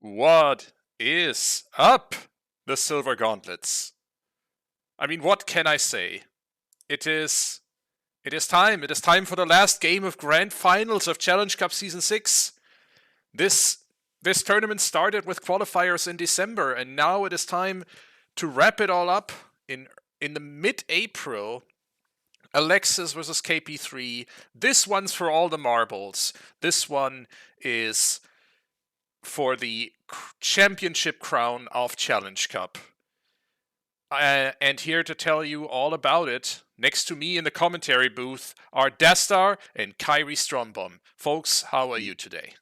What is up, the Silver Gauntlets? I mean, what can I say? It is time. It is time for the last game of Grand Finals of Challenge Cup Season 6. This tournament started with qualifiers in December, and now it is time to wrap it all up in the mid-April. Alexis versus Keipi3. This one's for all the marbles. This one is for the championship crown of Challenge Cup. And here to tell you all about it, next to me in the commentary booth, are Dastar and Kyrie Strombom. Folks, how are you today?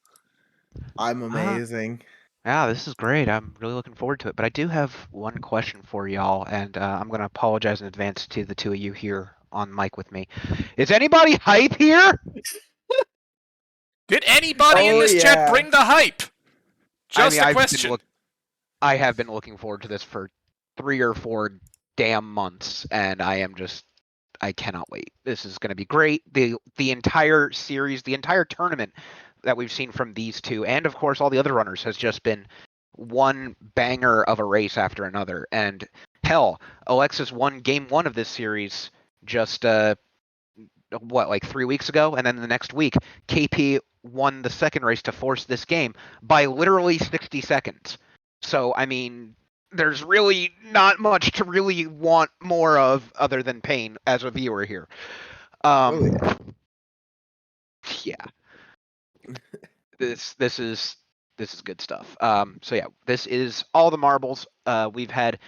I'm amazing. Yeah, this is great. I'm really looking forward to it. But I do have one question for y'all, and I'm going to apologize in advance to the two of you here on mic with me. Is anybody hype here? Did anybody in this chat bring the hype? Just a question. I have been looking forward to this for 3 or 4 damn months, and I cannot wait. This is going to be great. The entire series, the entire tournament that we've seen from these two, and of course all the other runners, has just been one banger of a race after another. And hell, Alexis won game 1 of this series just like 3 weeks ago, and then the next week KP won the second race to force this game by literally 60 seconds. So I mean, there's really not much to really want more of other than pain as a viewer here. Yeah. This is good stuff. So yeah, this is all the marbles. We've had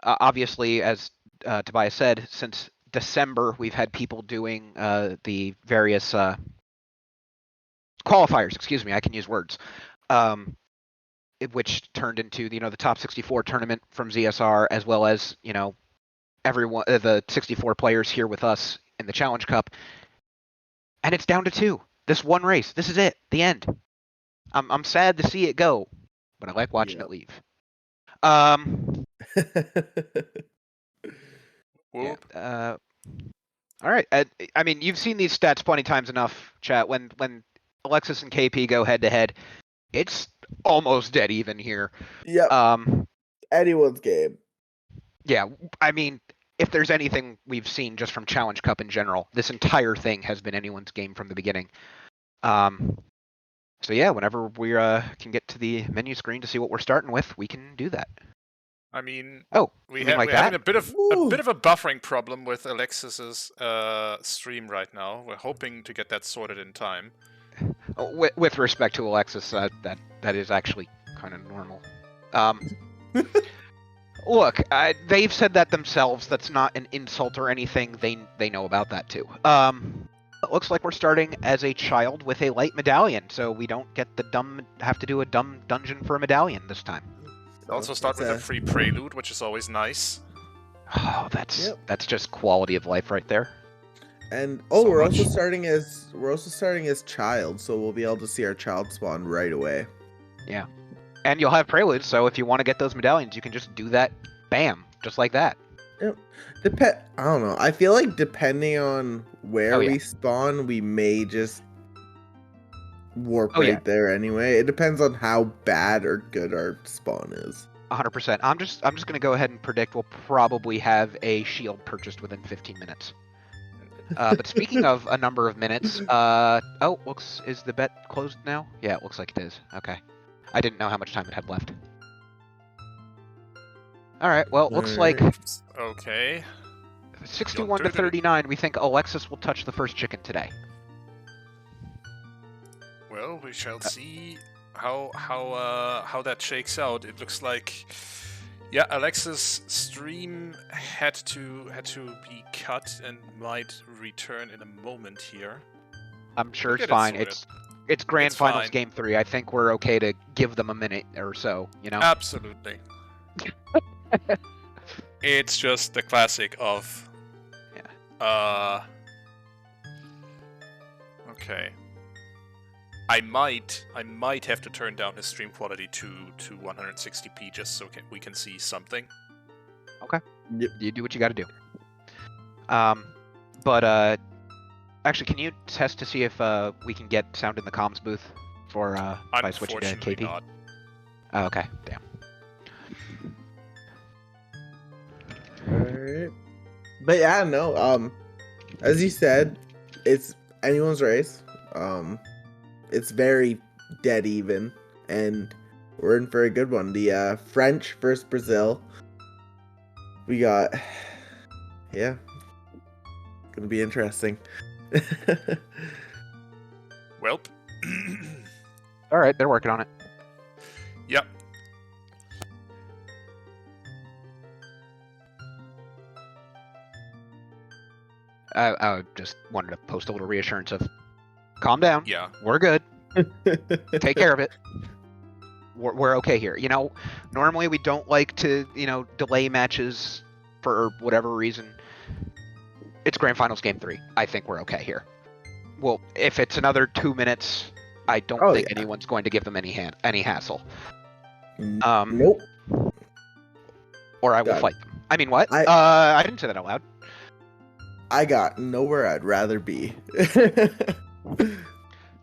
obviously, as Tobias said, since December we've had people doing the various qualifiers. Excuse me, I can use words. Which turned into the top 64 tournament from ZSR, as well as everyone, the 64 players here with us in the Challenge Cup, and it's down to 2. This one race. This is it. The end. I'm sad to see it go, but I like watching it leave. Yeah, all right. I mean, you've seen these stats plenty times enough, chat. When Alexis and KP go head to head, it's almost dead even here. Yep. Anyone's game. Yeah, I mean, if there's anything we've seen just from Challenge Cup in general, this entire thing has been anyone's game from the beginning. So yeah, whenever we can get to the menu screen to see what we're starting with, we can do that. I mean, we're having a bit of a buffering problem with Alexis's stream right now. We're hoping to get that sorted in time. With respect to Alexis, that is actually kind of normal. Look, they've said that themselves. That's not an insult or anything. They know about that too. It looks like we're starting as a child with a light medallion, so we don't get have to do a dumb dungeon for a medallion this time. Also start with a free prelude, which is always nice. Oh, that's just quality of life right there. And we're also starting as child, so we'll be able to see our child spawn right away. Yeah. And you'll have preludes, so if you want to get those medallions, you can just do that, bam, just like that. Yep. I don't know. I feel like depending on where we spawn, we may just warp there anyway. It depends on how bad or good our spawn is. 100%. I'm just gonna go ahead and predict we'll probably have a shield purchased within 15 minutes. But speaking of a number of minutes, is the bet closed now? Yeah, it looks like it is. Okay. I didn't know how much time it had left. Alright, well, it looks like... Okay. 61 to 39, we think Alexis will touch the first chicken today. Well, we shall see how that shakes out. It looks like... Yeah, Alexis' stream had to be cut and might return in a moment here. I'm sure it's fine. It's Grand Finals Game 3. I think we're okay to give them a minute or so, Absolutely. It's just the classic of... Yeah. Okay. I might have to turn down his stream quality to 160p just so we can see something. Okay. Yep. You do what you got to do. But actually, can you test to see if we can get sound in the comms booth for by switching to KP? Not. Oh, okay, damn. Alright. But yeah, no, as you said, it's anyone's race. It's very dead even, and we're in for a good one. The French versus Brazil. We got, yeah, gonna be interesting. Welp. All right, they're working on it. Yep. I just wanted to post a little reassurance of, calm down. Yeah. We're good. Take care of it. We're okay here. You know, normally we don't like to, delay matches for whatever reason. It's Grand Finals Game 3. I think we're okay here. Well, if it's another 2 minutes, I don't think anyone's going to give them any hassle. Nope. Or I will fight them. I mean, what? I didn't say that out loud. I got nowhere I'd rather be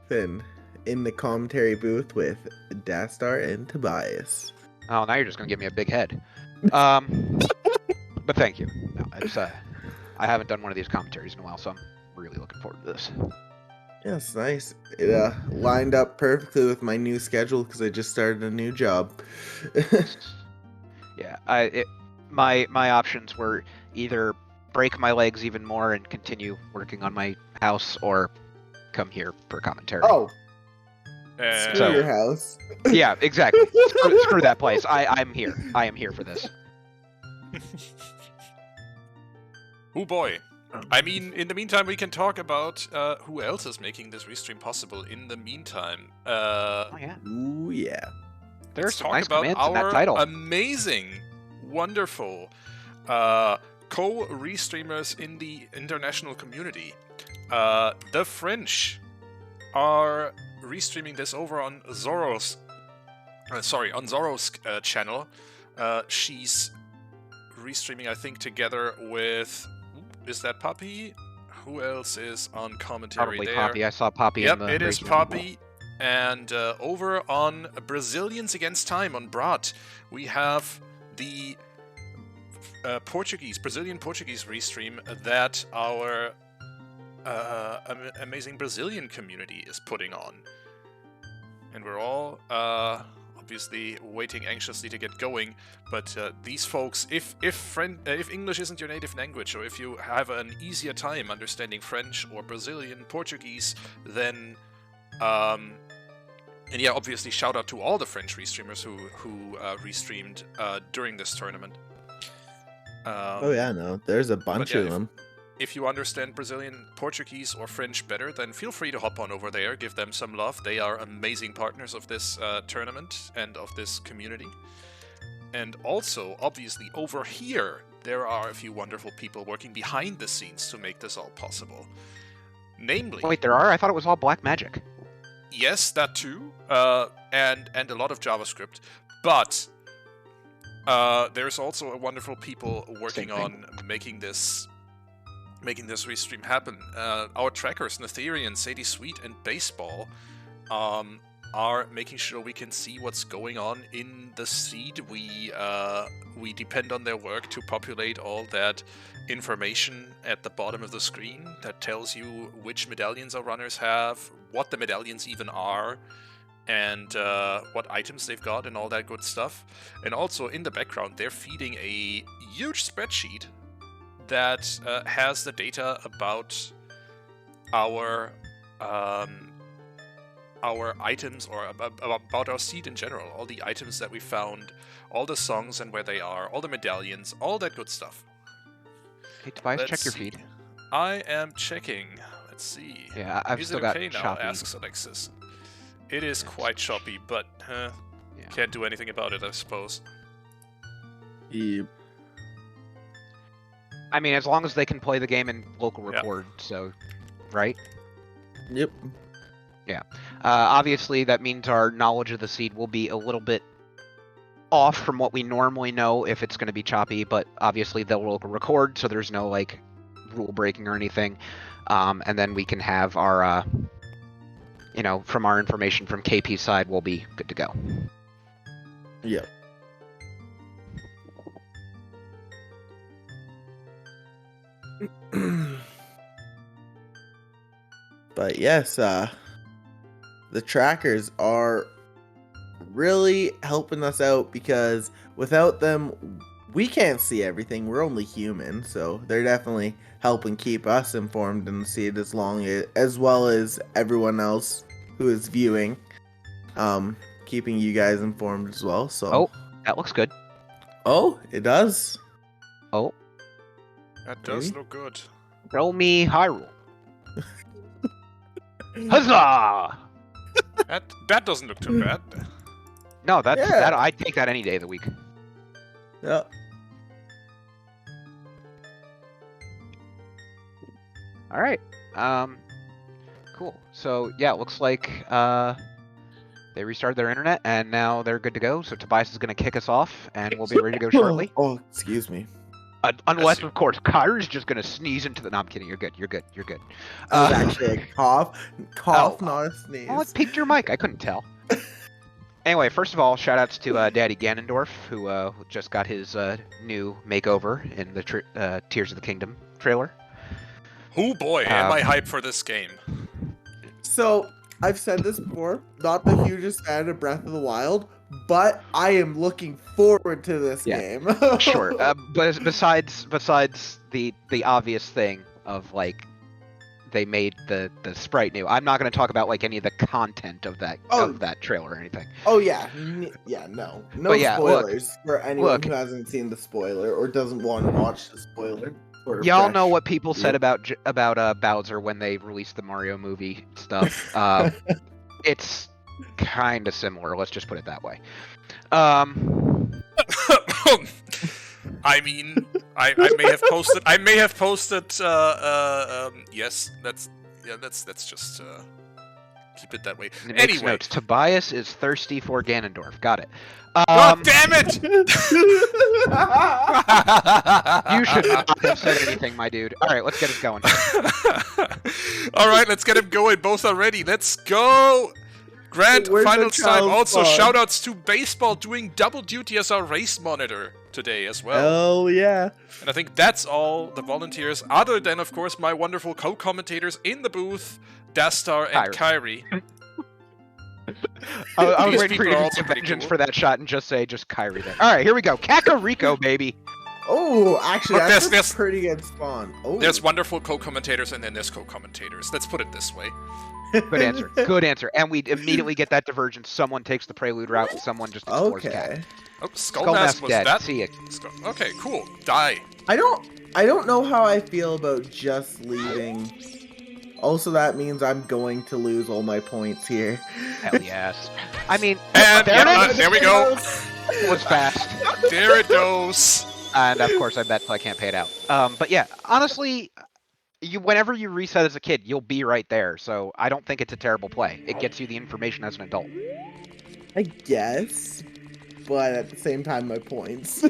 than in the commentary booth with Dastar and Tobias. Oh, now you're just gonna give me a big head. But thank you. No, it's I haven't done one of these commentaries in a while, so I'm really looking forward to this. Yeah, it's nice. It lined up perfectly with my new schedule because I just started a new job. Yeah, my options were either break my legs even more and continue working on my house, or come here for commentary. Oh, screw your house. Yeah, exactly. Screw that place. I'm here. I am here for this. Oh boy. I mean, in the meantime, we can talk about who else is making this restream possible. In the meantime, Oh yeah. Ooh yeah. There's some talk nice about commands in that our title. amazing, wonderful co-restreamers in the international community. The French are restreaming this over on Zoro's channel. She's restreaming, I think, together with, is that Poppy? Who else is on commentary Probably there? Poppy. I saw Poppy. Yep, in the it is racing. Poppy. And over on Brazilians Against Time on Brat, we have the Brazilian Portuguese restream that our amazing Brazilian community is putting on. And we're all obviously waiting anxiously to get going. But these folks, if English isn't your native language, or if you have an easier time understanding French or Brazilian Portuguese, then and yeah, obviously shout out to all the French restreamers who restreamed during this tournament. Oh yeah, no, there's a bunch of them. If you understand Brazilian Portuguese or French better, then feel free to hop on over there, give them some love. They are amazing partners of this tournament and of this community. And also, obviously, over here, there are a few wonderful people working behind the scenes to make this all possible. Namely... Wait, there are? I thought it was all black magic. Yes, that too, and a lot of JavaScript, but there's also a wonderful people working on making this restream happen. Our trackers, Netherian, Sadie Sweet, and Baseball, are making sure we can see what's going on in the seed. We depend on their work to populate all that information at the bottom of the screen that tells you which medallions our runners have, what the medallions even are, and what items they've got and all that good stuff. And also in the background, they're feeding a huge spreadsheet that has the data about our items, or about our seed in general, all the items that we found, all the songs and where they are, all the medallions, all that good stuff. Hey, Tobias, check your feed. I am checking. Let's see. Yeah, I've still got okay now? choppy. Asks Alexis. It is quite choppy, but can't do anything about it, I suppose. Yep. I mean, as long as they can play the game in local record, so, right? Yep. Yeah. Obviously, that means our knowledge of the seed will be a little bit off from what we normally know if it's going to be choppy, but obviously they'll local record, so there's no, like, rule breaking or anything. And then we can have our, from our information from KP's side, we'll be good to go. Yep. But yes, the trackers are really helping us out because without them, we can't see everything. We're only human, so they're definitely helping keep us informed and see it as well as everyone else who is viewing, keeping you guys informed as well. So. Oh, that looks good. Oh, it does. Oh, That does Maybe? look good. roll me Hyrule. Huzzah! That doesn't look too bad. No, that's Yeah. that. I'd take that any day of the week. Yep. All right. Cool. So yeah, it looks like they restarted their internet and now they're good to go. So Tobias is going to kick us off, and we'll be ready to go shortly. Oh, excuse me. Unless, of course, Kyra's just going to sneeze into the. No, I'm kidding. You're good. You're good. You're good. That was actually a cough. Cough, Oh. not a sneeze. Oh, it peaked your mic. I couldn't tell. Anyway, first of all, shout-outs to Daddy Ganondorf, who just got his new makeover in the Tears of the Kingdom trailer. Oh boy, am I hyped for this game. So, I've said this before, not the hugest fan of Breath of the Wild, but I am looking forward to this game. Sure. But besides the obvious thing of like they made the sprite new, I'm not going to talk about like any of the content of that trailer or anything. Oh yeah, no But yeah, spoilers for anyone look. who hasn't seen the spoiler or doesn't want to watch the spoiler. for Y'all fresh- know what people said Yep. about Bowser when they released the Mario movie stuff. It's kind of similar. Let's just put it that way. I mean, I may have posted. I may have posted. Yes, let's just keep it that way. It makes Anyway, notes. Tobias is thirsty for Ganondorf. Got it. God damn it! You should not have said anything, my dude. All right, let's get it going. All right, let's get him going. Both are ready. Let's go. Grand Where's the finals time. child Also, spawn? shoutouts to Baseball doing double duty as our race monitor today as well. Oh yeah. And I think that's all the volunteers, other than, of course, my wonderful co-commentators in the booth, Dastar and Kyrie. I was These waiting for people you are to also take pretty vengeance cool. for that shot and just say Kyrie then. All right, here we go. Kakariko, baby. Oh, actually, Look, that's there's- a pretty good spawn. Oh, There's wonderful co-commentators and then there's co-commentators. Let's put it this way. Good answer. Good answer. And we immediately get that divergence. Someone takes the prelude route and someone just explores cat. Okay. Oh, Skull Skullmask Mask was dead. that? See ya. Okay, cool. Die. I don't know how I feel about just leaving. Also, that means I'm going to lose all my points here. Hell yes. I mean, And there yeah, it is. there we go. Was fast. There it goes. And of course I bet so I can't pay it out. But yeah, honestly, whenever you reset as a kid, you'll be right there. So I don't think it's a terrible play. It gets you the information as an adult. I guess, but at the same time, my points.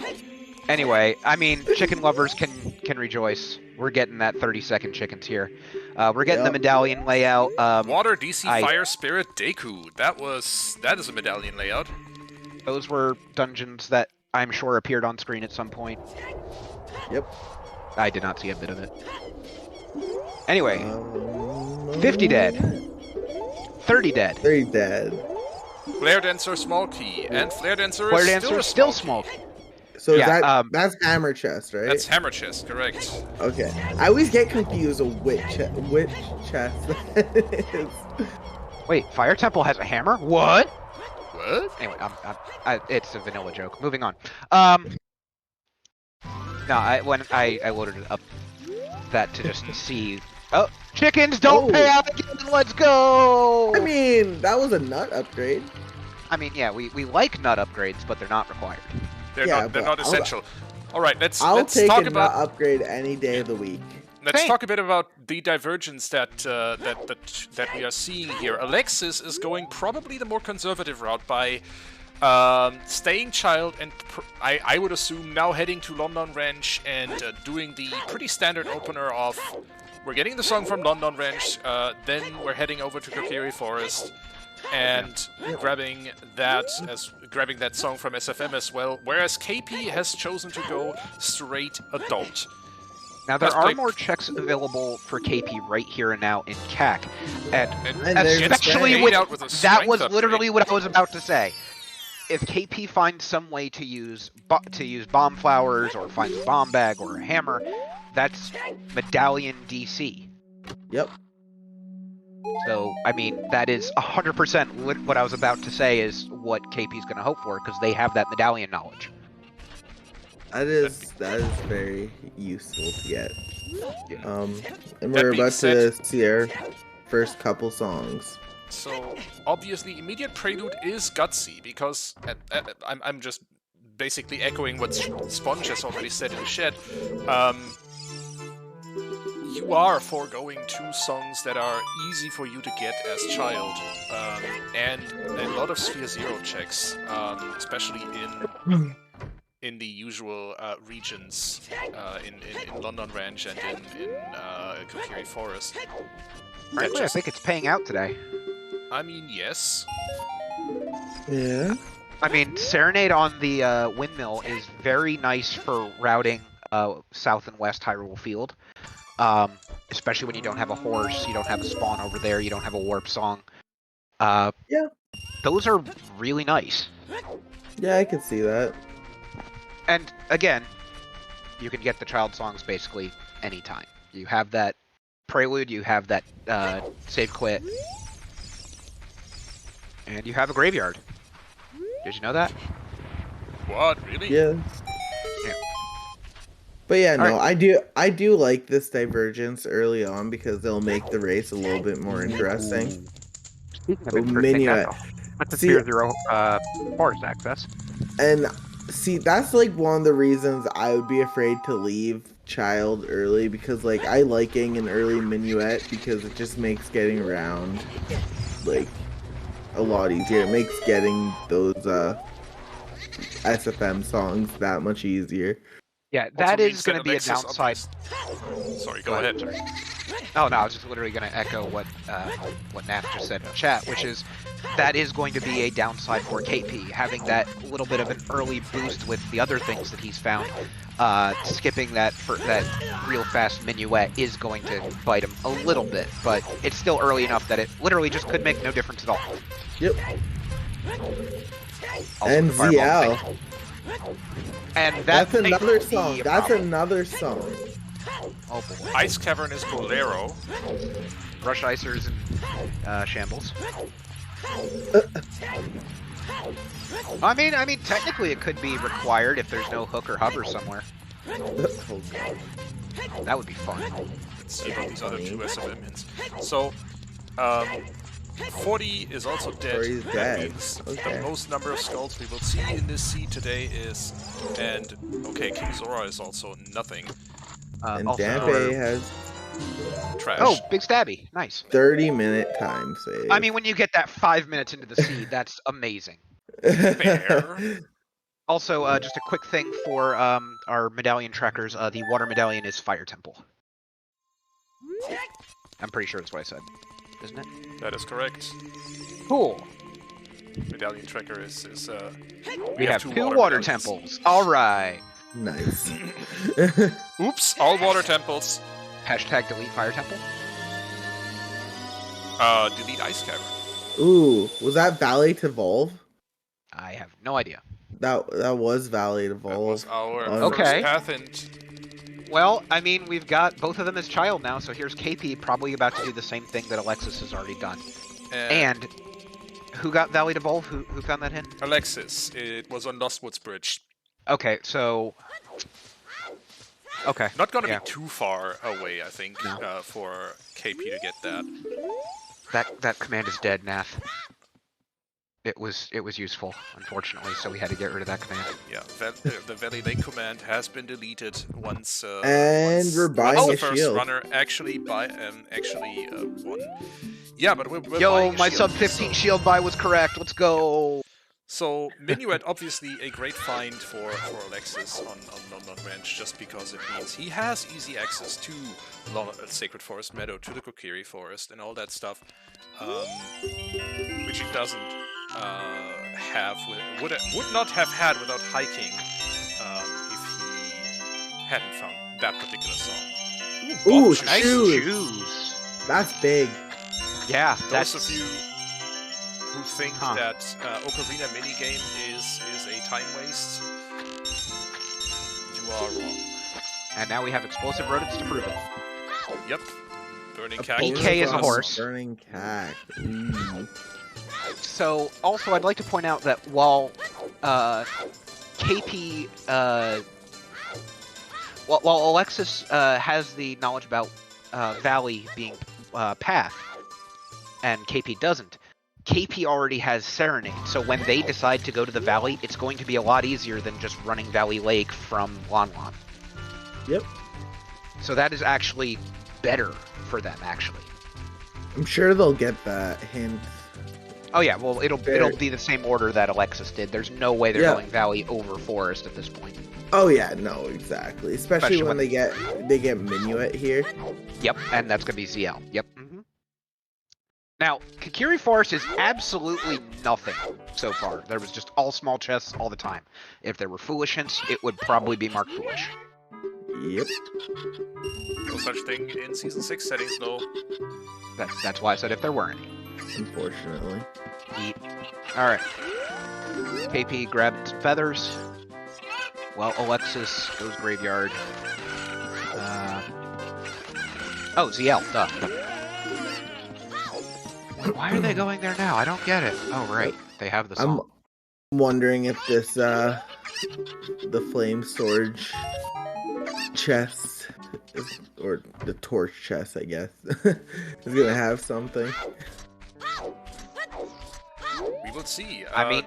Anyway, I mean, chicken lovers can rejoice. We're getting that 30-second chickens here. We're getting the Yep. medallion layout. Water, DC, I- Fire, Spirit, Deku. That is a medallion layout. Those were dungeons that I'm sure appeared on screen at some point. Yep. I did not see a bit of it. Anyway, 50 50 dead. 30 dead. 30 dead. Flare Dancer, Small Key, and Flare Dancer Flare is Dancer is still still a small. So Yeah, that's hammer chest, right? That's Hammer Chest, correct. Okay. I always get confused of which chest that is. Wait, Fire Temple has a hammer? What? What? Anyway, it's a vanilla joke. Moving on. No, when I loaded it up, that to just see. Oh, chickens don't Oh. pay out again. Let's go. I mean, that was a nut upgrade. I mean, yeah, we like nut upgrades, but they're not required. They're Yeah, not. They're but not essential. All right, let's I'll take talk a about. nut upgrade any day of the week. Let's Same. talk a bit about the divergence that we are seeing here. Alexis is going probably the more conservative route by staying child and I would assume now heading to London Ranch and doing the pretty standard opener of we're getting the song from London Ranch, then we're heading over to Kokiri Forest, and grabbing that song from SFM as well. Whereas KP has chosen to go straight adult. Now, there are more checks available for KP right here and now in CAC. And especially that was literally what I was about to say. If KP finds some way to use bomb flowers or finds a bomb bag or a hammer, that's medallion DC. Yep. So, I mean, that is 100% what I was about to say is what KP's going to hope for, because they have that medallion knowledge. That is very useful to get. And we're about to see our first couple songs. So obviously, immediate prelude is gutsy because I'm just basically echoing what Sponge has already said in the chat. You are foregoing 2 songs that are easy for you to get as child, and a lot of Sphere Zero checks, especially in the usual regions, in London Ranch and in Keipi3 Forest. Frankly, I think it's paying out today. I mean, yes. Yeah. I mean, Serenade on the windmill is very nice for routing South and West Hyrule Field. Especially when you don't have a horse, you don't have a spawn over there, you don't have a warp song. Yeah. Those are really nice. Yeah, I can see that. And again, you can get the child songs basically anytime. You have that prelude, you have that save quit, and you have a graveyard. Did you know that? What, really? Yeah. But yeah, no, right. I do like this divergence early on because they'll make the race a little bit more interesting. Speaking of interesting, that's the Sphere Zero forest access. And see, that's like one of the reasons I would be afraid to leave child early, because like I like getting an early minuet because it just makes getting around like a lot easier. It makes getting those SFM songs that much easier. Yeah, that is going to be a downside. Sorry, go ahead. Sorry. Oh no, I was just literally going to echo what Nath just said in chat, which is that is going to be a downside for KP, having that little bit of an early boost with the other things that he's found. Skipping that real fast minuet is going to bite him a little bit, but it's still early enough that it literally just could make no difference at all. Yep. Also, and ZL. And that's another song. That's another song. Oh boy. Ice Cavern is Bolero. Rush Icers and Shambles. I mean, technically it could be required if there's no hook or hover somewhere. That would be fun. Let's see about these other 2 SFM hints. So, 40 is also dead. That means the most number of skulls we will see in this seed today is... And, okay, King Zora is also nothing. And Dampe has... Trash. Oh, Big Stabby. Nice. 30-minute time save. I mean, when you get that 5 minutes into the seed, that's amazing. Fair. Also, just a quick thing for our medallion trackers. The water medallion is Fire Temple. I'm pretty sure that's what I said, isn't it? That is correct. Cool. Medallion tracker is we have 2 water temples. All right. Nice. Oops, all water temples. Hashtag delete Fire Temple. Delete Ice Cavern. Ooh, was that Valley to Evolve? I have no idea. That was Valley to Evolve. That was our first path, and... Well, I mean, we've got both of them as child now, so here's KP probably about to do the same thing that Alexis has already done. And who got Valley to Evolve? Who found that hint? Alexis. It was on Lostwoods Bridge. Okay, so... Okay. Not gonna be too far away, I think, for KP to get that. That command is dead, Nath. It was useful, unfortunately, so we had to get rid of that command. Yeah, the Valley Lake command has been deleted once. We're buying the a first shield. runner actually won. Yeah, but we're Yo, buying a my shield, sub 15 shield buy was correct. Let's go. So Minuet, obviously a great find for Alexis on London Ranch, just because it means he has easy access to Sacred Forest Meadow, to the Kokiri Forest, and all that stuff, which he doesn't have, would not have had without hiking if he hadn't found that particular song. Ooh, Nice shoes. shoes. That's big. Yeah, Those of you who think Huh. that Ocarina minigame is a time waste, you are wrong. And now we have explosive rodents to prove it. Yep. Burning A cactus. BK is a Pokemon horse. Burning cat. Ooh. So, also, I'd like to point out that while KP, while Alexis has the knowledge about Valley being path, and KP doesn't, KP already has Serenade, so when they decide to go to the Valley, it's going to be a lot easier than just running Valley Lake from Lon Lon. Yep. So that is actually better for them, actually. I'm sure they'll get that hint. Oh yeah, well it'll be the same order that Alexis did. There's no way they're Yeah. going Valley over Forest at this point. Oh yeah, no, exactly. Especially when they get Minuet here. Yep, and that's gonna be ZL. Yep. Now, Kokiri Forest is absolutely nothing so far. There was just all small chests all the time. If there were foolish hints, it would probably be marked foolish. Yep. No such thing in Season 6 settings, though. That's why I said if there were any. Unfortunately. Eat. Alright. KP grabbed some feathers. Well, Alexis goes graveyard. Oh, ZL, duh. Why are they going there now? I don't get it. Oh, right. They have the song. I'm wondering if this the flame storage chest or the torch chest, I guess, is gonna have something. We will see. I mean,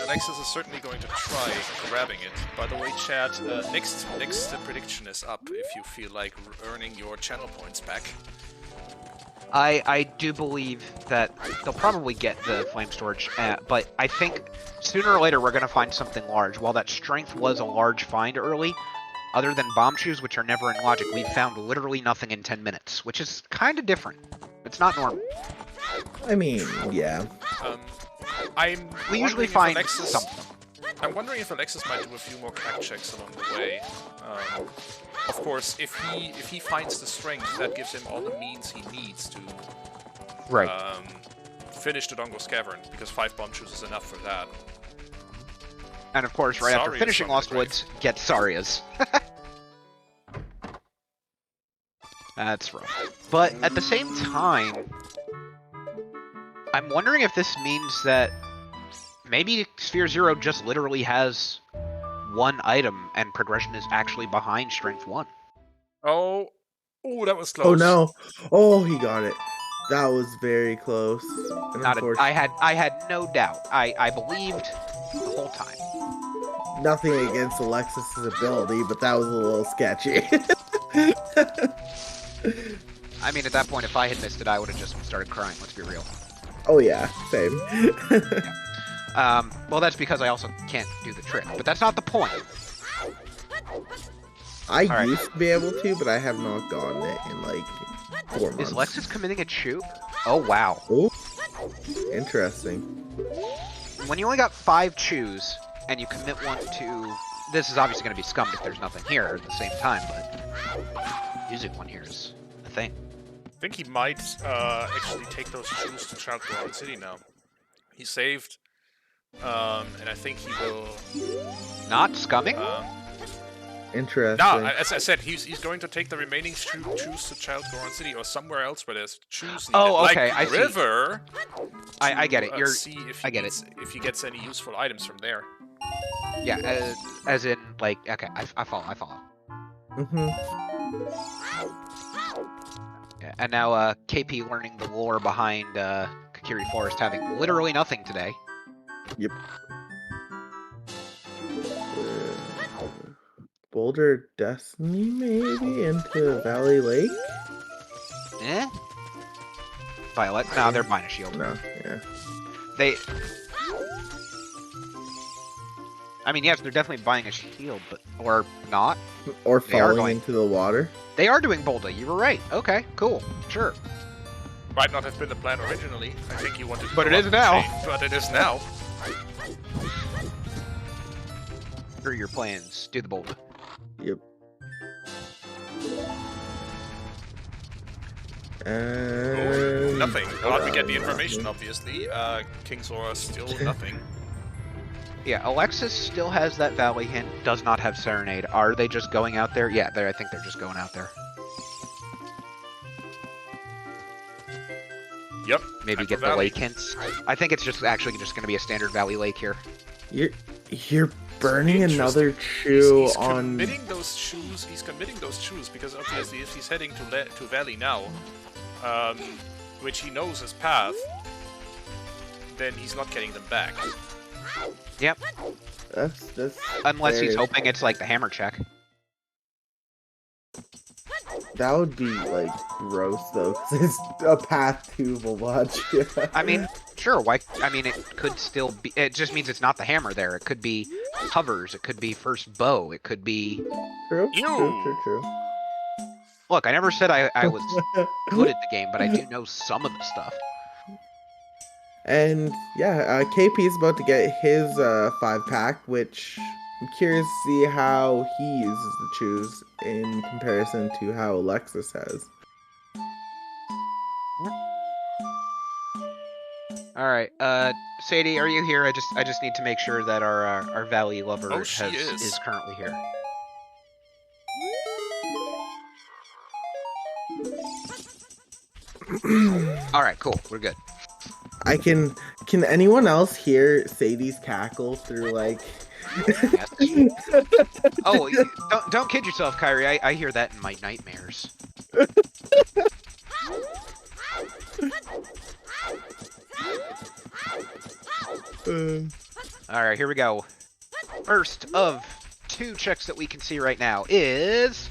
Alexis is certainly going to try grabbing it. By the way, chat, next prediction is up if you feel like earning your channel points back. I do believe that they'll probably get the flame storage, but I think sooner or later we're going to find something large. While that strength was a large find early, other than bomb shoes, which are never in logic, we've found literally nothing in 10 minutes, which is kind of different. It's not normal. I mean, yeah. We usually find Alexis, something. I'm wondering if Alexis might do a few more cac checks along the way. Of course, if he finds the strength, that gives him all the means he needs to finish the Dongo's Cavern, because 5 bomb shoes is enough for that. And of course, right after Saria's finishing from Lost the grave. Woods, get Saria's. That's rough. But at the same time, I'm wondering if this means that maybe Sphere Zero just literally has one item and progression is actually behind Strength 1. Oh, that was close. Oh no! Oh, he got it. That was very close. And I had no doubt. I believed the whole time. nothing against Alexis's ability, but that was a little sketchy. I mean, at that point, if I had missed it, I would have just started crying. Let's be real. Oh yeah, same. Well, that's because I also can't do the trick, but that's not the point. I Alright. used to be able to, but I have not gotten it in like 4 months. Is Alexis committing a chew? Oh, wow. Oh, interesting. When you only got 5 chews, and you commit one to... This is obviously going to be scummed if there's nothing here at the same time, but using one here is a thing. I think he might actually take those shoes to Child Ground City now. He saved, and I think he will... Not scumming? Interesting. No, as I said, he's going to take the remaining shoes to Child Goron City or somewhere else where there's shoes needed. Oh, okay, like I see. River. I get it. See if I get it. if he gets any useful items from there. Yeah, as in, like, okay, I follow. Mm-hmm. Yeah, and now KP learning the lore behind Kokiri Forest having literally nothing today. Yep. Boulder Destiny, maybe, into Valley Lake? Eh? Violet? No, they're Bina Shield. No, yeah. They... I mean, yes, they're definitely buying a shield, but or not. Or They are falling going- into the water. They are doing Bolda. You were right. Okay, cool, sure. Might not have been the plan originally. I think you wanted to But go it up is the now. chain, but it is now. For your plans, do the Bolda. Yep. And Nothing. How did we get the information, obviously? King Sora still nothing. Yeah, Alexis still has that Valley hint, does not have Serenade. Are they just going out there? Yeah, I think they're just going out there. Yep. Maybe time get for the Valley. lake hints. I think it's just actually just going to be a standard Valley Lake here. You're burning Interesting. another chew He's on. committing those shoes. He's committing those shoes because obviously, if he's heading to Valley now, which he knows his path, then he's not getting them back. Yep. That's Unless he's very- hoping it's like the hammer check. That would be like gross though, 'cause it's a path to Volodya. I mean, sure, why? I mean, it could still be. It just means it's not the hammer there. It could be hovers. It could be first bow. It could be. True. Ew. Look, I never said I was good at the game, but I do know some of the stuff. And yeah, KP is about to get his 5-pack, which I'm curious to see how he uses the choose in comparison to how Alexis has. All right, Sadie, are you here? I just need to make sure that our Valley lover Oh, she is currently here. All right, cool. We're good. Can anyone else hear Sadie's cackle through like? Oh, don't kid yourself, Kyrie. I hear that in my nightmares. All right, here we go. First of 2 checks that we can see right now is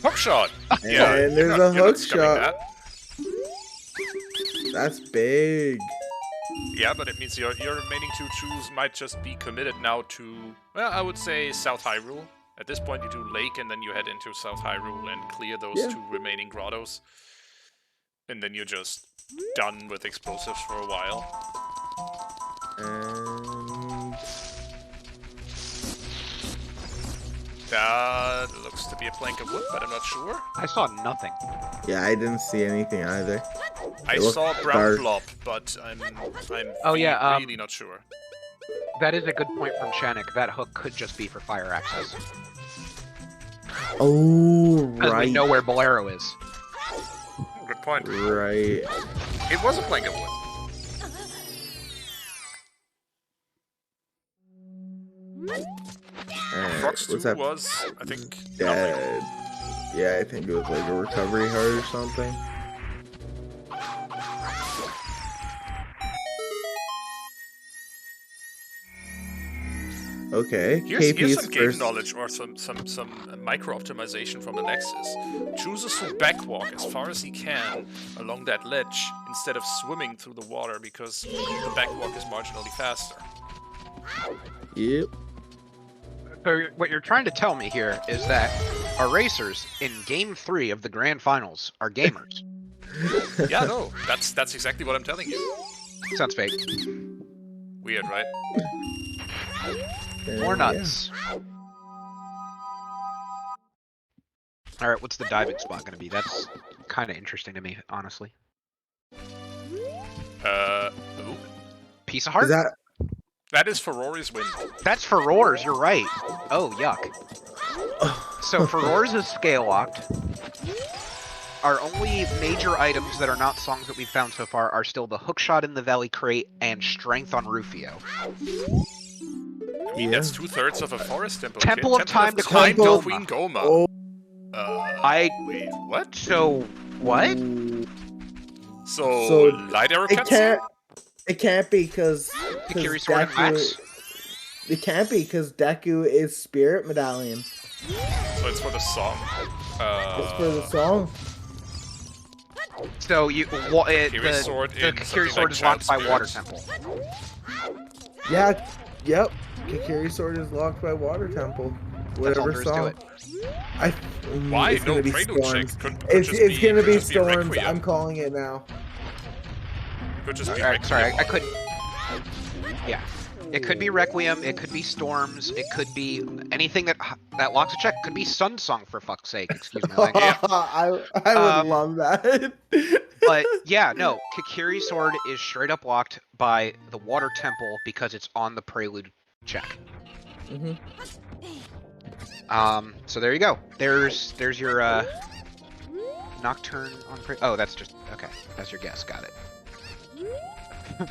Hook shot. Yeah, and there's you're a not hook scumming shot. that. That's big. Yeah, but it means your remaining 2 choose might just be committed now to, well, I would say South Hyrule. At this point, you do Lake, and then you head into South Hyrule and clear those 2 remaining grottos. And then you're just done with explosives for a while. And That looks to be a plank of wood, but I'm not sure. I saw nothing. yeah, I didn't see anything either. I It looked saw a brown dark. blob, but I'm Oh, yeah, really not sure. That is a good point from Shanik. That hook could just be for fire access. Oh, Because right. we know where Bolero is. Good point. Right. It was a plank of wood. Fox 2 What's that? was, I think, nothing. Dead. Yeah, I think it was like a recovery heart or something. Okay. Here's KP's some game first. knowledge or some micro optimization from Alexis. Chooses to backwalk as far as he can along that ledge instead of swimming through the water because the backwalk is marginally faster. Yep. So what you're trying to tell me here is that our racers in Game 3 of the Grand Finals are gamers. Yeah, no, that's exactly what I'm telling you. Sounds fake. Weird, right? More nuts. Alright, what's the diving spot gonna be? That's kind of interesting to me, honestly. Ooh. Piece of heart? Is that? That is Ferrari's win. That's for roars, you're right. Oh, yuck. So for roars is scale locked. Our only major items that are not songs that we've found so far are still the hookshot in the Valley Crate and strength on Rufio. I mean, that's 2/3 of a forest temple. Temple kid. of Time to Time Queen to Goma. Queen Goma. Oh. Wait, what? So, what? So light arrow It cutscene? can't. It can't be because. Kiri Sword and Max? It can't be because Deku is Spirit Medallion. So it's for the song. It's for the song. So you Kiri Sword the in Kiri something Sword like is locked by Child Water Spirit. Temple. Yeah, Yep. Kikiri Sword is locked by Water Temple. That's all Whatever there is to song. it. Why? It's No, gonna be prelude Storms. check. Could It's just be, gonna could be just be Storms. Requiem. I'm calling it now. Could just be Alright, sorry, Requiem. I couldn't. Yeah. It could be Requiem, it could be Storms, it could be anything that locks a check. It could be Sun Song, for fuck's sake, excuse my language. I would love that. But yeah, no, Kikiri Sword is straight up locked by the Water Temple because it's on the Prelude check. So there you go. There's your Nocturne on oh, that's just okay. That's your guess. Got it.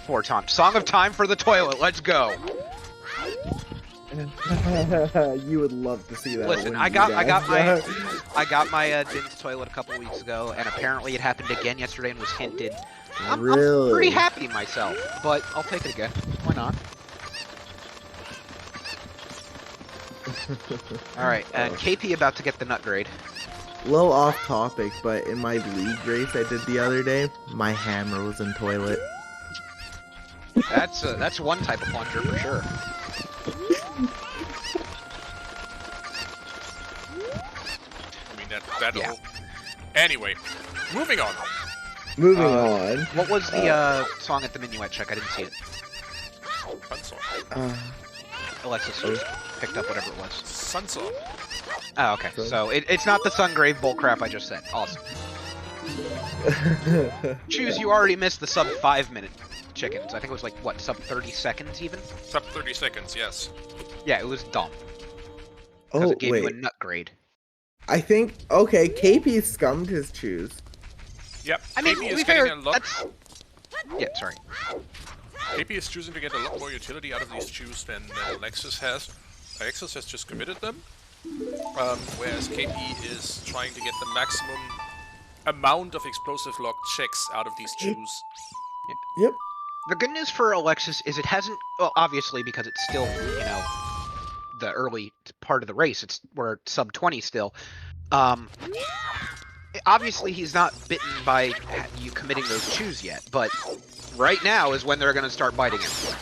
4 times. Song of Time for the toilet. Let's go. You would love to see that. Listen, I got my Din's toilet a couple weeks ago, and apparently it happened again yesterday and was hinted. I'm pretty happy myself, but I'll take it again. Why not? All right, and KP about to get the nut grade. A little off topic, but in my league race I did the other day, my hammer was in toilet. That's one type of plunger for sure. I mean, that'll... Yeah. Anyway, moving on. Moving on. What was the song at the minuet check? I didn't see it. Fun song. Alexis just picked up whatever it was. Sun song. Oh, okay. So it's not the Sungrave bullcrap I just said. Awesome. Choose, you already missed the sub 5-minute chickens. I think it was like, what, sub 30 seconds even? Sub 30 seconds, yes. Yeah, it was dumb. Because it gave you a nut grade. I think, okay, KP scummed his choose. Yep. I mean, KP to is be fair, getting a lot... Yeah, sorry. KP is choosing to get a lot more utility out of these chews than Alexis has. Alexis has just committed them, whereas KP is trying to get the maximum amount of explosive lock checks out of these chews. Yep. The good news for Alexis is it hasn't, well, obviously because it's still, you know, the early part of the race, we're sub 20 still. Obviously he's not bitten by you committing those chews yet, but right now is when they're going to start biting him.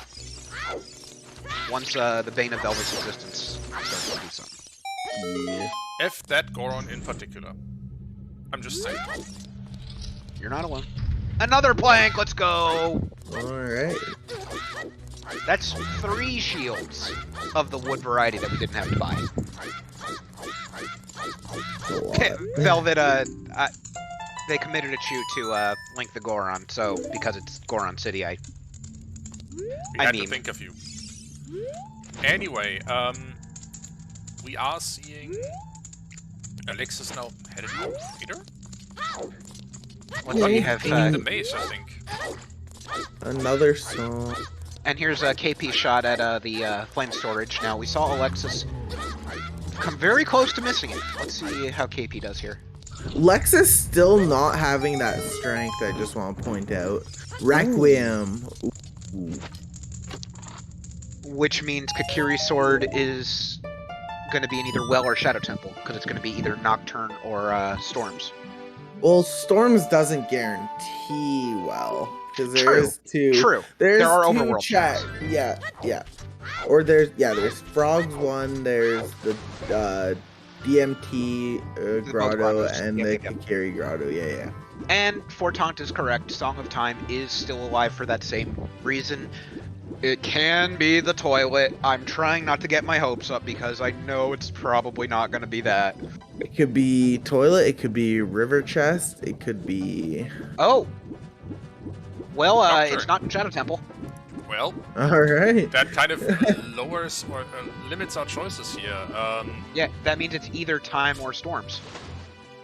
Once the Bane of Velvet's existence starts to do something. Yeah. F that Goron in particular. I'm just saying. You're not alone. Another plank, let's go! Alright. That's 3 shields of the wood variety that we didn't have to buy. Velvet, they committed a chew to link the Goron, so because it's Goron City, I had to think of you. Anyway, we are seeing Alexis now headed out later. Let's see, have the maze, I think. Another song. And here's a KP shot at the flame storage. Now we saw Alexis come very close to missing it. Let's see how KP does here. Lexus still not having that strength, I just want to point out. Requiem. Ooh. Which means Kikiri Sword is going to be in either Well or Shadow Temple, because it's going to be either Nocturne or Storms. Well, Storms doesn't guarantee well, because there's two. True. There's there are two overworld checks. Yeah. Or there's Frogs 1, there's the DMT Grotto, and the Kikiri Grotto, yeah. And Fortant is correct, Song of Time is still alive for that same reason. It can be the toilet. I'm trying not to get my hopes up because I know it's probably not going to be that. It could be toilet, it could be river chest, it could be... Oh! Well, it's not Shadow Temple. Well, alright. that kind of lowers or limits our choices here. Yeah, that means it's either Time or Storms.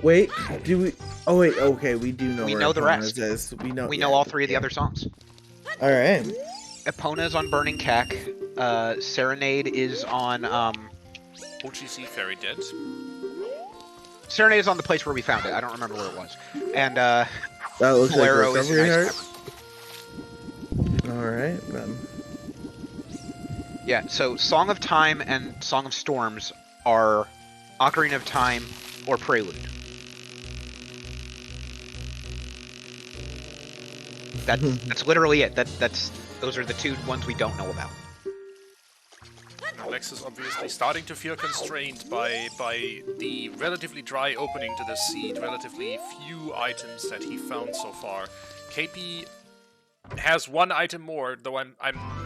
Wait, do we... Oh wait, okay, we do know We where know the Epona rest. is. We know all 3 of the other songs. Alright. Epona is on Burning Cack. Serenade is on, OGC Fairy Dead. Serenade is on the place where we found it. I don't remember where it was. And, That looks Bolero like is Recovery Ice Heart. Alright, then. Yeah, so Song of Time and Song of Storms are Ocarina of Time or Prelude. That's literally it. Those are the 2 ones we don't know about. Alexis obviously starting to feel constrained by the relatively dry opening to the seed, relatively few items that he found so far. Keipi has one item more, though I'm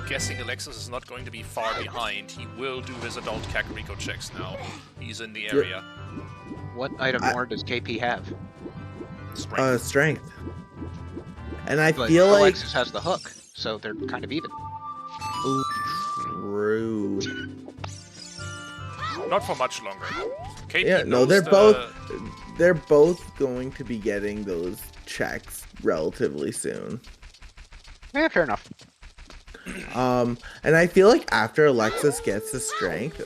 guessing Alexis is not going to be far behind. He will do his adult Kakariko checks now. He's in the area. What item more does KP have? Strength. Strength. And I But feel like Alexis has the hook, so they're kind of even. true. Not for much longer. Keipi Yeah, no, knows they're both going to be getting those checks relatively soon. Yeah, fair enough. And I feel like after Alexis gets the strength,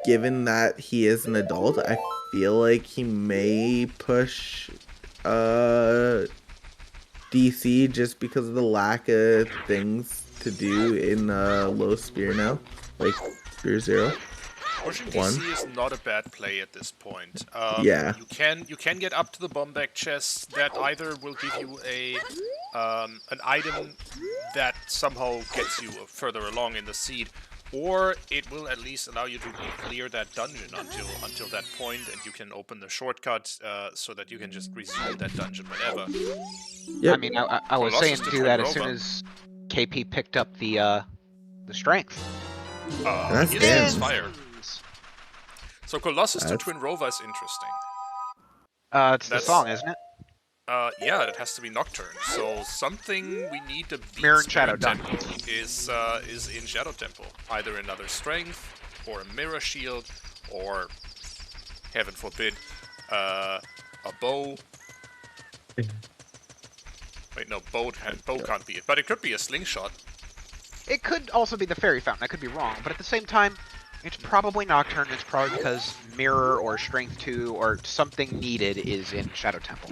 given that he is an adult, I feel like he may push DC just because of the lack of things to do in low spear now, like Spear 0. Pushing DC is not a bad play at this point. Yeah. You can get up to the bomb bag chest that either will give you an item that somehow gets you further along in the seed, or it will at least allow you to clear that dungeon until that point, and you can open the shortcut so that you can just resume that dungeon whenever. Yep. I mean, I was saying to do that as soon as KP picked up the strength. That's He damn. is fire. So Colossus to Twin Rova is interesting. It's the song, isn't it? Yeah, it has to be Nocturne. So something we need to beat Mirror and Spirit Shadow Temple is in Shadow Temple. Either another Strength, or a Mirror Shield, or, heaven forbid, a bow. Wait, no, bow can't be it, but it could be a slingshot. It could also be the Fairy Fountain. I could be wrong, but at the same time, it's probably Nocturne. It's probably because Mirror or Strength 2 or something needed is in Shadow Temple.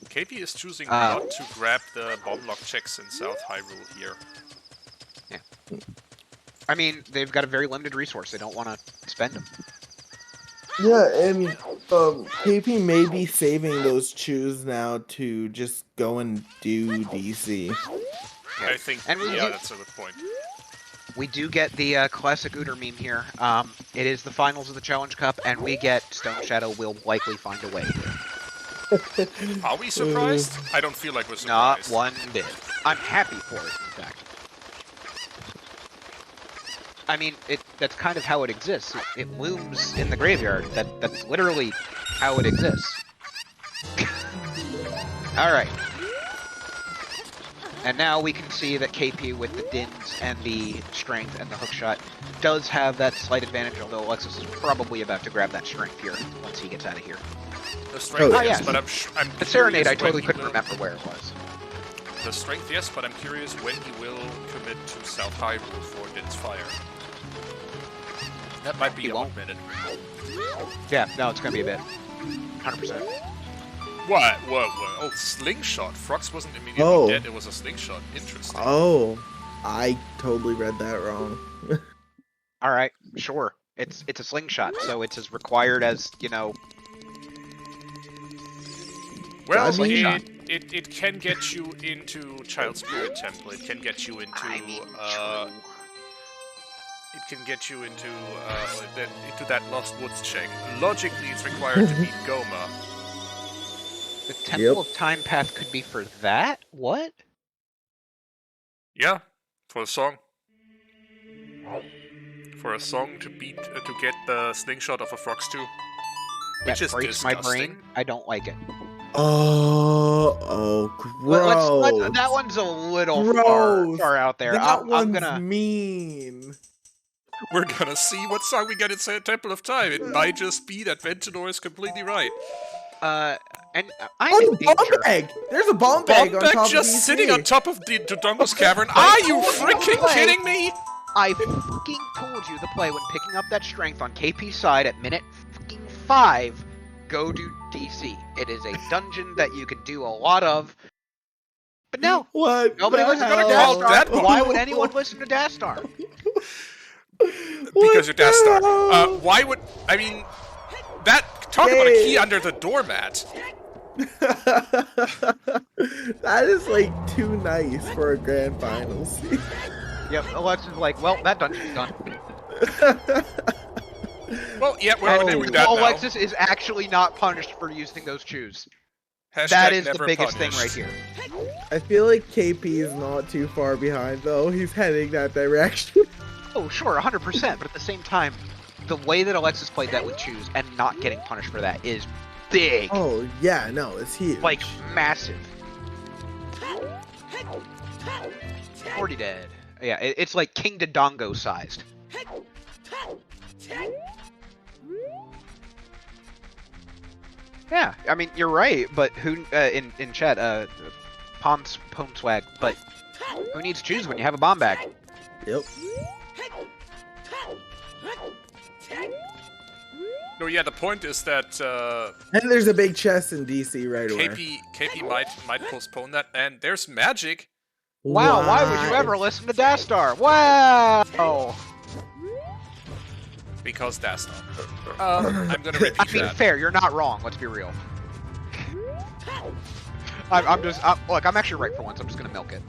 Keipi is choosing not to grab the bomb lock checks in South Hyrule here. Yeah. I mean, they've got a very limited resource. They don't want to spend them. Yeah, and KP may be saving those chews now to just go and do DC. Yeah. I think, and that's a good point. We do get the classic Ooter meme here. It is the finals of the Challenge Cup, and we get Stone Shadow will likely find a way. Are we surprised? I don't feel like we're surprised. Not one bit. I'm happy for it, in fact. I mean, that's kind of how it exists. It looms in the graveyard. That's literally how it exists. Alright. And now we can see that KP with the Dins and the Strength and the Hookshot does have that slight advantage, although Alexis is probably about to grab that Strength here once he gets out of here. The Strength, yes, yes. but I'm The Serenade, I curious totally when couldn't he will- remember where it was. The Strength, yes, but I'm curious when he will commit to South Hyrule for Din's Fire. That might be He a won't. minute. Yeah, no, it's gonna be a bit. 100%. What? Oh, slingshot. Frox wasn't immediately dead, it was a slingshot. Interesting. Oh, I totally read that wrong. Alright, sure. It's a slingshot, so it's as required as, you know... Well, slingshot. it can get you into Child Spirit Temple. It can get you into it can get you into that Lost Woods check. Logically, it's required to beat Goma. The Temple of Time Path could be for that? What? Yeah, for a song. For a song to beat to get the slingshot of a Frox 2. Which is breaks my disgusting. brain. I don't like it. Oh, gross. That one's a little Gross. far out there. That I'm one's gonna... mean. We're gonna see what song we get in Temple of Time. It might just be that Ventinor is completely right. And I'm Oh, in the bomb danger. bag! There's a bomb bag on top just of DC. sitting on top of the Dodongo's cavern. Are you freaking kidding me? I fucking told you the play when picking up that strength on KP's side at minute fucking 5. Go do DC. It is a dungeon that you can do a lot of. But no, What? nobody the listens to hell? Dastar. Why would anyone listen to Dastar? Because you're Dastar. Why would... I mean... Talk about a key under the doormat. That is like too nice for a grand finals. Yep, Alexis is like, well, that dungeon's done. Well, yeah, we're doing that now. Alexis is actually not punished for using those shoes. Hashtag That is the never biggest punished. thing right here. I feel like KP is not too far behind, though. He's heading that direction. Oh, sure, 100%. But at the same time, the way that Alexis played that with shoes and not getting punished for that is big. Oh, yeah, no, it's huge. Like, massive. Already dead. Yeah, it's like King Dodongo sized. Yeah, I mean, you're right, but who, in chat, Pwn Swag, but who needs shoes when you have a bomb bag? Yep. No, yeah, the point is that And there's a big chest in DC right away. KP might postpone that, and there's magic. Wow, why would you ever listen to Dastar? Wow! Because Dastar. I'm gonna repeat I mean, that. fair, you're not wrong, let's be real. Look, I'm actually right for once, I'm just gonna milk it.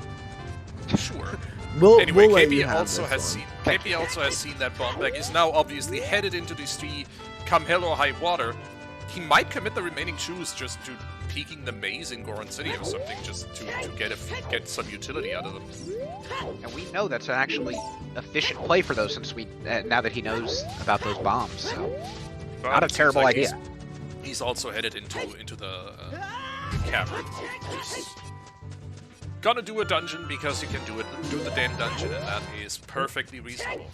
Sure. we'll Anyway, let you KP have also this has one. seen KP also has seen that bomb bag is now obviously headed into these three, come hell or high water. He might commit the remaining choose just to peeking the maze in Goron City or something, just to get some utility out of them. And we know that's an actually efficient play for those since now that he knows about those bombs, so But not a it seems terrible like idea. He's also headed into the cavern. Just gonna do a dungeon because you can do the damn dungeon, and that is perfectly reasonable.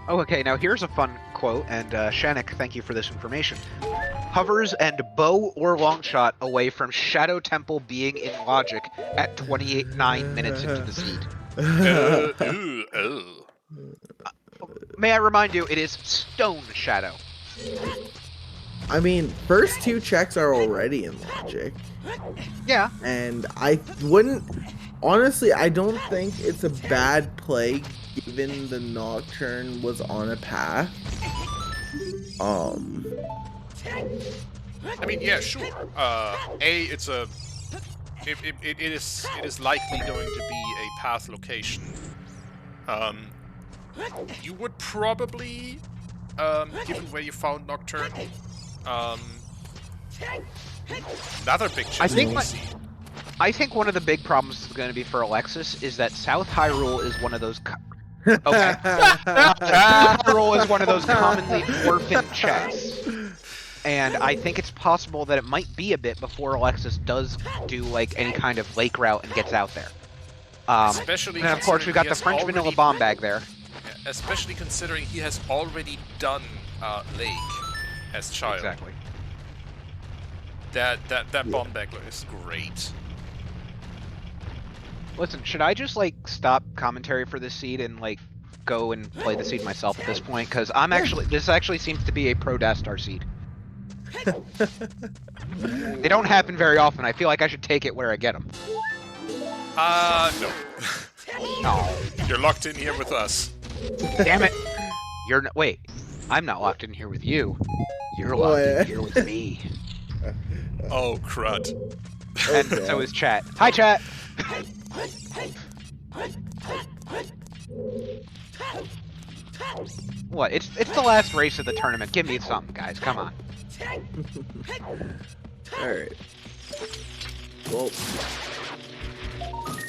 Oh, okay, now here's a fun quote, and Shanik, thank you for this information. Hovers and bow or long shot away from Shadow Temple being in logic at 9 minutes into the seed. May I remind you, it is Stone Shadow. I mean, first two checks are already in logic. Yeah. And I wouldn't... Honestly, I don't think it's a bad play given the Nocturne was on a path. I mean, yeah, sure. It is likely going to be a path location. You would probably, given where you found Nocturne, another big chance. I think one of the big problems is going to be for Alexis is that South Hyrule is one of those. Okay. South Hyrule is one of those commonly orphaned checks. And I think it's possible that it might be a bit before Alexis does do like any kind of lake route and gets out there. Especially and of course we've got the French vanilla bomb bag there. Yeah, especially considering he has already done Lake as child. Exactly. That bomb bag is great. Listen, should I just like stop commentary for this seed and like go and play the seed myself at this point? Because this actually seems to be a pro Dastar seed. They don't happen very often. I feel like I should take it where I get them. No. No. You're locked in here with us. Damn it. Wait. I'm not locked in here with you. You're locked in here with me. Oh, crud. And so is chat. Hi, chat. What? It's the last race of the tournament. Give me something, guys. Come on. Alright.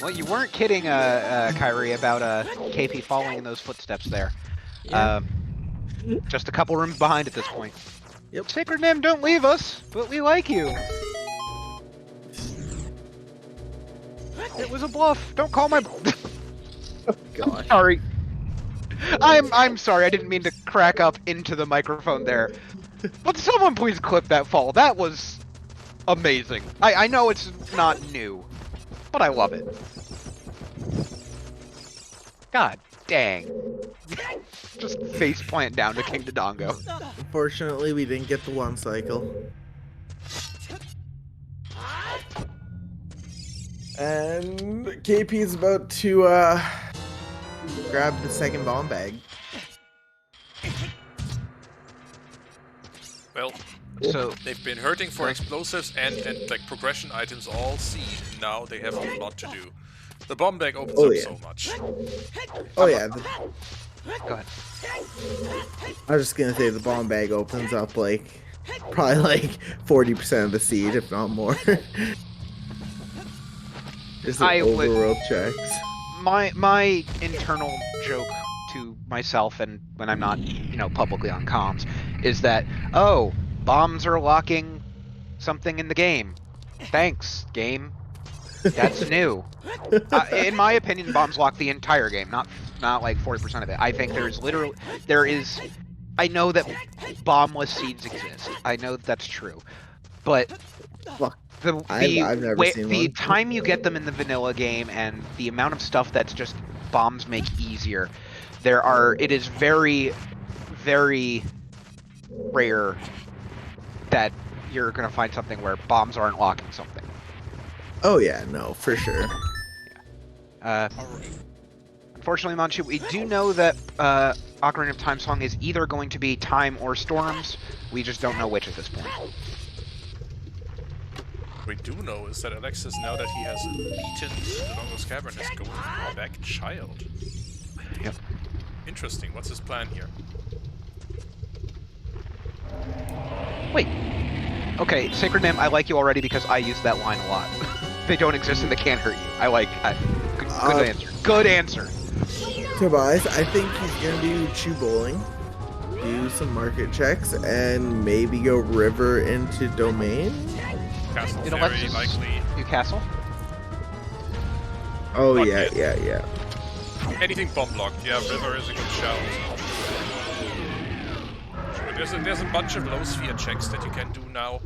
Well, you weren't kidding, Kyrie, about KP following in those footsteps there. Yeah. Just a couple rooms behind at this point. Yep. Sacred Nim, don't leave us, but we like you. It was a bluff. Don't call my. Oh, God. Sorry. I'm sorry. I didn't mean to crack up into the microphone there. But someone please clip that fall. That was amazing. I know it's not new, but I love it. God dang. Just faceplant down to King Dodongo. Unfortunately, we didn't get the one cycle. And KP is about to grab the second bomb bag. Well, So they've been hurting for explosives and like progression items all seed. Now they have a lot to do. The bomb bag opens up so much. Oh yeah. Go ahead. I was just gonna say the bomb bag opens up like probably like 40% of the seed, if not more. Just an overworld checks. My internal joke to myself, and when I'm not, publicly on comms, is that, oh, bombs are locking something in the game. Thanks, game. That's new. In my opinion, bombs lock the entire game, not like 40% of it. I think I know that bombless seeds exist. I know that's true, but Fuck. I've never seen the one. time you get them in the vanilla game and the amount of stuff that's just bombs make easier, it is very, very rare that you're gonna find something where bombs aren't locking something. Oh yeah, no, for sure. Unfortunately, Manchu, we do know that Ocarina of Time song is either going to be Time or Storms. We just don't know which at this point. We do know is that Alexis, now that he has beaten the longest cavern, is going to call back Child. Yep. Interesting. What's his plan here? Wait. Okay, Sacred Name, I like you already because I use that line a lot. They don't exist and they can't hurt you. I like that. Good answer. Good answer. Tobias, I think he's gonna do Chew Bowling, do some market checks, and maybe go river into domain. Castle Did very Alexis likely. do castle? Oh Not yeah, yet. yeah. Anything bomb blocked. Yeah, river is a good shout. There's a bunch of low sphere checks that you can do now.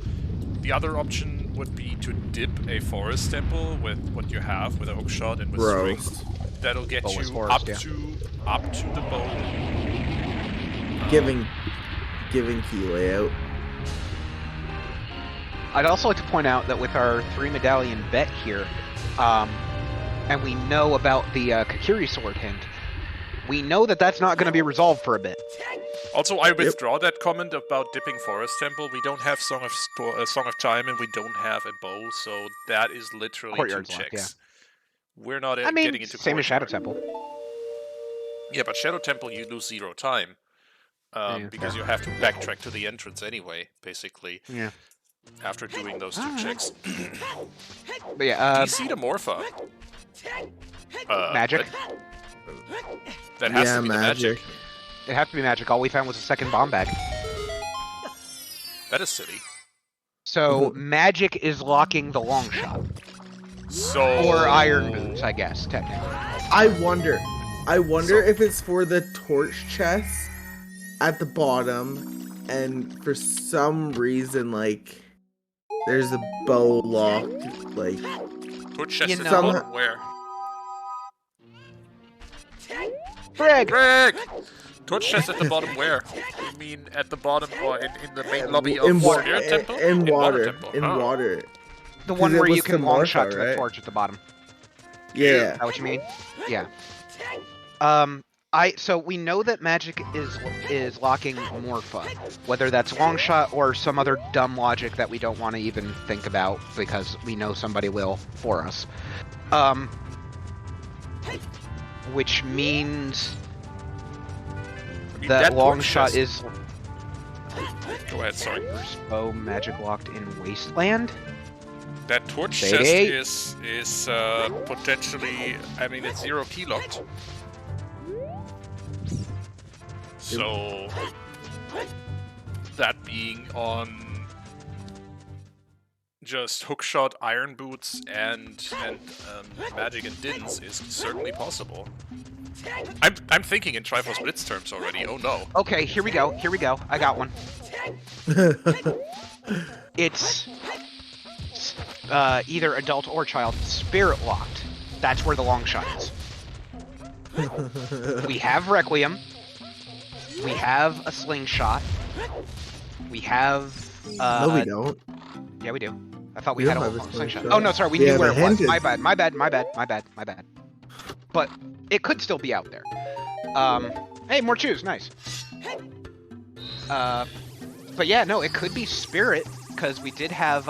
The other option would be to dip a forest temple with what you have with a hookshot and with Gross. string. That'll get Boneless you forest, up to the bow. Giving key layout. I'd also like to point out that with our 3-medallion bet here, and we know about the Kakiri sword hint, we know that that's not going to be resolved for a bit. Also, I withdraw that comment about dipping Forest Temple. We don't have Song of Time, and we don't have a bow, so that is literally Courtyard's two locked, checks. We're not I mean, getting into same as Shadow Courtyard. Temple. Yeah, but Shadow Temple you lose 0 time. Because you have to backtrack to the entrance anyway, basically. Yeah. After doing those two checks. But yeah, DC the Morpha. magic. That has to be the magic. It has to be magic. All we found was a second bomb bag. That is silly. So magic is locking the long shot. So Or iron boots, I guess, technically. I wonder if it's for the torch chest at the bottom, and for some reason, like, there's a bow locked, like... torch chest is somehow... where? Greg! Torch chest at the bottom where? You mean at the bottom or in the main lobby of Spirit Temple? In water. Temple. In water. The one where you can long Morpha, shot to the right? torch at the bottom. Yeah. Is that what you mean? Yeah. So we know that magic is locking Morpha, whether that's long shot or some other dumb logic that we don't want to even think about because we know somebody will for us. Which means that long shot is. Go ahead, sorry. Oh, magic locked in Wasteland. That torch chest is potentially. I mean, it's 0 key locked. So that being on just hookshot, iron boots, and magic and dins is certainly possible. I'm thinking in Triforce Blitz terms already. Oh no. Okay, here we go. Here we go. I got one. It's either adult or child. Spirit locked. That's where the long shot is. We have Requiem. We have a slingshot. We have. No, we don't. Yeah, we do. I thought we We had a don't have a slingshot. slingshot. Oh no, sorry, we We knew have where a it was. hinted. My bad. But it could still be out there. Hey, more chews, nice. But yeah, no, it could be Spirit because we did have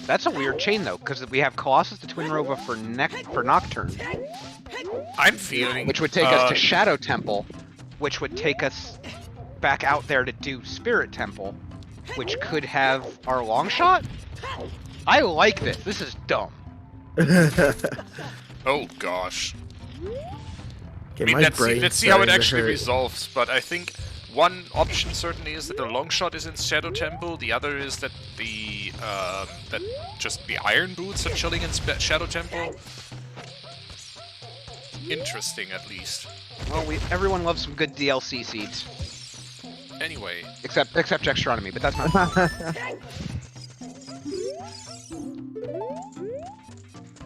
that's a weird chain though, because we have Colossus the Twin Rova for Nocturne. I'm feeling... Which would take us to Shadow Temple, which would take us back out there to do Spirit Temple, which could have our long shot? I like this. This is dumb. Oh, gosh. Okay, I mean, my let's brain's see how it starting to actually hurt. resolves, but I think one option certainly is that the long shot is in Shadow Temple, the other is that the just the Iron Boots are chilling in Shadow Temple. Interesting, at least. Well, everyone loves some good DLC seeds. Anyway. Except Extronomy, but that's not...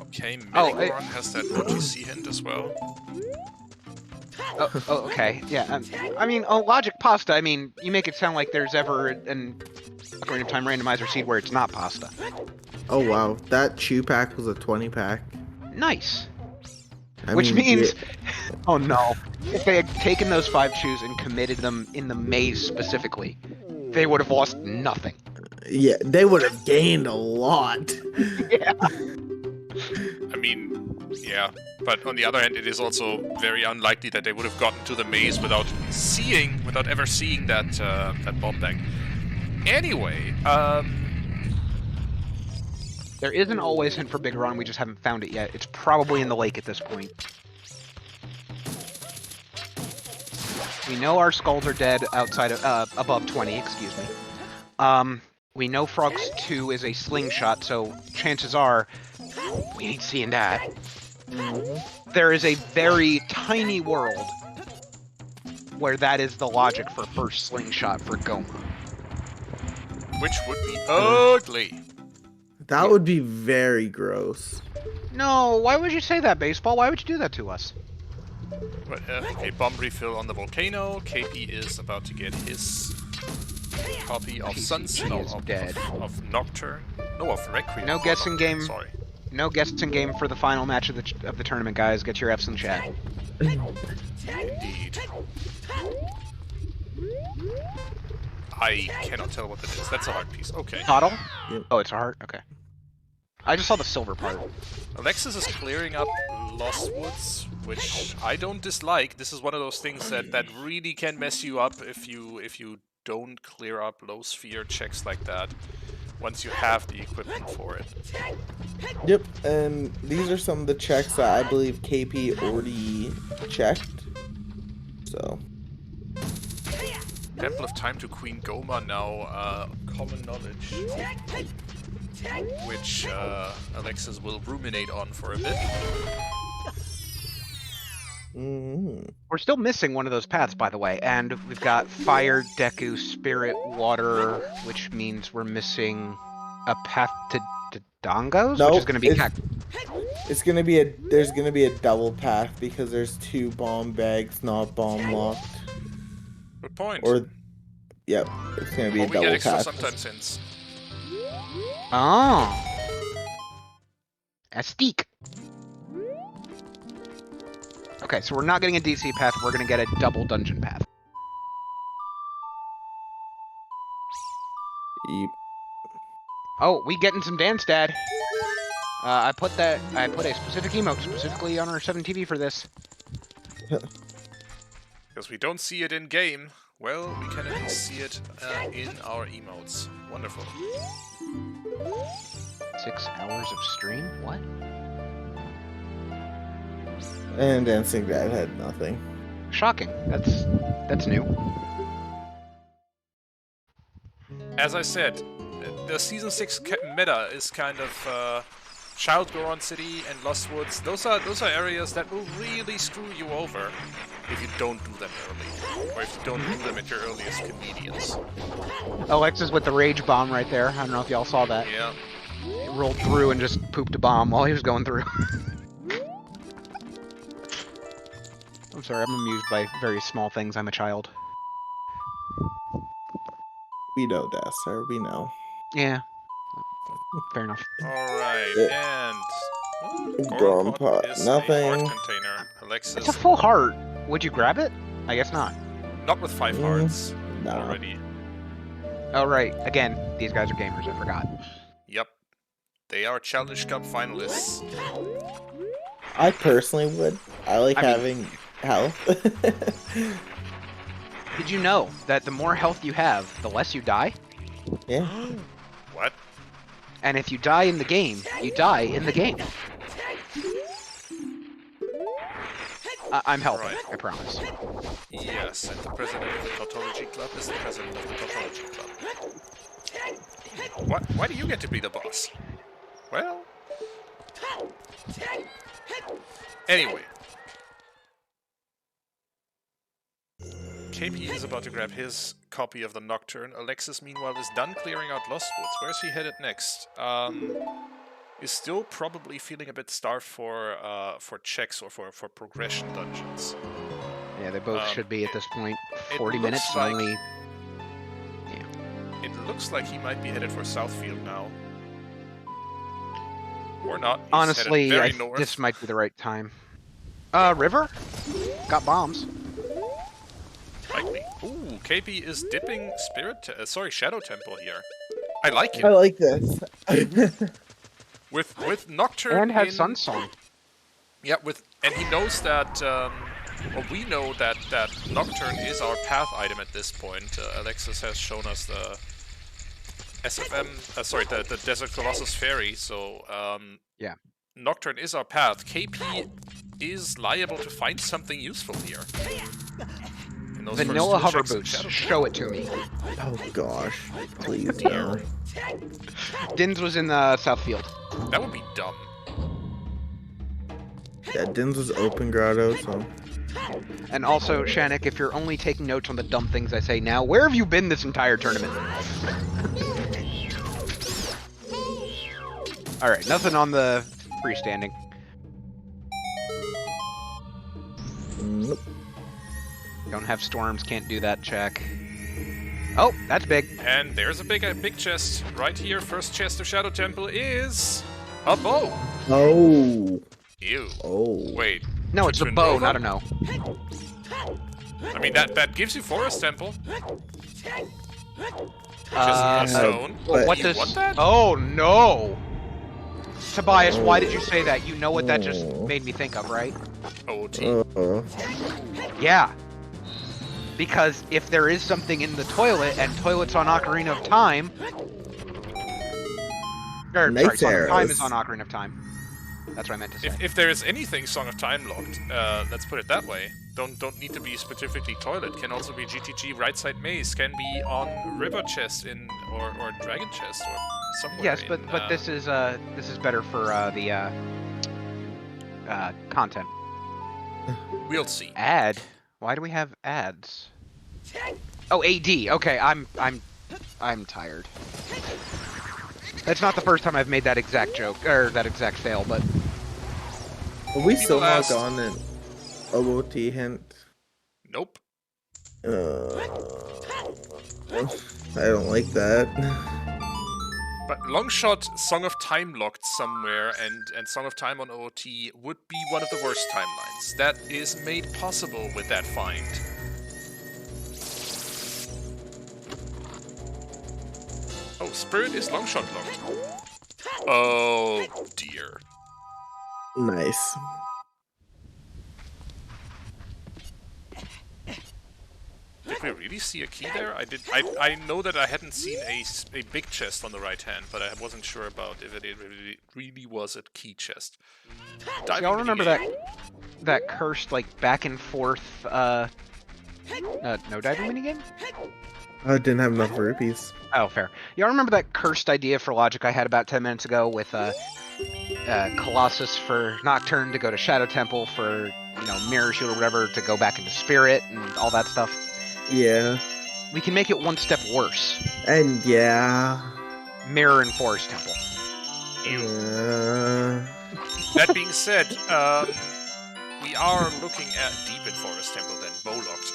Okay, Meligorn has that OGC hint as well. Oh, okay. Yeah, I mean, Logic Pasta, I mean, you make it sound like there's ever an Ocarina of Time randomizer seed where it's not pasta. Oh wow, that chew pack was a 20 pack. Nice. Which means... Oh no. If they had taken those 5 chews and committed them in the maze specifically, they would have lost nothing. Yeah, they would have gained a lot. Yeah. I mean, yeah. But on the other hand, it is also very unlikely that they would have gotten to the maze without ever seeing that that bomb bag. Anyway, There is an always hint for Bigoron, we just haven't found it yet. It's probably in the lake at this point. We know our skulls are dead outside of, above 20, excuse me. We know Frog's 2 is a slingshot, so chances are we ain't seeing that. There is a very tiny world where that is the logic for first slingshot for Goma. which would be ugly. That would be very gross. No, why would you say that, Baseball? Why would you do that to us? But, okay, bomb refill on the volcano. Keipi is about to get his copy of Sunset. Of Nocturne. No, of Requiem. No guessing game. Sorry. No guessing game for the final match of the tournament, guys. Get your F's in chat. Indeed. I cannot tell what that is. That's a heart piece. Okay. Toddle? Yep. Oh, it's a heart? Okay. I just saw the silver part. Alexis is clearing up Lost Woods, which I don't dislike. This is one of those things that really can mess you up if you don't clear up low sphere checks like that once you have the equipment for it. Yep, and these are some of the checks that I believe KP already checked. So. Temple of Time to Queen Goma now, common knowledge, which Alexis will ruminate on for a bit. We're still missing one of those paths, by the way, and we've got Fire, Deku, Spirit, Water, which means we're missing a path to Dongos, Nope, which is going to be it's gonna be there's gonna be a double path because there's 2 bomb bags not bomb locked. Good point. Or, yep, it's gonna be a double we get extra path. sometimes hints. Oh. Astique. Okay, so we're not getting a DC path, we're going to get a double dungeon path. Yep. Oh, we getting some dance, Dad. I put a specific emote specifically on our 7TV for this. Because we don't see it in game, well, we can at least see it in our emotes. Wonderful. 6 hours of stream? What? And Dancing Dad had nothing. Shocking. That's new. As I said, the Season 6 meta is kind of Child Goron City and Lost Woods. Those are areas that will really screw you over if you don't do them early, or if you don't do them at your earliest convenience. Alexis with the rage bomb right there. I don't know if y'all saw that. Yeah. He rolled through and just pooped a bomb while he was going through. I'm sorry, I'm amused by very small things. I'm a child. We know that, sir. We know. Yeah. Fair enough. Alright, Yeah. and... Goron pot, is nothing. a heart container. Alexis... It's a full heart. Would you grab it? I guess not. Not with 5 hearts No. already. Oh, right. Again, these guys are gamers. I forgot. Yep. They are Challenge Cup finalists. I personally would. I like I mean- having health. Did you know that the more health you have, the less you die? Yeah. What? And if you die in the game, you die in the game. I'm helping, Right. I promise. Yes, and the president of the Tautology Club is the president of the Tautology Club. What? Why do you get to be the boss? Well... Anyway. KP is about to grab his copy of the Nocturne. Alexis, meanwhile, is done clearing out Lost Woods. Where's he headed next? Is still probably feeling a bit starved for checks or for progression dungeons. Yeah, they both should be at this point. it 40 looks minutes like- only. It looks like he might be headed for Southfield now. Or not. He's Honestly, headed very north. this might be the right time. River? Got bombs. Likely. Ooh, KP is dipping Shadow Temple here. I like I it. like this. With Nocturne And had in... Sun Song. Yeah, and he knows that, well, we know that Nocturne is our path item at this point. Alexis has shown us the SFM, the Desert Colossus Ferry, so, Yeah. Nocturne is our path. KP is liable to find something useful here. In those Vanilla first two hover checks in boots. Shadow Show it to me. Oh gosh, please no. Dins was in Southfield. That would be dumb. Yeah, Din's was open grotto, so. And also, Shannick, if you're only taking notes on the dumb things I say now, where have you been this entire tournament? Alright, nothing on the freestanding. Nope. Don't have storms, can't do that check. Oh, that's big. And there's a big chest right here. First chest of Shadow Temple is a bow. Oh. Ew. Oh. Wait. No, it's a Twin bow, Nova? not a no. I mean that gives you Forest Temple. Uh, Just a stone. but- What You does... want that? Oh, no! Tobias, why did you say that? You know what that just Oh. made me think of, right? OoT. Yeah. Because if there is something in the toilet, and toilet's on Ocarina of Time... Or, Nice sorry, Song of Time arrows. is on Ocarina of Time. That's what I meant to say. If there is anything Song of Time locked, let's put it that way. Don't need to be specifically toilet. Can also be GTG right side maze. Can be on river chest or dragon chest or somewhere. Yes, but in, this is better for the content. we'll see. Ad? Why do we have ads? Oh, AD. Okay, I'm tired. That's not the first time I've made that exact joke or that exact fail, but Are we still not asked- on an OOT hint? Nope. I don't like that. But Longshot Song of Time locked somewhere and Song of Time on OOT would be one of the worst timelines. That is made possible with that find. Oh, Spirit is Longshot locked. Oh dear. Nice. Did we really see a key there? I know that I hadn't seen a big chest on the right hand, but I wasn't sure about if it really was a key chest. Diving y'all remember minigame. that cursed like back and forth no diving minigame? I didn't have enough rupees. Oh, fair. Y'all remember that cursed idea for logic I had about 10 minutes ago with Colossus for Nocturne to go to Shadow Temple for, Mirror Shield or whatever to go back into Spirit and all that stuff? Yeah. We can make it one step worse. And yeah. Mirror and Forest Temple. That being said, we are looking at Deep in Forest Temple then, bow locked.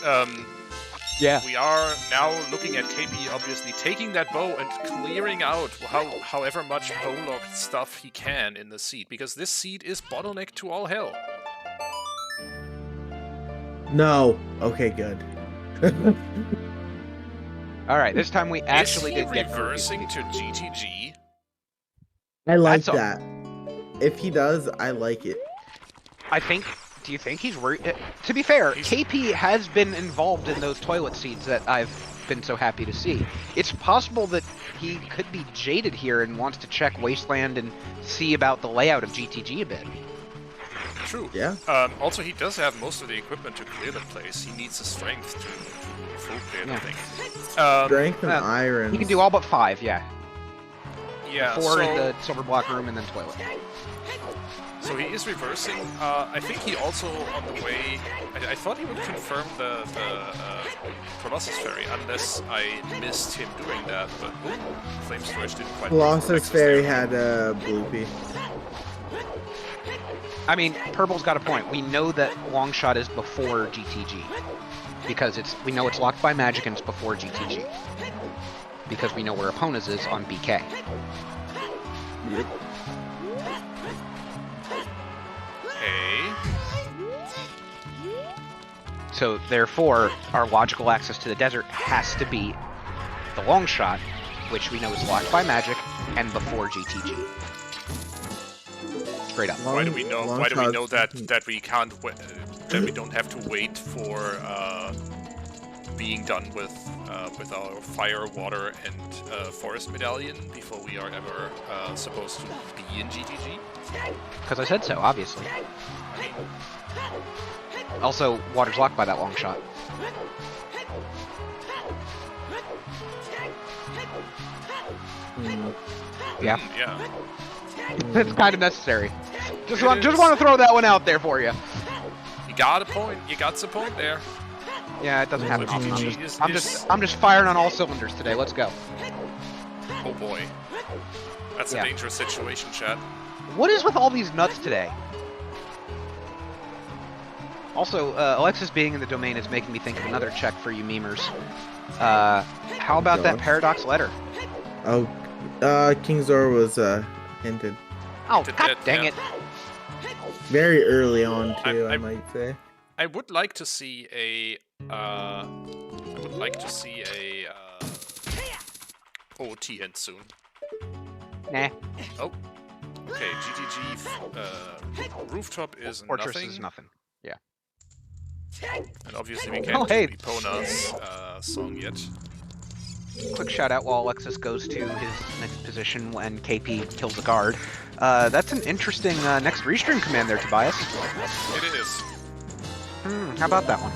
Yeah. We are now looking at KP obviously taking that bow and clearing out however much bow locked stuff he can in the seed, because this seed is bottleneck to all hell. No. Okay, good. Alright, this time we actually is he did get reversing to GTG? I like That's that. If he does, I like it. Do you think he's worried? To be fair, He's- KP has been involved in those toilet seeds that I've been so happy to see. It's possible that he could be jaded here and wants to check Wasteland and see about the layout of GTG a bit. True. Yeah. Also, he does have most of the equipment to clear the place. He needs the strength to full clear the thing. Strength and iron. He can do all but 5, yeah. Yeah. 4 in the silver block room and then toilet. So he is reversing. I think he also, on the way, I thought he would confirm the Colossus Ferry, unless I missed him doing that, but Flame Storage didn't quite... Colossus Ferry had a bloopy. I mean, Purple's got a point. We know that Longshot is before GTG. Because we know it's locked by magic and it's before GTG. Because we know where Epona's is on BK. Yep. So, therefore, our logical access to the desert has to be the long shot, which we know is locked by magic, and before GTG. Straight up. Why do we know? Why do we know that we can't? That we don't have to wait for being done with our fire, water, and forest medallion before we are ever supposed to be in GTG? Because I said so, obviously. Also, water's locked by that long shot. Yeah. Yeah. It's kind of necessary. Just want to throw that one out there for you. You got a point. You got the point there. Yeah, it doesn't happen often. GTG I'm just firing on all cylinders today. Let's go. Oh boy. That's a dangerous situation, chat. What is with all these nuts today? Also, Alexis being in the domain is making me think of another check for you memers. How about that paradox letter? Oh, Kingzor was hinted. Oh, god dang it. Very early on, too, I might say. I would like to see a OoT hint soon. Nah. Oh. Okay, GTG rooftop is Fortress nothing. is nothing. Yeah. And obviously we can't do Epona's song yet. Quick shout out while Alexis goes to his next position when KP kills a guard. That's an interesting next restream command there, Tobias. It is. How about that one?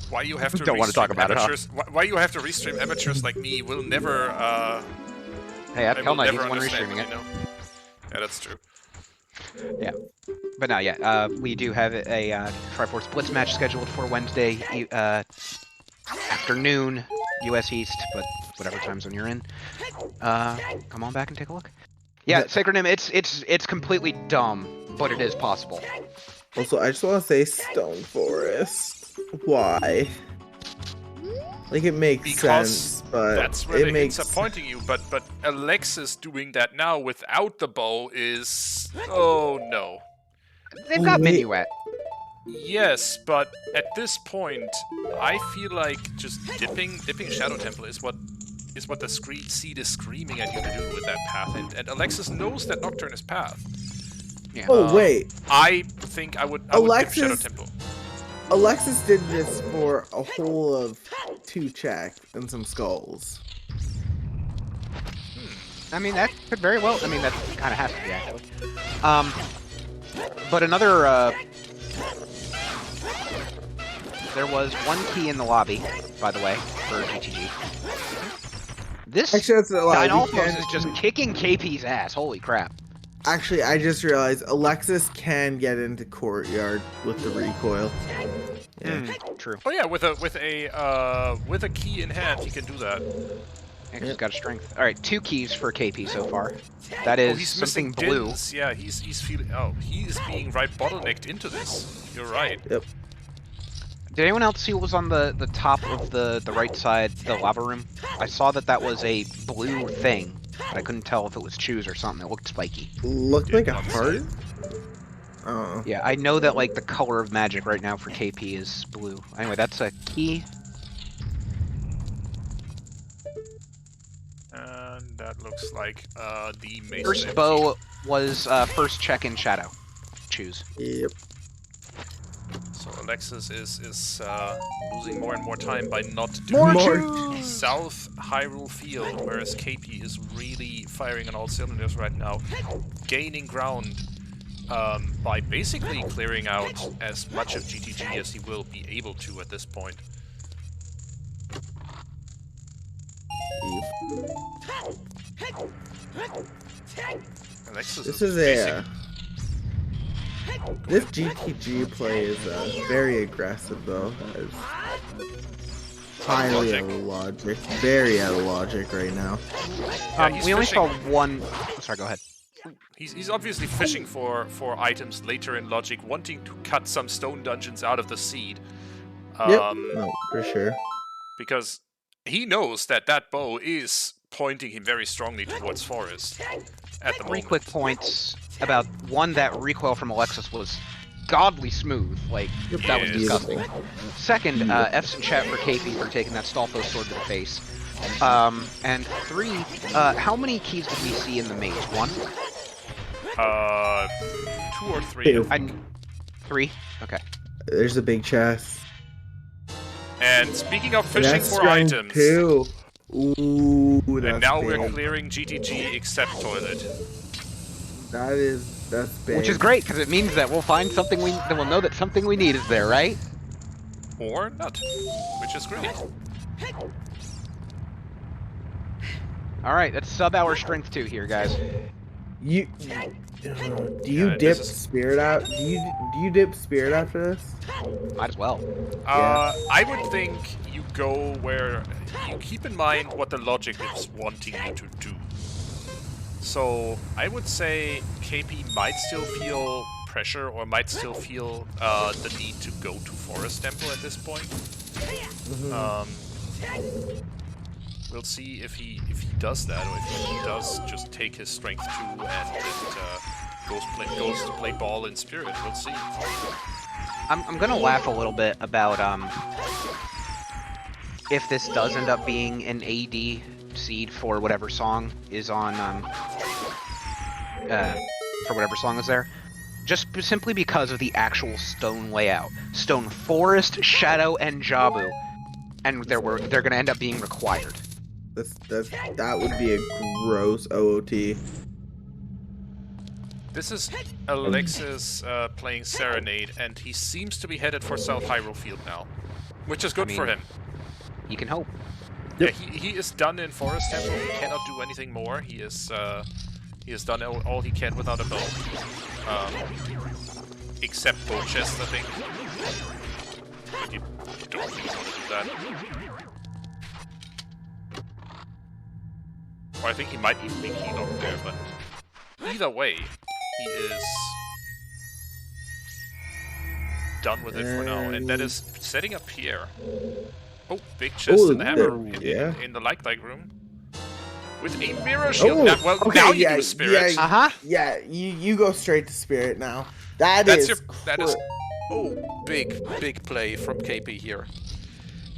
Why you have to don't want to talk about amateurs, it, huh? Why you have to restream amateurs like me will never Hey, that's Hell Knight, he's the one understand, restreaming it. you know? Yeah, that's true. Yeah. But no, yeah, we do have a Triforce Blitz match scheduled for Wednesday afternoon, US East, but whatever time zone you're in. Come on back and take a look. Yeah, Sacred Name, it's completely dumb, but it is possible. Also, I just want to say Stone Forest. Why? Like, it makes sense, but that's where the hints are pointing you. But Alexis doing that now without the bow is... Oh, no. They've got Minuet. Yes, but at this point, I feel like just dipping Shadow Temple is what the seed is screaming at you to do with that path, and Alexis knows that Nocturne is path. Yeah. Oh wait, I think I would dip Shadow Temple. Alexis did this for a whole of 2 check and some skulls. I mean, that could very well. I mean, that kind of has to be actually. But another. There was one key in the lobby, by the way, for GTG. This Dynalphos is just kicking KP's ass. Holy crap! Actually, I just realized Alexis can get into courtyard with the recoil. Yeah. True. Oh yeah, with a key in hand, he can do that. And he's got a strength. All right, 2 keys for KP so far. That is he's something missing blue. Dins. Yeah, he's feeling. Oh, he is being right bottlenecked into this. You're right. Yep. Did anyone else see what was on the top of the right side, the lava room? I saw that was a blue thing, but I couldn't tell if it was choose or something. It looked spiky. Looked like a heart? Oh. Yeah, I know that like the color of magic right now for KP is blue. Anyway, that's a key. And that looks like the mason. First bow was first check in Shadow. Choose. Yep. So Alexis is losing more and more time by not More doing South Hyrule Field, whereas Keipi is really firing on all cylinders right now, gaining ground by basically clearing out as much of GTG as he will be able to at this point. Alexis This is is this GTG play is very aggressive though. It's highly out of logic. Very out of logic right now. We only saw one. Oh, sorry, go ahead. He's obviously fishing for items later in logic, wanting to cut some stone dungeons out of the seed. No, for sure. Because he knows that that bow is pointing him very strongly towards forest at the moment. 3 quick points about one, that recoil from Alexis was godly smooth. Like, that was disgusting. Second, F's in chat for Keipi for taking that Stalfos sword to the face. And 3, how many keys did we see in the maze? 1? 2 or 3. 3? Okay. There's a big chest. And speaking of fishing for items, too. Ooh, that's and now big. we're clearing GTG except toilet. That's big. Which is great, because it means that we'll find something we'll know that something we need is there, right? Or not, which is great. Alright, that's sub-hour strength 2 here, guys. Do you dip spirit out? Do you dip spirit after this? Might as well. I would think you go where you keep in mind what the logic is wanting you to do. So I would say KP might still feel pressure or might still feel the need to go to Forest Temple at this point. We'll see if he does that, or if he does just take his strength 2 and goes to play ball in spirit. We'll see. I'm gonna laugh a little bit about if this does end up being an AD seed for whatever song is on for whatever song is there. Just simply because of the actual stone layout. Stone Forest, Shadow, and Jabu. And they're gonna end up being required. That would be a gross OOT. This is Alexis playing Serenade, and he seems to be headed for South Hyrule Field now, which is good for him. You can hope. Yep. Yeah, he is done in Forest Temple. He cannot do anything more. He has done all he can without a bow, except bow chest, I think. But you don't really want to do that. Or I think he might even be keyed over there, but either way, he is done with it for now, and that is setting up here. Oh, big chest in the hammer in the like room. With a mirror shield. Now you do spirit. Yeah, you go straight to spirit now. That is big play from KP here.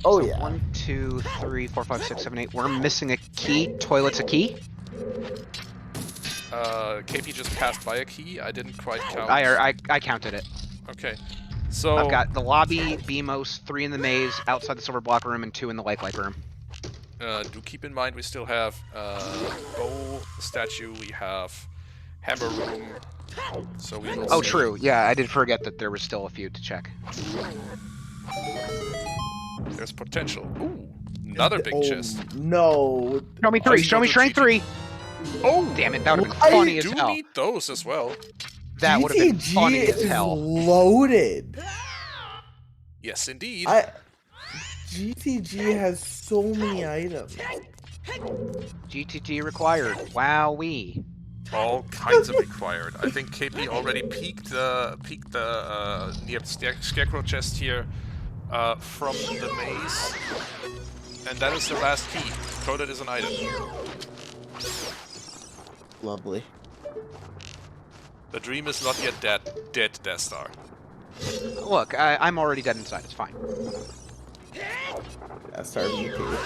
Oh so yeah. 1, 2, 3, 4, 5, 6, 7, 8. We're missing a key. Toilet's a key. KP just passed by a key. I didn't quite count. I counted it. Okay. So I've got the lobby, BMOS, 3 in the maze, outside the silver block room, and 2 in the like room. do keep in mind we still have bow statue, we have hammer room, so we will see. True. Yeah, I did forget that there was still a few to check. There's potential. Ooh, another big chest. No. Show me 3. Show me strength 3. Oh, damn it! That would have been funny as hell. Do need those as well. That would have been funny as hell. Loaded. Yes, indeed. GTG has so many items. GTG required. Wowee. All kinds of required. I think KP already peeked the near scarecrow chest here from the maze, and that is the last key. Coded is an item. Lovely. The dream is not yet dead, Death Star. Look, I'm already dead inside. It's fine. Death Star me too.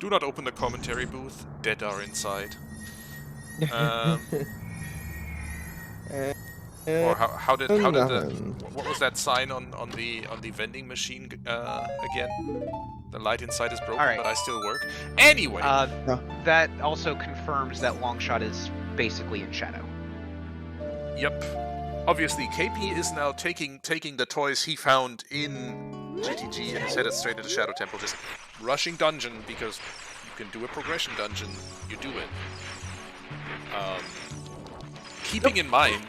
Do not open the commentary booth. Dead are inside. Or how did what was that sign on the vending machine again? The light inside is broken, but I still work. Anyway, that also confirms that Longshot is basically in shadow. Yep. Obviously, KP is now taking the toys he found in GTG and is headed straight into Shadow Temple, just rushing dungeon because you can do a progression dungeon. You do it. Keeping in mind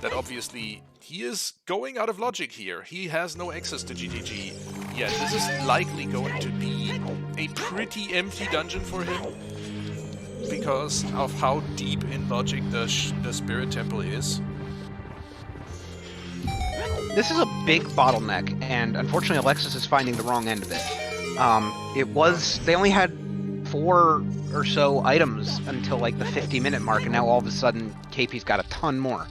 that obviously he is going out of logic here. He has no access to GTG yet. This is likely going to be a pretty empty dungeon for him because of how deep in logic the Spirit Temple is. This is a big bottleneck, and unfortunately Alexis is finding the wrong end of it. They only had 4 or so items until like the 50-minute mark, and now all of a sudden KP's got a ton more.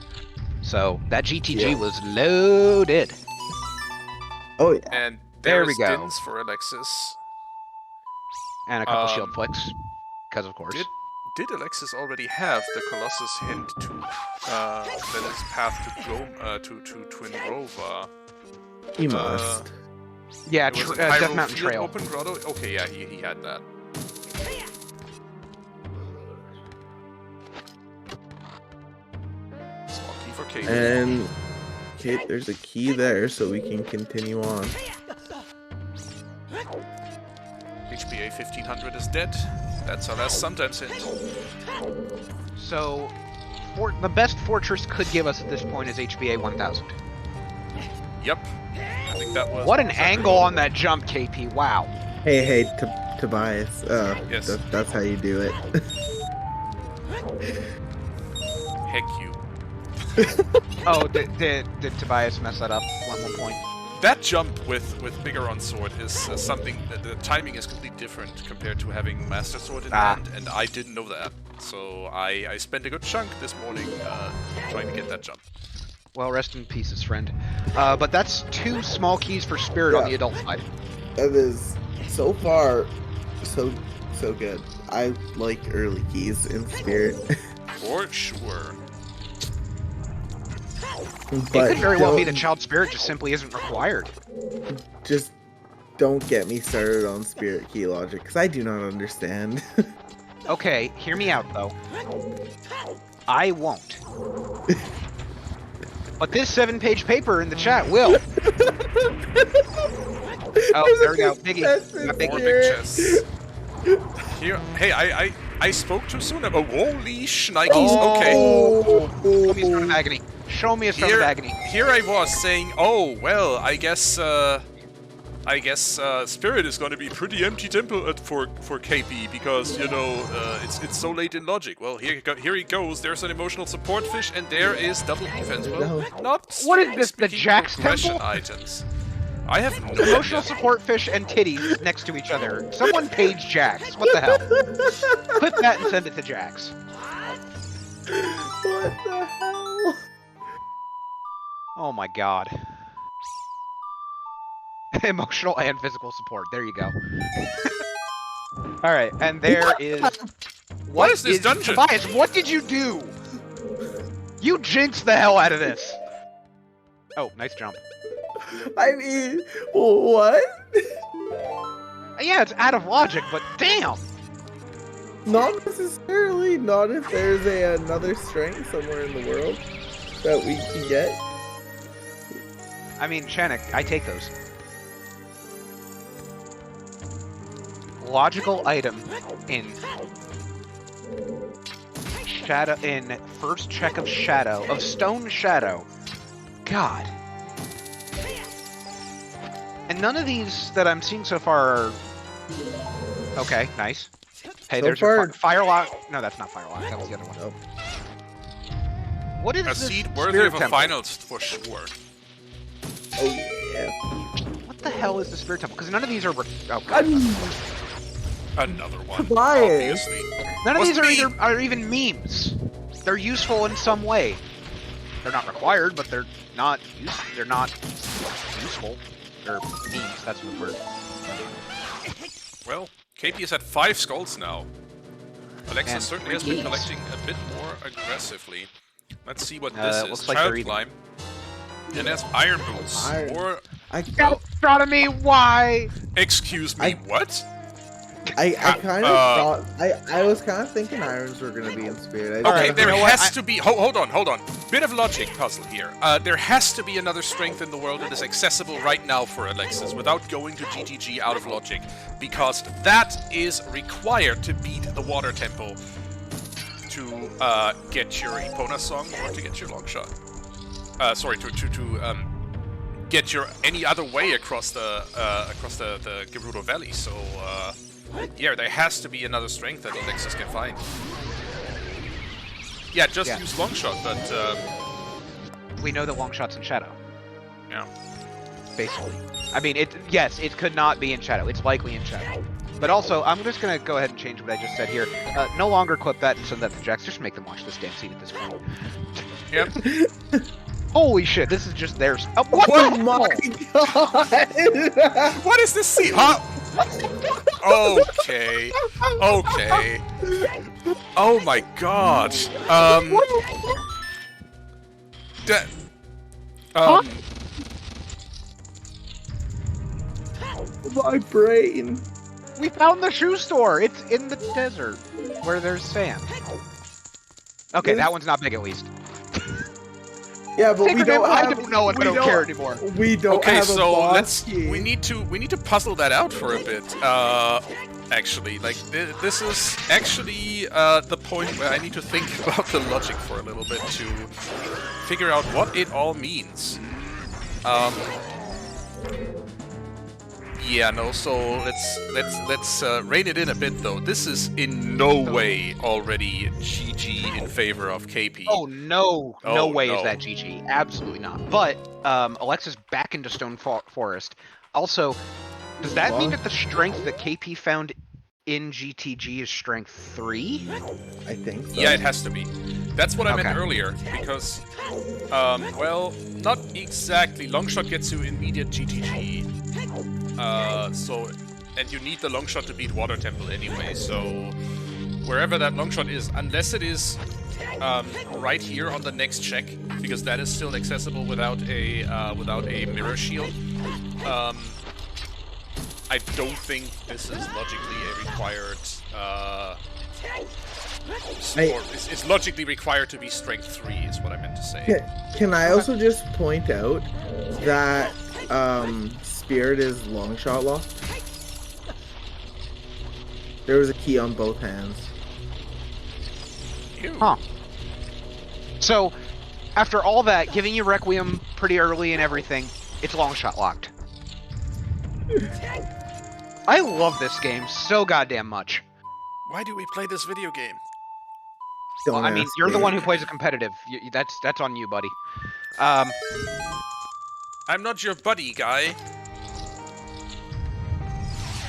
So that GTG was loaded. Oh yeah. And there we go. Dins for Alexis. And a couple shield flicks, because of course. Did Alexis already have the Colossus hint to that is path to Twin Rova? He must. Yeah, Death Mountain Trail. Open Grotto? Okay, yeah, he had that. Small key for Kate. And Kate, there's a key there, so we can continue on. HPA 1500 is dead. That's our last sometimes hint. So, the best Fortress could give us at this point is HPA 1000. Yep. I think that was... What an angle on that jump, KP. Wow. Hey, Tobias. Yes. That's how you do it. Heck you. Oh, did Tobias mess that up at one point? That jump with Bigaron Sword is something that the timing is completely different compared to having Master Sword in hand, and I didn't know that. So I spent a good chunk this morning trying to get that jump. Well, rest in pieces, friend. But that's 2 small keys for Spirit on the adult side. That is so far so good. I like early keys in Spirit. For sure. But it could very well be that Child Spirit just simply isn't required. Just don't get me started on Spirit key logic, because I do not understand. Okay, hear me out, though. I won't. But this 7-page paper in the chat will. Oh, there we go. Biggie. Got More big chests. Here, hey, I spoke too soon. Oh, holy shnikes. Okay. Show me a Stone of Agony. Show me a Stone of Agony. Here I was saying, oh, well, I guess Spirit is going to be pretty empty temple for KP because, you know, it's so late in logic. Well, here he goes. There's an emotional support fish, and there is double defense. Well, not what is this, the Jack's Temple? Items. I have no emotional support fish and titties next to each other. Someone page Jax. What the hell? Clip that and send it to Jax. What the hell? Oh my god. Emotional and physical support. There you go. Alright, and there is... What is this dungeon? Tobias, what did you do? You jinxed the hell out of this. Oh, nice jump. I mean, what? Yeah, it's out of logic, but damn! Not necessarily. Not if there's another strength somewhere in the world that we can get. I mean, Chanik, I take those. Logical item in Shadow, in first check of Shadow, of Stone Shadow. God. And none of these that I'm seeing so far are... Okay, nice. Hey, So there's far... your Firelock. No, that's not Firelock. That was the other one. Nope. What is a this seed worthy Spirit of a Temple? finals for sure. Oh yeah. What the hell is the Spirit Temple? Because none of these are... Oh, God. Another one. Tobias. Obviously. None of these are even memes. They're useful in some way. They're not required, but they're not useful. They're memes. That's the word. Well, Keipi is at 5 skulls now. Alexis And certainly has 3 been keys. collecting a bit more aggressively. Let's see what this is. looks like Child they're eating. climb. And there's iron boots. Or Astronomy, why? excuse me, what? I kind of thought I was kind of thinking irons were gonna be in spirit. Okay, there you know what? has to be. Hold on. Bit of logic puzzle here. There has to be another strength in the world that is accessible right now for Alexis without going to GTG out of logic, because that is required to beat the water temple to get your Epona song or to get your long shot. Sorry, to get your any other way across the Gerudo Valley. So. Yeah, there has to be another strength that Alexis can find. Yeah, just use Longshot, but... We know that Longshot's in Shadow. Yeah. Basically. I mean, yes, it could not be in Shadow. It's likely in Shadow. But also, I'm just going to go ahead and change what I just said here. No longer clip that and send that to Jax. Just make them watch this damn scene at this point. Yep. Holy shit, this is just theirs. Oh my god! What is this scene? Huh? Okay. Oh my god. My brain. We found the shoe store! It's in the desert, where there's sand. Okay, that one's not big at least. Yeah, but we don't I have, don't know if I don't care anymore. We don't Okay, have a so boss key. we need to puzzle that out for a bit. Actually, like this is actually the point where I need to think about the logic for a little bit to figure out what it all means. Yeah, no. So let's rein it in a bit though. This is in no way already GG in favor of Keipi. Oh no, Oh, no way no. is that GG. Absolutely not. But Alexis back into Stone Forest. Also, does that mean that the strength that KP found in GTG is strength 3? I think so. Yeah, it has to be. That's what I meant Okay. earlier, because, well, not exactly. Longshot gets you immediate GTG, and you need the Longshot to beat Water Temple anyway, so wherever that Longshot is, unless it is right here on the next check, because that is still accessible without a mirror shield, I don't think this is logically a required, it's logically required to be strength 3, is what I meant to say. Can I also just point out that Spirit is Longshot locked? There was a key on both hands. Ew. Huh. So, after all that, giving you Requiem pretty early and everything, it's Longshot locked. I love this game so goddamn much. Why do we play this video game? Don't Well, I mean, ask you're the me. one who plays a competitive. That's on you, buddy. I'm not your buddy, guy.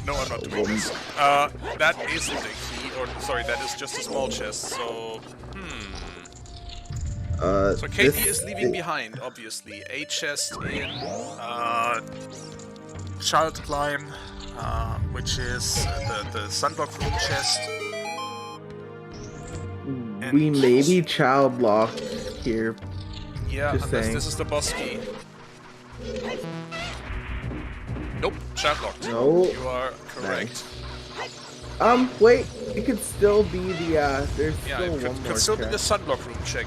No, I'm not doing this. That isn't a key, or sorry, that is just a small chest, so... So KP is leaving behind, obviously. A chest in Child Climb, which is the Sunblock Room chest. We may be child locked here. Yeah, Just unless saying. this is the boss key. Nope, child locked. No. You are correct. Wait. It could still be the there's Yeah, still it one could more still be check. the Sunblock Room check.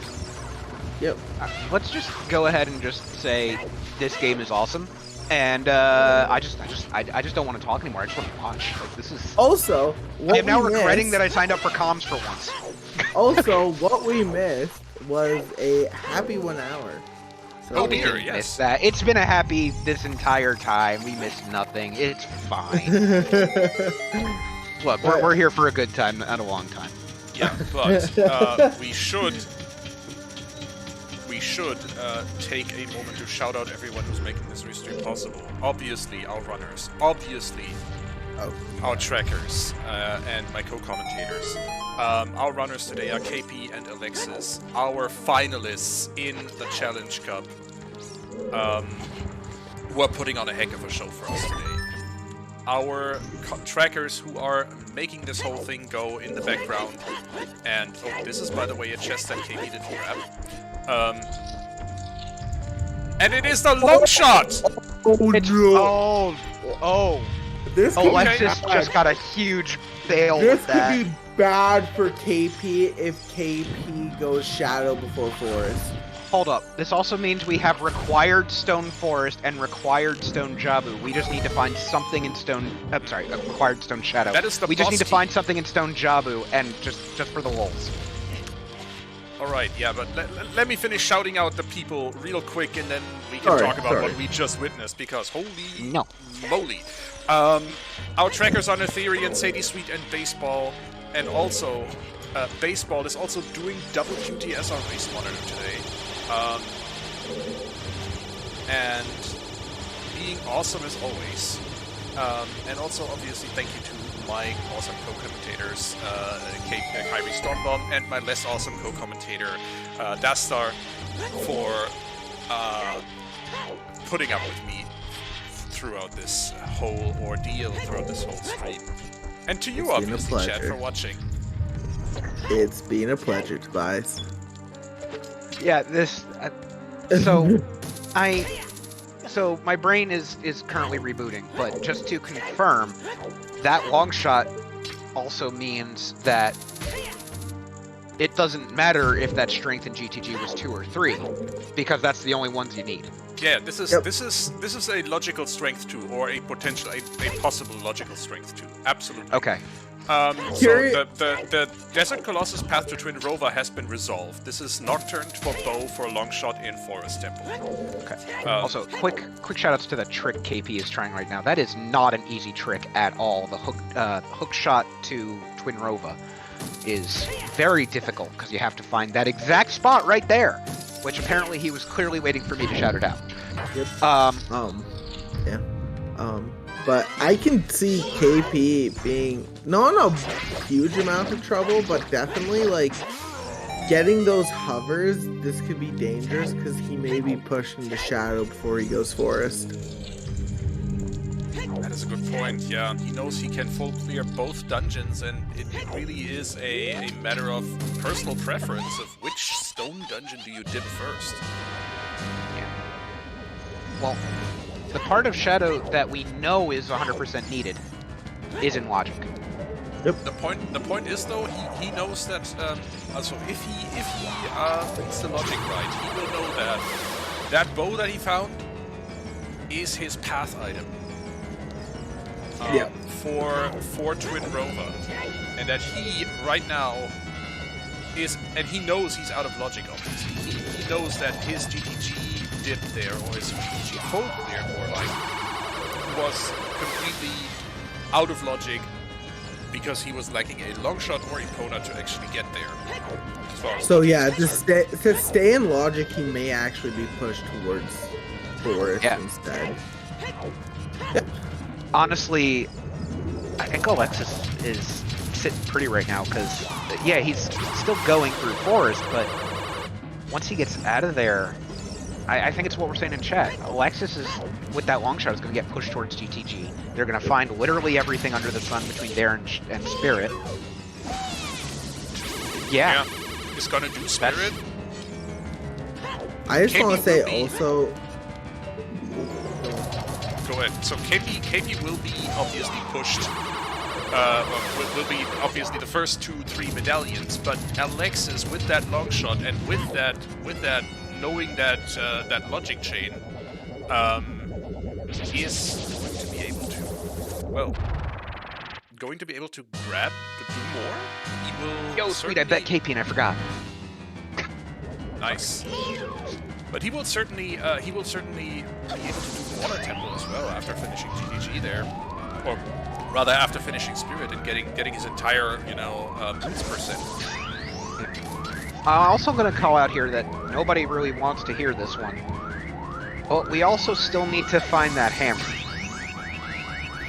Yep. Let's just go ahead and just say this game is awesome, and I just don't want to talk anymore. I just want to watch. Like, this is. Also, what I am now we regretting missed, that I signed up for comms for once. Also, what we missed was a happy 1 hour. So, Oh dear, Missed yes. that. It's been a happy this entire time. We missed nothing. It's fine. Look, we're here for a good time, not a long time. Yeah, but we should take a moment to shout out everyone who's making this restream possible. Obviously, our runners. Obviously, our trackers and my co-commentators. Our runners today are Keipi and Alexis. Our finalists in the Challenge Cup who are putting on a heck of a show for us today. our trackers who are making this whole thing go in the background. And, oh, this is, by the way, a chest that Keipi didn't grab. And it is the long shot! This Alexis just got a huge fail This with that. could be bad for KP if KP goes Shadow before Forest. Hold up. This also means we have required Stone Forest and required Stone Jabu. We just need to find something in Stone... I'm sorry, required Stone Shadow. That is the We just boss need to key. find something in Stone Jabu, and just for the lulz. Alright, yeah, but let me finish shouting out the people real quick, and then we can talk about what we just witnessed, because holy moly. Our trackers are Netherian, Sadie Sweet, and Baseball, and also, Baseball is also doing double duty as our race monitor today. And being awesome as always. And also, obviously, thank you to my awesome co-commentators, Keipi Stormbomb, and my less awesome co-commentator, Dastar, for putting up with me throughout this whole ordeal, throughout this whole stream. And to you, obviously, chat, for watching. It's been a pleasure, Tobias. Yeah, this... So my brain is currently rebooting, but just to confirm, that long shot also means that it doesn't matter if that strength in GTG was 2 or 3, because that's the only ones you need. Yeah, this is a logical strength 2, or a possible logical strength 2. Absolutely. Okay. So the Desert Colossus path to Twin Rova has been resolved. This is Nocturne for bow for a long shot in Forest Temple. Okay. Also, quick shoutouts to that trick KP is trying right now. That is not an easy trick at all. The hook shot to Twin Rova is very difficult because you have to find that exact spot right there, which apparently he was clearly waiting for me to shout it out. Yep. But I can see KP being not in a huge amount of trouble, but definitely like getting those hovers. This could be dangerous because he may be pushed into Shadow before he goes Forest. That is a good point, yeah. He knows he can full clear both dungeons, and it really is a matter of personal preference of which stone dungeon do you dip first. Yeah. Well, the part of Shadow that we know is 100% needed is in logic. Yep. The point is though, he knows that also if he thinks the logic right, he will know that bow that he found is his path item. For Twin Rova, and that he right now is, and he knows he's out of logic. Obviously, he knows that his GTG dip there, or his GTG full clear, more like, was completely out of logic because he was lacking a long shot or Epona to actually get there. So yeah, to stay in logic, he may actually be pushed towards Forest instead. Yeah. Honestly, I think Alexis is sitting pretty right now because, yeah, he's still going through Forest, but once he gets out of there, I think it's what we're saying in chat. Alexis is, with that long shot, is going to get pushed towards GTG. They're going to find literally everything under the sun between there and Spirit. Yeah. He's going to do Spirit. I just want to say also... Go ahead. So KP will be obviously pushed. Will be obviously the first 2-3 medallions, but Alexis with that long shot and with that knowing that that logic chain is going to be able to grab to do more. He will. Yo, sweet! I bet KP and I forgot. Nice. But he will certainly be able to do Water Temple as well after finishing GTG there, or rather after finishing Spirit and getting his entire boots percent. I'm also going to call out here that nobody really wants to hear this one, but we also still need to find that hammer.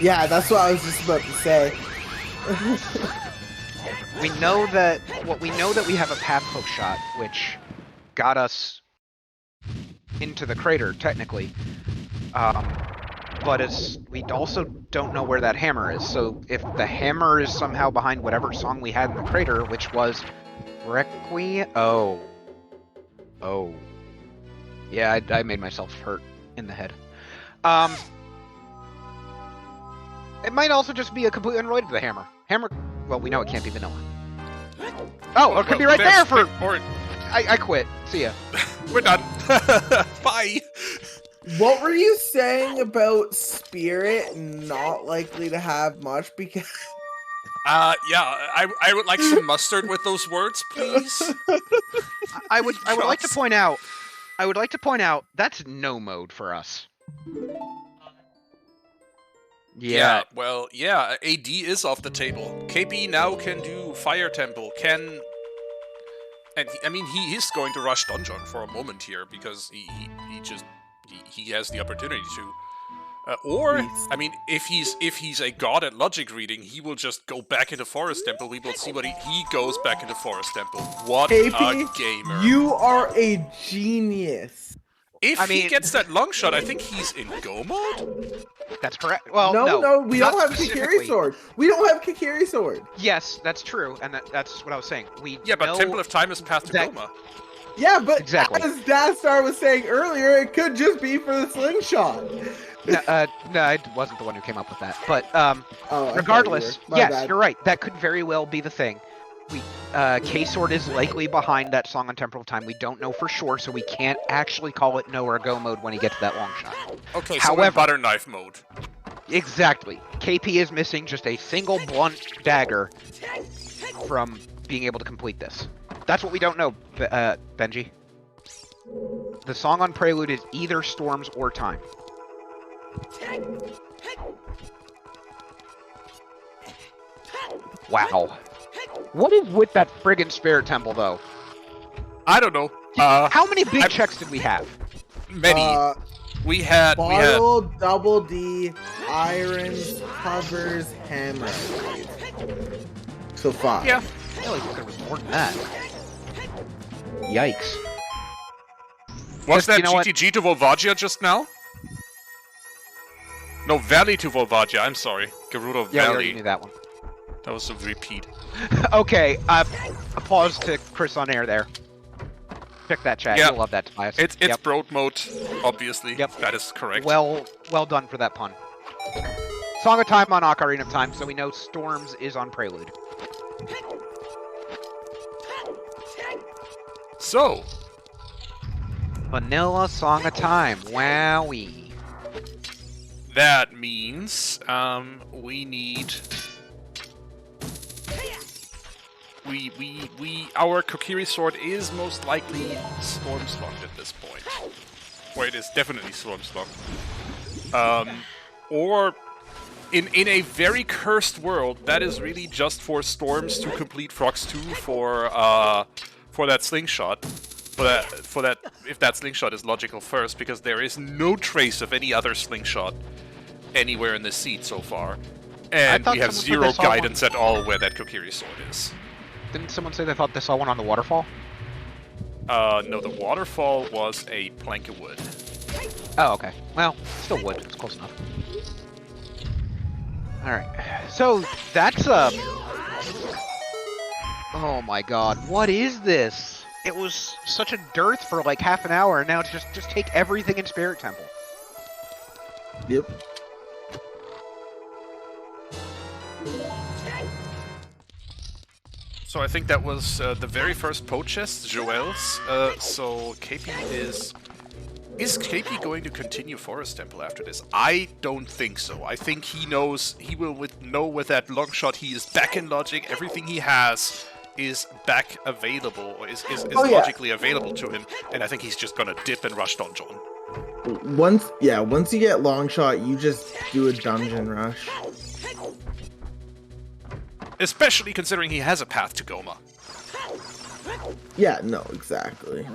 Yeah, that's what I was just about to say. We know that we have a path hook shot, which got us into the crater, technically. but we also don't know where that hammer is. So if the hammer is somehow behind whatever song we had in the crater, which was Requiem. Oh. Yeah, I made myself hurt in the head. It might also just be a completely unrelated to the hammer. Well, we know it can't be vanilla. Oh, it could be right there for... I quit. See ya. We're done. Bye. What were you saying about Spirit not likely to have much? Because... yeah, I would like some mustard with those words, please. I would like to point out... that's no mode for us. Yeah, well, yeah, AD is off the table. KP now can do Fire Temple, and he is going to rush Dungeon for a moment here, because he has the opportunity to. I mean, if he's a god at logic reading, he will just go back into Forest Temple. We will see what he goes back into Forest Temple. What KP, a gamer. You are a genius. If he gets that long shot, I think he's in go mode? That's correct. Well, no, we don't have Kikiri Sword. We don't have Kikiri Sword. Yes, that's true, and that's what I was saying. But Temple of Time is path to Goma. Yeah, but exactly. As Dastar was saying earlier, it could just be for the slingshot. No, I wasn't the one who came up with that. But oh, regardless, yes, you're right. That could very well be the thing. K-Sword is likely behind that song on Temple of Time. We don't know for sure, so we can't actually call it no or go mode when he gets that long shot. Okay, however, so butter knife mode. Exactly. KP is missing just a single blunt dagger from being able to complete this. That's what we don't know, Benji. The song on Prelude is either Storms or Time. Wow. What is with that friggin' Spirit Temple, though? I don't know. How many big checks did we have? Many. We had Double D, Irons, Covers, Hammer. So 5. Yeah. I feel like there was more than that. Yikes. Was that GTG to Volvagia just now? No, Valley to Volvagia, I'm sorry. Gerudo Valley. Yeah, we already knew that one. That was a repeat. Okay, a pause to Chris on air there. Check that chat. You'll love that, Tobias. It's Broad mode, obviously. Yep. That is correct. Well done for that pun. Song of Time on Ocarina of Time, so we know Storms is on Prelude. So. Vanilla Song of Time. Wowee. That means, we need... Our Kokiri Sword is most likely Storm-Slugged at this point. Or it is definitely Storm-Slugged. Or, in a very cursed world, that is really just for Storms to complete Frogs 2 for that Slingshot. For that, if that Slingshot is logical first, because there is no trace of any other Slingshot anywhere in the seed so far. And we have zero guidance at all where that Kokiri Sword is. Didn't someone say they thought they saw one on the waterfall? No, the waterfall was a plank of wood. Oh, okay. Well, still wood. It's close enough. Alright. So, that's oh my god, what is this? It was such a dearth for like half an hour, and now it's just take everything in Spirit Temple. Yep. So I think that was the very first poach chest, Joel's. So KP is KP going to continue Forest Temple after this? I don't think so. I think he knows, he will know with that long shot he is back in logic. Everything he has is back available, or is logically available to him. And I think he's just gonna dip and rush Dungeon. Once you get long shot, you just do a dungeon rush. Especially considering he has a path to Goma. Yeah, no, exactly.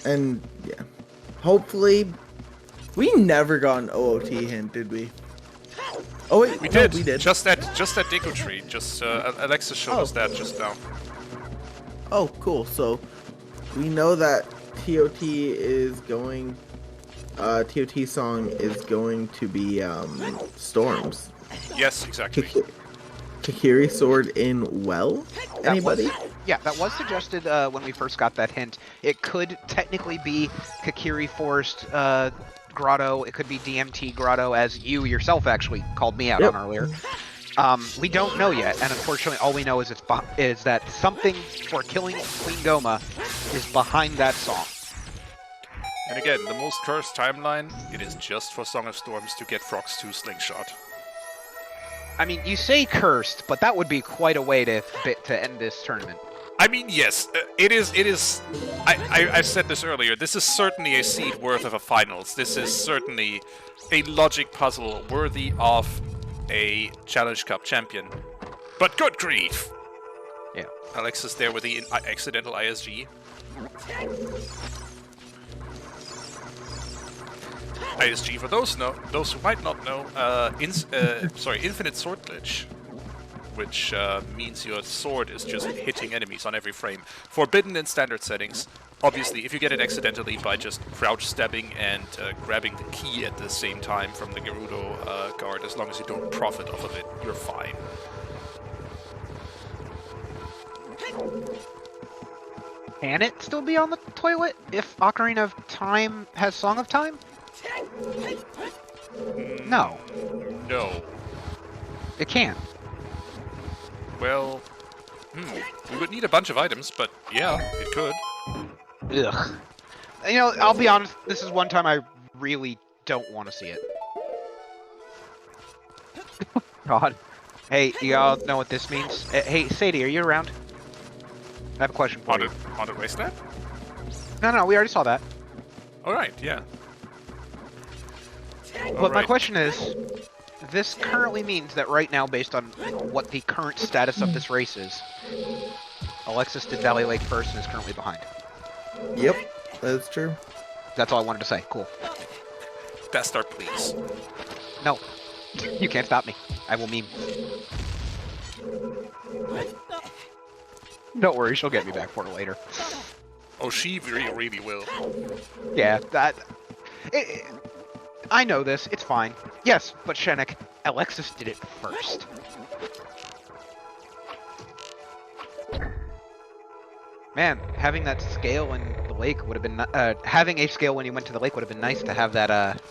And, yeah. Hopefully... We never got an OOT hint, did we? Oh, wait, we did. Just at Deku Tree. Just, Alexis showed us that just now. Oh, cool. So, we know that TOT is going TOT song is going to be Storms. Yes, exactly. Kakiri sword in well? Anybody? That was suggested when we first got that hint. It could technically be Kakiri Forest Grotto. It could be DMT Grotto, as you yourself actually called me out on earlier. We don't know yet, and unfortunately, all we know is is that something for killing Queen Goma is behind that song. And again, the most cursed timeline, it is just for Song of Storms to get Frogs 2 Slingshot. I mean, you say cursed, but that would be quite a way to end this tournament. I mean, yes, it is. I said this earlier. This is certainly a seed worth of a finals. This is certainly a logic puzzle worthy of a Challenge Cup champion. But good grief! Yeah. Alexis there with the accidental ISG. ISG, for those who might not know, Infinite Sword Glitch, which means your sword is just hitting enemies on every frame. Forbidden in standard settings. Obviously, if you get it accidentally by just crouch stabbing and grabbing the key at the same time from the Gerudo guard, as long as you don't profit off of it, you're fine. Can it still be on the toilet if Ocarina of Time has Song of Time? No. No. It can't. Well, we would need a bunch of items, but yeah, it could. Ugh. You know, I'll be honest, this is one time I really don't want to see it. God. Hey, y'all know what this means? Hey, Sadie, are you around? I have a question for you. Haunted Wasteland? No, we already saw that. Alright, yeah. But my question is, this currently means that right now, based on what the current status of this race is, Alexis did Valley Lake first and is currently behind. Yep, that's true. That's all I wanted to say. Cool. Best start, please. No, you can't stop me. I will meme. Don't worry, she'll get me back for it later. Oh, she really will. Yeah, I know this, it's fine. Yes, but Shenik, Alexis did it first. Man, having that scale in the lake would have been... having a scale when you went to the lake would have been nice to have that,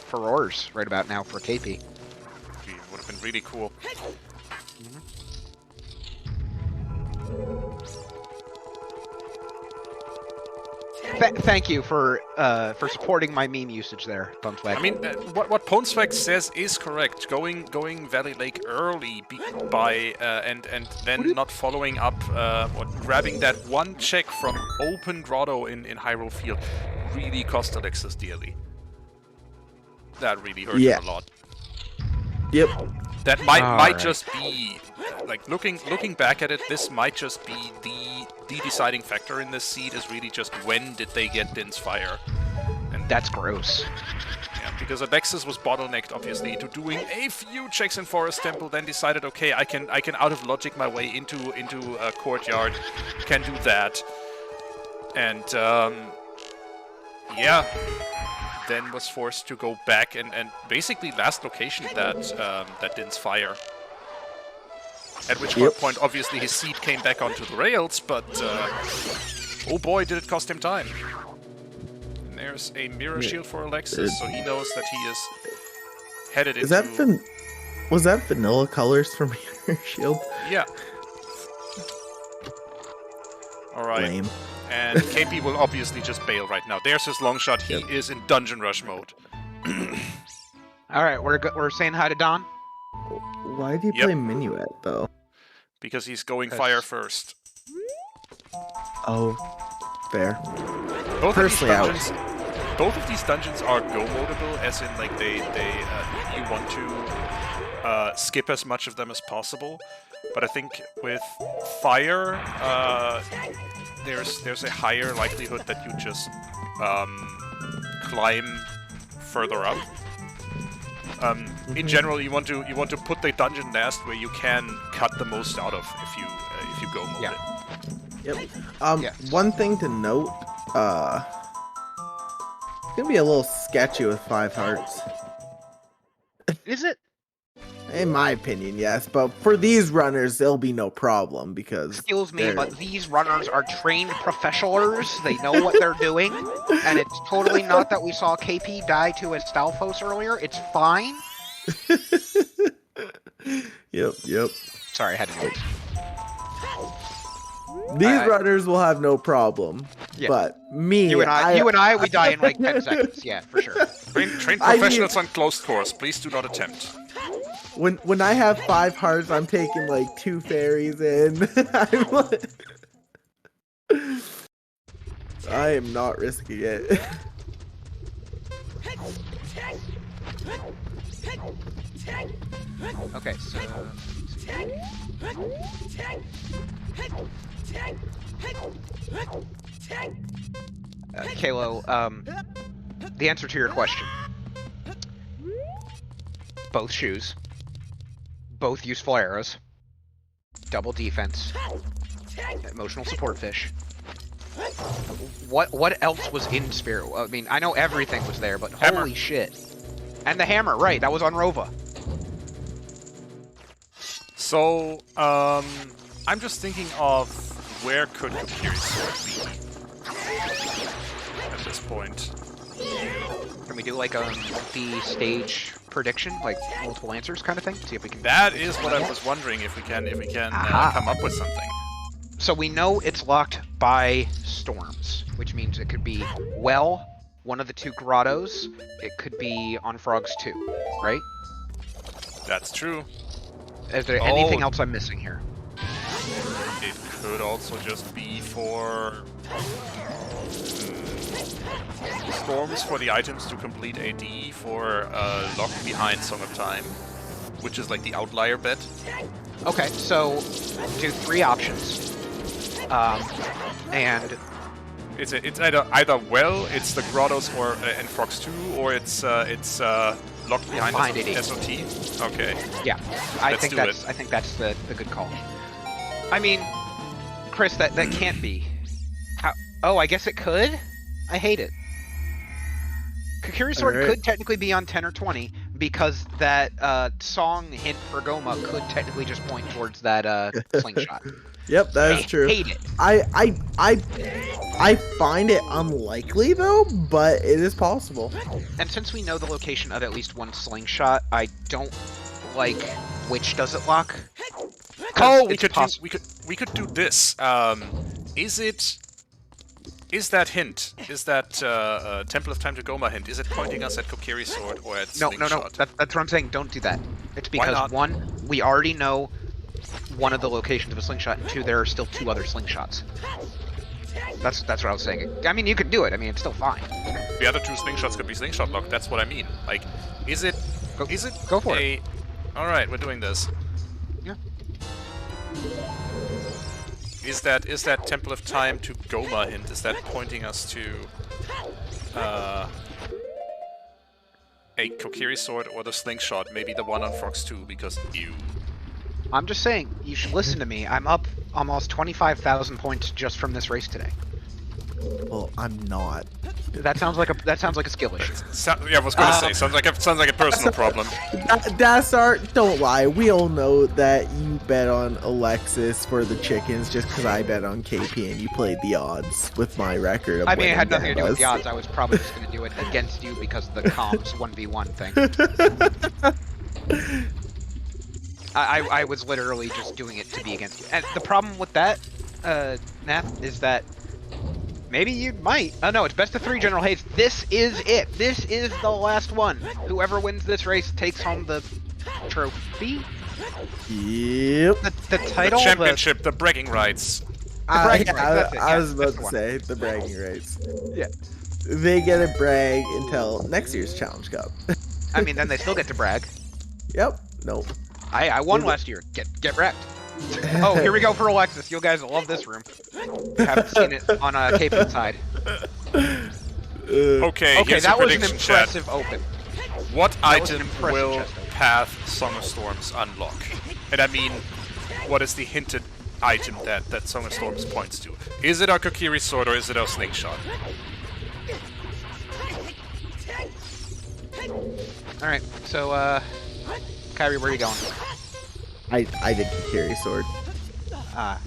Furores right about now for Keipi. Would have been really cool. Thank you for supporting my meme usage there, Punswag. I mean, what Punswag says is correct. Going Valley Lake early and then not following up or grabbing that one check from open grotto in Hyrule Field really cost Alexis dearly. That really hurt him a lot. Yep. That might just be like looking back at it. This might just be the deciding factor in this seed is really just when did they get Din's Fire, and that's gross. Yeah, because Alexis was bottlenecked obviously into doing a few checks in Forest Temple, then decided okay I can out of logic my way into a courtyard, can do that, and yeah. Then was forced to go back and basically last location that Din's Fire. At which point, obviously, his seed came back onto the rails, but oh boy, did it cost him time. And there's a mirror shield for Alexis, so he knows that he is headed into... Was that vanilla colors for mirror shield? Yeah. Alright. Lame. And KP will obviously just bail right now. There's his long shot. He is in dungeon rush mode. Alright, we're saying hi to Don. Why do you play Minuet, though? Because he's going fire first. Oh, fair. Both of these dungeons are go-modable, as in, like, you want to skip as much of them as possible. But I think with fire, there's a higher likelihood that you just climb further up. In general, you want to put the dungeon last where you can cut the most out of if you go mode it. Yep. One thing to note, gonna be a little sketchy with 5 hearts. Is it? In my opinion, yes. But for these runners, there'll be no problem because... Excuse me, but these runners are trained professionals. They know what they're doing. And it's totally not that we saw KP die to a Stalfos earlier. It's fine. Yep. Sorry, I had to notice. These runners will have no problem. Yeah. But me... You and I, we die in like 10 seconds. Yeah, for sure. Train professionals on closed course. Please do not attempt. When I have 5 hearts, I'm taking like 2 fairies in. I am not risking it. Okay, so... Kalo, the answer to your question. Both shoes. Both useful arrows. Double defense. Emotional support fish. What else was in Spirit? I mean, I know everything was there, but hammer. Holy shit. And the hammer, right, that was on Rova. So, I'm just thinking of where could Kokiri's sword be at this point. Can we do like the stage prediction, like multiple answers kind of thing? See if we can. That is what I was wondering, if we can come up with something. So we know it's locked by storms, which means it could be one of the 2 grottos. It could be on Frogs 2, right? That's true. Is there anything else I'm missing here? It could also just be for storms for the items to complete AD for locked behind Song of Time, which is like the outlier bet. Okay, so do 3 options, and it's either it's the grottos or and Frogs 2, or it's locked behind AD. SOT. Okay. Yeah, I think that's the good call. I mean, Chris, that can't be. Oh, I guess it could? I hate it. Kokiri Sword could technically be on 10 or 20, because that song hint for Goma could technically just point towards that slingshot. Yep, that is true. I hate it. I find it unlikely though, but it is possible. And since we know the location of at least one slingshot, I don't like which does it lock. Oh, we could do this. Is that hint? Is that Temple of Time to Goma hint? Is it pointing us at Kokiri Sword or at Slingshot? No. That's what I'm saying. Don't do that. It's because 1, we already know one of the locations of a slingshot, and 2, there are still 2 other slingshots. That's what I was saying. I mean, you could do it. I mean, it's still fine. The other 2 slingshots could be slingshot locked. That's what I mean. Like, is it? Go for it. All right, we're doing this. Yeah. Is that Temple of Time to Goma hint? Is that pointing us to a Kokiri Sword or the slingshot? Maybe the one on Frogs 2, because ew. I'm just saying, you should listen to me. I'm up almost 25,000 points just from this race today. Well, I'm not. That sounds like a skill issue. Yeah, I was gonna say sounds like a personal problem. Dassart, don't lie. We all know that you bet on Alexis for the chickens just because I bet on KP and you played the odds with my record. I mean, it had nothing to do with the odds. I was probably just gonna do it against you because of the comps 1v1 thing. I was literally just doing it to be against you. And the problem with that, Nath, is that maybe you might. Oh no, it's best of 3 General Hayes. This is it. This is the last one. Whoever wins this race takes home the trophy. Yep. The title, the championship, the bragging rights. I was about to say the bragging rights. Yeah. They get to brag until next year's Challenge Cup. I mean, then they still get to brag. Yep. Nope. I won last year. Get wrecked. Oh, here we go for Alexis. You guys love this room. You haven't seen it on Keipi side. Okay, that was an impressive open. What item will Path Song of Storms unlock? And I mean, what is the hinted item that Song of Storms points to? Is it our Kokiri Sword or is it our Slingshot? Alright, so, Kyrie, where are you going? I did carry sword. I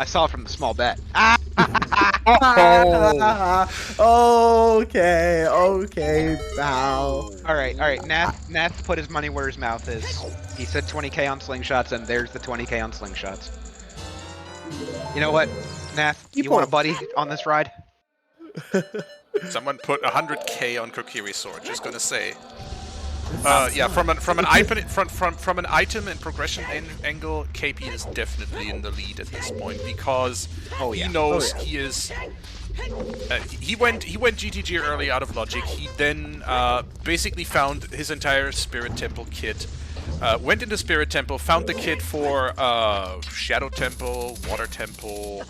saw it from the small bet. Ah! Okay, Val. Alright, Nath put his money where his mouth is. He said 20k on slingshots, and there's the 20k on slingshots. You know what, Nath? You want a buddy on this ride? Someone put 100k on Kokiri's sword. Just gonna say. Yeah, from an item and progression angle, KP is definitely in the lead at this point because he knows he is. He went GTG early out of logic. He then basically found his entire Spirit Temple kit. Went into Spirit Temple, found the kit for Shadow Temple, Water Temple,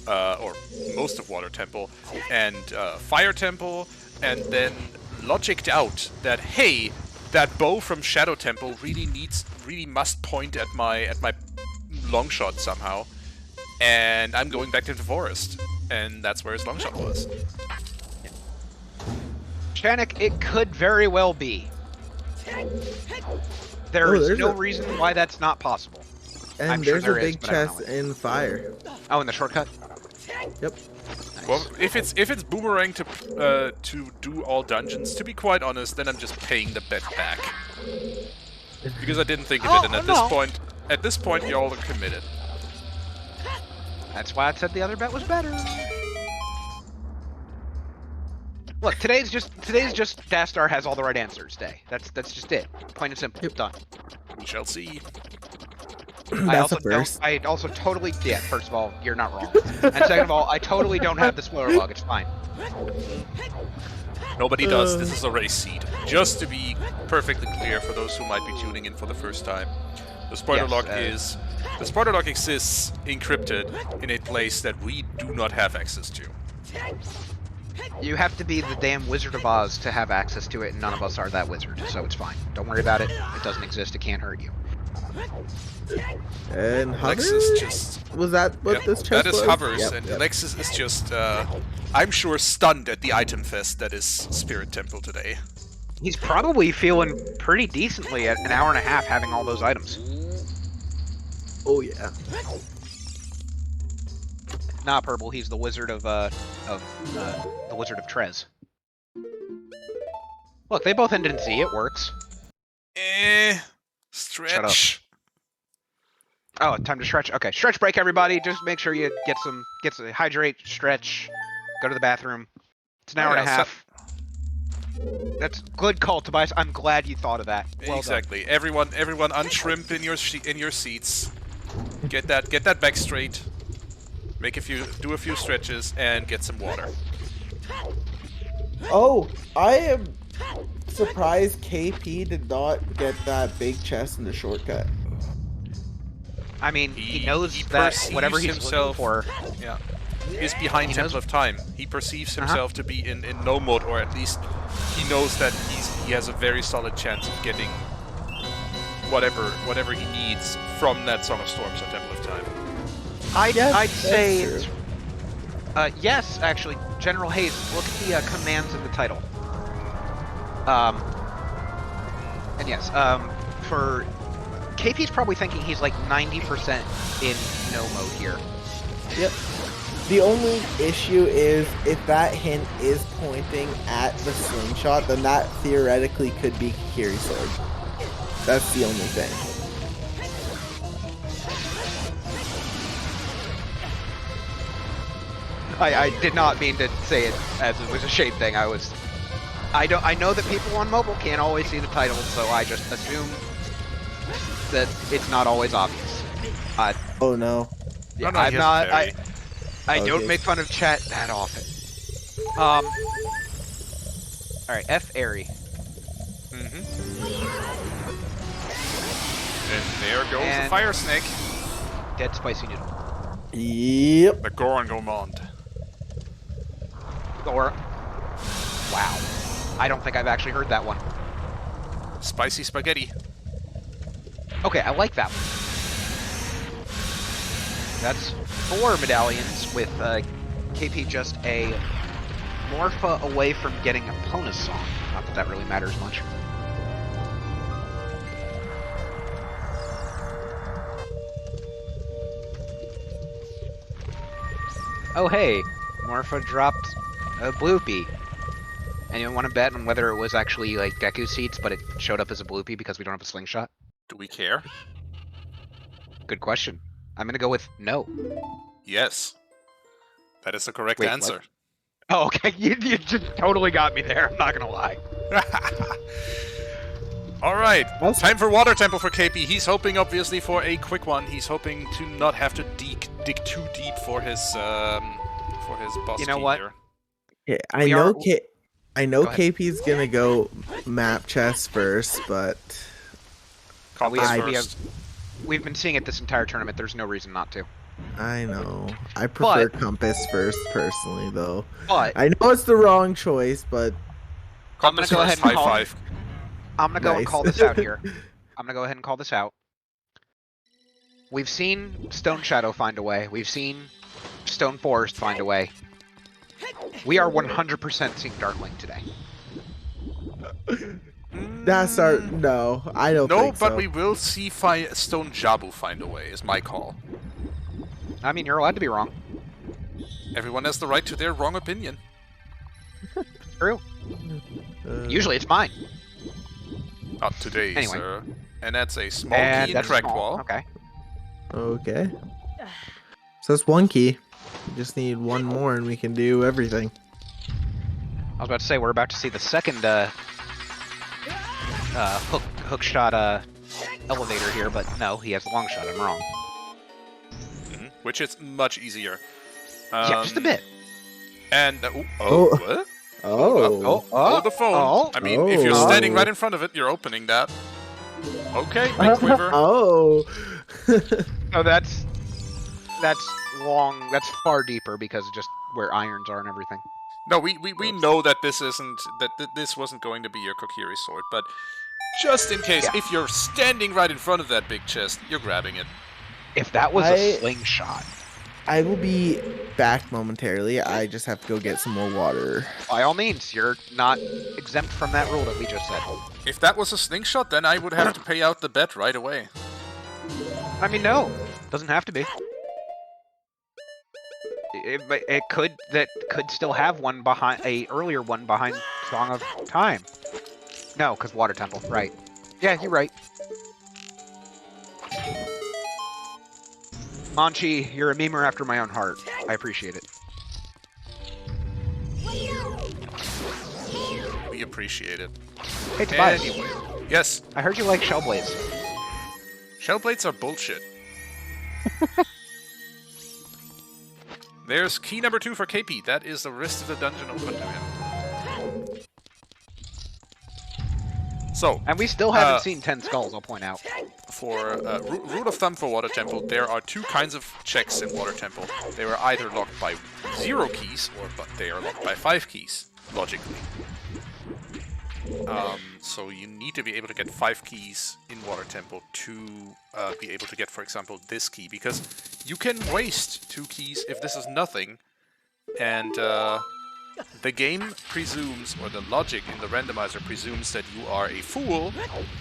or most of Water Temple, and Fire Temple, and then logicked out that, hey, that bow from Shadow Temple really must point at my long shot somehow, and I'm going back to the forest, and that's where his long shot was. Chanik, it could very well be. There is no reason why that's not possible. And I'm sure there's there a big is, but I don't chest know it. in fire. Oh, in the shortcut? Yep. Nice. Well, if it's boomerang to do all dungeons, to be quite honest, then I'm just paying the bet back because I didn't think of it, and at this point, y'all are committed. That's why I said the other bet was better. Look, today's just Dastar has all the right answers day. That's just it. Plain and simple. Done. We shall see. That's a first. I also totally first of all, you're not wrong. And second of all, I totally don't have the spoiler log. It's fine. Nobody does. This is a race seed. Just to be perfectly clear for those who might be tuning in for the first time, the spoiler log exists encrypted in a place that we do not have access to. You have to be the damn Wizard of Oz to have access to it, and none of us are that wizard, so it's fine. Don't worry about it. It doesn't exist. It can't hurt you. And Hovers? Alexis just... Was that what this chest that is was? Hovers, and Alexis is just, I'm sure, stunned at the item fest that is Spirit Temple today. He's probably feeling pretty decently at an hour and a half having all those items. Oh yeah. Nah, Purple. He's the Wizard of the Wizard of Trez. Look, they both end in Z. It works. Stretch. Oh, time to stretch. Okay, stretch break, everybody. Just make sure you get some hydrate, stretch, go to the bathroom. It's an hour and a half. That's good call, Tobias. I'm glad you thought of that. Well exactly. done. Everyone, unshrimp in your seats. Get that back straight. Do a few stretches and get some water. Oh, I am surprised KP did not get that big chest in the shortcut. I mean, he knows that whatever he's looking for. Yeah. He's behind Temple of Time. He perceives himself to be in no mode, or at least he knows that he has a very solid chance of getting whatever he needs from that Song of Storms or Temple of Time. I'd say it's, yes, actually, General Hayes. Look at the commands in the title. And yes, for KP's probably thinking he's like 90% in no mode here. Yep. The only issue is if that hint is pointing at the slingshot, then that theoretically could be Kiri's sword. That's the only thing. I did not mean to say it as it was a shade thing. I know that people on mobile can't always see the title, so I just assume that it's not always obvious. Oh no. Yeah, no, I'm not. very... I don't make fun of chat that often. All right, F Airy. And there goes the fire snake. Dead spicy noodle. Yep. The Goron Gourmand. Or, wow, I don't think I've actually heard that one. Spicy spaghetti. Okay, I like that one. That's 4 medallions with KP just a Morpha away from getting a Ponus song. Not that that really matters much. Oh hey, Morpha dropped a bloopy. Anyone want to bet on whether it was actually like Deku seeds, but it showed up as a bloopy because we don't have a slingshot? Do we care? Good question. I'm gonna go with no. Yes. That is the correct Wait, answer. what? Oh, okay. You just totally got me there. I'm not gonna lie. Alright, time for Water Temple for KP. He's hoping, obviously, for a quick one. He's hoping to not have to dig too deep for his boss You know key what? here. Yeah, We are- I know Go ahead. KP's gonna go map chest first, but Compass we first. We've been seeing it this entire tournament. There's no reason not to. I know. I prefer But- compass first, personally, though. But I know it's the wrong choice, but I'm gonna Compass go first, ahead and call. 5-5. I'm gonna go and Nice. call this out here. I'm gonna go ahead and call this out. We've seen Stone Shadow find a way. We've seen Stone Forest find a way. We are 100% seeing Darkling today. that's our no. I don't. No, think but so. we will see Stone Jabu find a way, is my call. I mean, you're allowed to be wrong. Everyone has the right to their wrong opinion. True. Usually it's mine. Not today, Anyway. sir. And that's a small And key in that's cracked small. wall. Okay. Okay. So that's one key. We just need one more, and we can do everything. I was about to say we're about to see the second hook shot elevator here, but no, he has the long shot. I'm wrong. Which is much easier. Yeah, just a bit. And Oh. what? Oh. Hold the phone. oh. I mean, if you're Oh. standing right in front of it, you're opening that. Okay, big quiver. Oh. No, that's long. That's far deeper because of just where irons are and everything. No, we know that this isn't this wasn't going to be your Kokiri sword, but just in case, Yeah. if you're standing right in front of that big chest, you're grabbing it. If that was I- a slingshot, I will be back momentarily. I just have to go get some more water. by all means, you're not exempt from that rule that we just said. If that was a slingshot, then I would have to pay out the bet right away. I mean, no, doesn't have to be. It could still have one behind a earlier one behind Song of Time. No, because Water Temple, right? Yeah, you're right. Manchi, you're a memer after my own heart. I appreciate it. We appreciate it. Hey, Tobias, Anyway, yes, I heard you like shell blades. shell blades are bullshit. There's key number 2 for KP. That is the rest of the dungeon open to him. So, And we still haven't seen 10 skulls, I'll point out. for rule of thumb for Water Temple, there are two kinds of checks in Water Temple. They are either locked by 0 keys, or they are locked by 5 keys, logically. So you need to be able to get 5 keys in Water Temple to be able to get, for example, this key, because you can waste 2 keys if this is nothing, and the game presumes, or the logic in the randomizer presumes, that you are a fool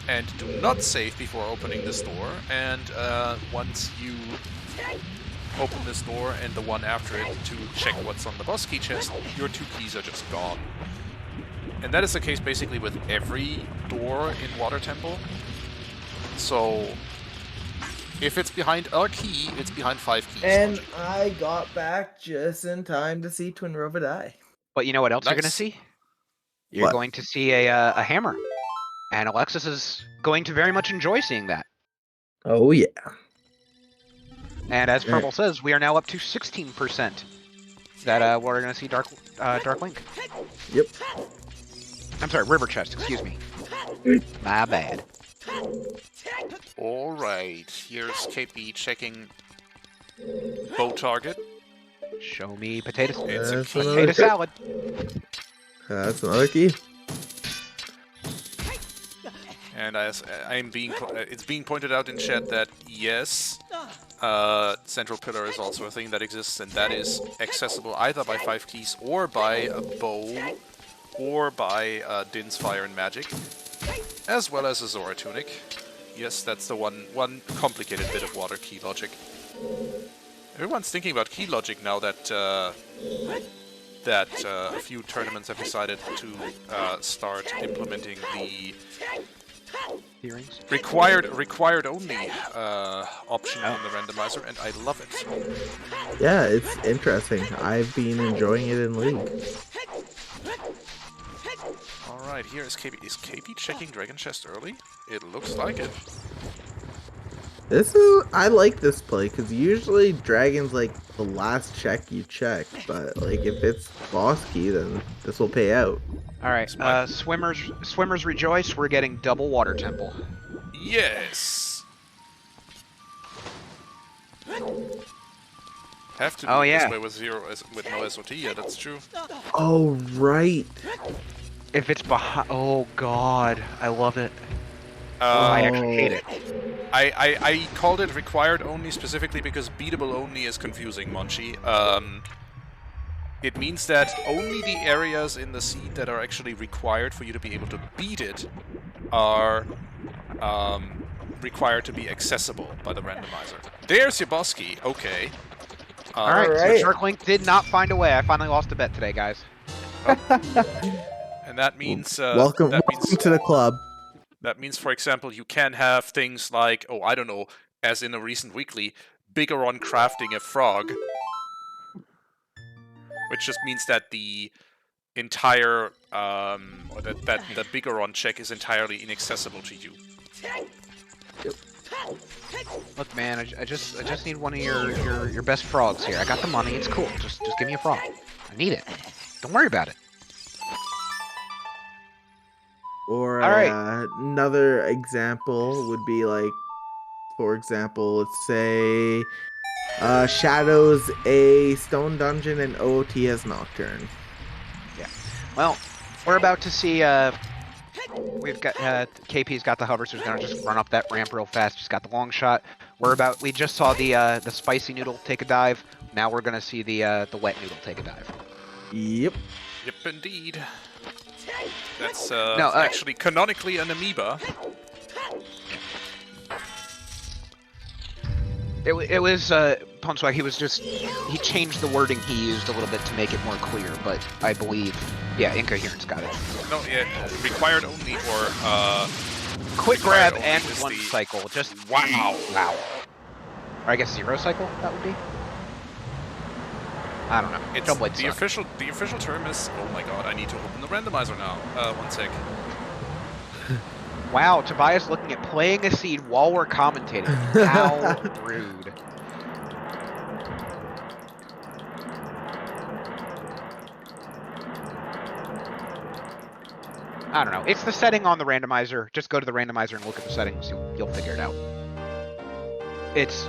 and do not save before opening this door, and once you open this door and the one after it to check what's on the boss key chest, your 2 keys are just gone. And that is the case basically with every door in Water Temple. So if it's behind a key, it's behind 5 keys. And logically. I got back just in time to see Twin Rova die. But you know what else you're going to Nice. see? You're What? going to see a hammer. And Alexis is going to very much enjoy seeing that. Oh yeah. And as Yeah. Purple says, we are now up to 16% that we're going to see Dark Link. Yep. I'm sorry, River Chest, excuse me. My bad. Alright, here's KP checking bow target. Show me potatoes. It's a That's key. another Potato salad. That's another key. And as it's being pointed out in chat that yes, central pillar is also a thing that exists, and that is accessible either by 5 keys or by a bow or by Din's Fire and Magic, as well as a Zora Tunic. Yes, that's the one complicated bit of water key logic. Everyone's thinking about key logic now that a few tournaments have decided to start implementing the required only option in the randomizer, and I love it. Yeah, it's interesting. I've been enjoying it in League. Alright, here is Keipi. Is Keipi checking Dragon Chest early? It looks like it. I like this play, because usually Dragon's like the last check you check, but like if it's boss key, then this will pay out. Alright, swimmers rejoice, we're getting double water temple. Yes! Have to do it this way with no SOT, yeah, that's true. Oh, right. If it's behind... Oh, God. I love it. I actually hate it. I called it required only specifically because beatable only is confusing, Monchi. It means that only the areas in the seed that are actually required for you to be able to beat it are required to be accessible by the randomizer. There's your boss key, okay. Alright, so Shark Link did not find a way. I finally lost a bet today, guys. And that means... welcome to the club. That means, for example, you can have things like, oh, I don't know, as in a recent weekly, Bigoron crafting a frog. Which just means that the entire, or that the Bigoron check is entirely inaccessible to you. Look, man, I just need one of your best frogs here. I got the money, it's cool. Just give me a frog. I need it. Don't worry about it. Or another example would be like, for example, let's say Shadows a stone dungeon and OoT has Nocturne. Yeah. Well, we're about to see. We've got KP's got the hover, so he's gonna just run up that ramp real fast. He's got the long shot. We just saw the spicy noodle take a dive. Now we're gonna see the wet noodle take a dive. Yep. Yep, indeed. That's actually canonically an amoeba. It was Punswag. He changed the wording he used a little bit to make it more clear, but I believe, yeah, Incoherence got it. No, yeah, required only or quick grab and one cycle. Just wow. Or I guess 0 cycle. That would be. I don't know. It's the official term is. Oh my god! I need to open the randomizer now. 1 sec. Wow, Tobias looking at playing a seed while we're commentating. How rude. I don't know. It's the setting on the randomizer. Just go to the randomizer and look at the settings. You'll figure it out. It's.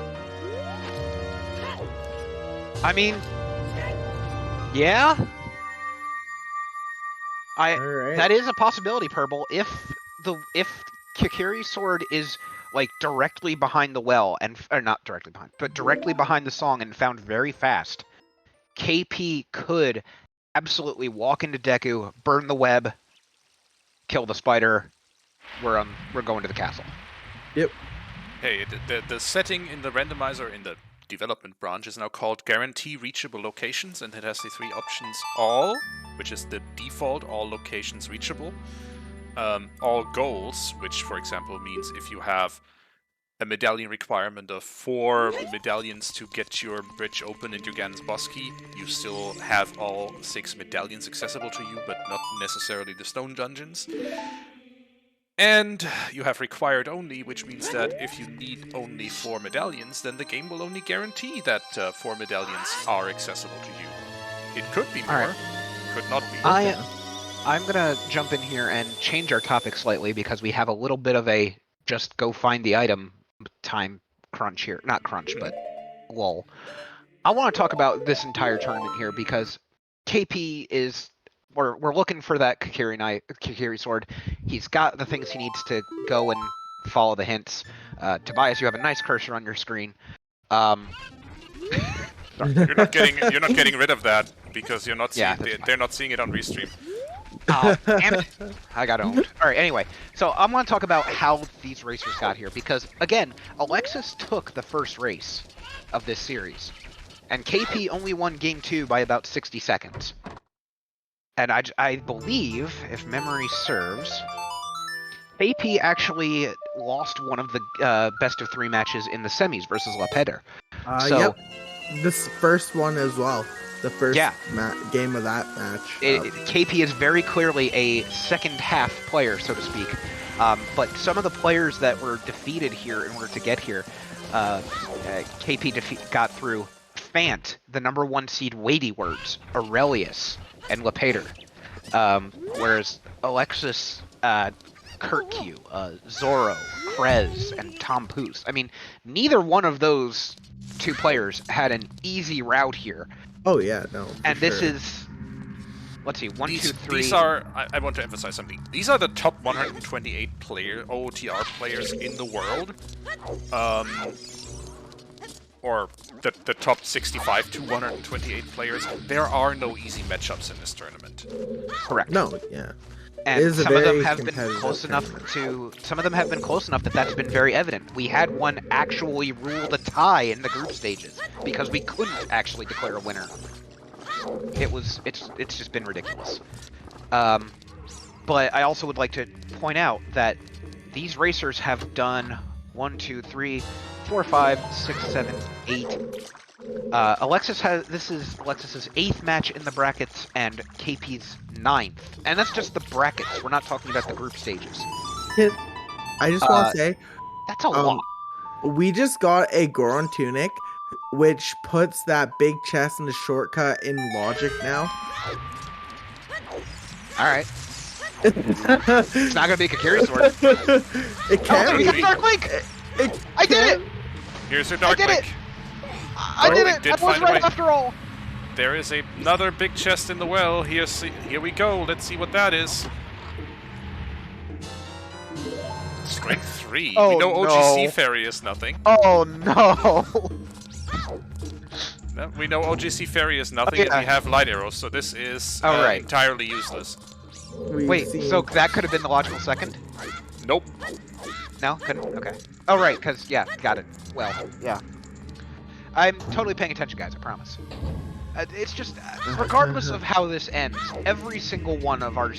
I mean. Yeah. Right. That is a possibility, Purple. If Kikiri's sword is like directly behind the well or not directly behind, but directly behind the song and found very fast, KP could absolutely walk into Deku, burn the web, kill the spider. We're going to the castle. Yep. Hey, the setting in the randomizer in the development branch is now called guarantee reachable locations, and it has the 3 options: all, which is the default, all locations reachable; all goals, which for example means if you have a medallion requirement of 4 medallions to get your bridge open into Ganon's boss key, you still have all 6 medallions accessible to you, but not necessarily the stone dungeons. And you have required only, which means that if you need only 4 medallions, then the game will only guarantee that 4 medallions are accessible to you. It could be more, could not be. I'm gonna jump in here and change our topic slightly because we have a little bit of a just go find the item time crunch here. Not crunch, but lull. I want to talk about this entire tournament here because KP is... We're looking for that Kikiri sword. He's got the things he needs to go and follow the hints. Tobias, you have a nice cursor on your screen. You're not getting rid of that because you're not seeing they're not seeing it on Restream. Oh, damn it. I got owned. Alright, anyway. So I'm going to talk about how these racers got here because, again, Alexis took the first race of this series. And KP only won game 2 by about 60 seconds. And I believe, if memory serves, KP actually lost one of the best of 3 matches in the semis versus Lepeder. Yep. This first one as well. The first game of that match. KP is very clearly a second half player, so to speak. But some of the players that were defeated here in order to get here, KP got through Fant, the number 1 seed Weighty Words, Aurelius, and Lepeder. Whereas Alexis, Kurtq, Zoro, Krez, and Tom Poos. I mean, neither one of those 2 players had an easy route here. Oh yeah, no. And this is, let's see, 1, 2, 3. These are, I want to emphasize something. These are the top 128 OOTR players in the world. Or the top 65 to 128 players. There are no easy matchups in this tournament. Correct. No, yeah. And some of them have been close enough that that's been very evident. We had one actually rule the tie in the group stages because we couldn't actually declare a winner. It's just been ridiculous. But I also would like to point out that these racers have done 1, 2, 3, 4, 5, 6, 7, 8. This is Alexis's 8th match in the brackets and KP's 9th. And that's just the brackets. We're not talking about the group stages. I just want to say, that's a lot. We just got a Goron tunic, which puts that big chest in the shortcut in logic now. Alright. It's not gonna be a Kakiri sword. It can be. We got Dark Link! I did it! Here's your Dark Link. I did it! I was right after all! There is another big chest in the well. Here we go. Let's see what that is. Strength 3. Oh, we know OGC no. Fairy is nothing. Oh no! No, we know OGC Fairy is nothing, and we have light arrows, so this is entirely useless. Wait, so that could have been the logical second? Nope. No? Couldn't? Okay. Oh, right, because, yeah, got it. Well, yeah. I'm totally paying attention, guys, I promise. It's just, regardless of how this ends, every single one of our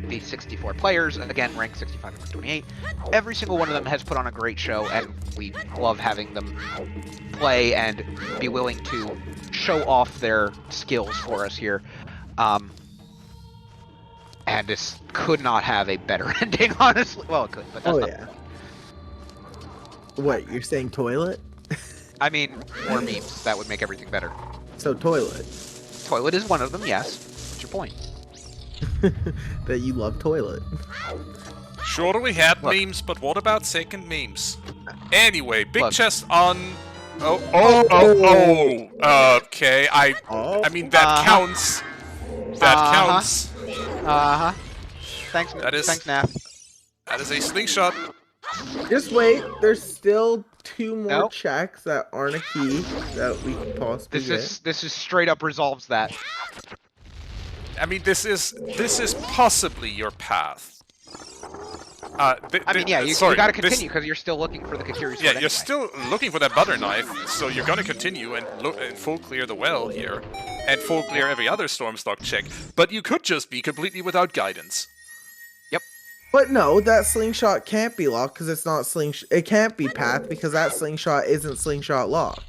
the 64 players, again, ranked 65 and 28, every single one of them has put on a great show, and we love having them play and be willing to show off their skills for us here. And this could not have a better ending, honestly. Well, it could, but that's not... What, you're saying toilet? I mean, more memes. That would make everything better. So toilet. Toilet is one of them, yes. What's your point? That you love toilet. Sure, we had memes, but what about second memes? Anyway, big chest on... Okay, I mean, that counts. That counts. Thanks, thanks, Naf. That is a slingshot. Just wait, there's still 2 more checks that aren't a key that we could possibly get. This is straight up resolves that. I mean, this is possibly your path. I mean, yeah, you gotta continue because you're still looking for the Kakiri sword. Yeah, you're still looking for that butter knife, so you're gonna continue and full clear the well here, and full clear every other Stormstock check. But you could just be completely without guidance. Yep. But no, that slingshot can't be locked because it's not slingshot. It can't be path because that slingshot isn't slingshot locked.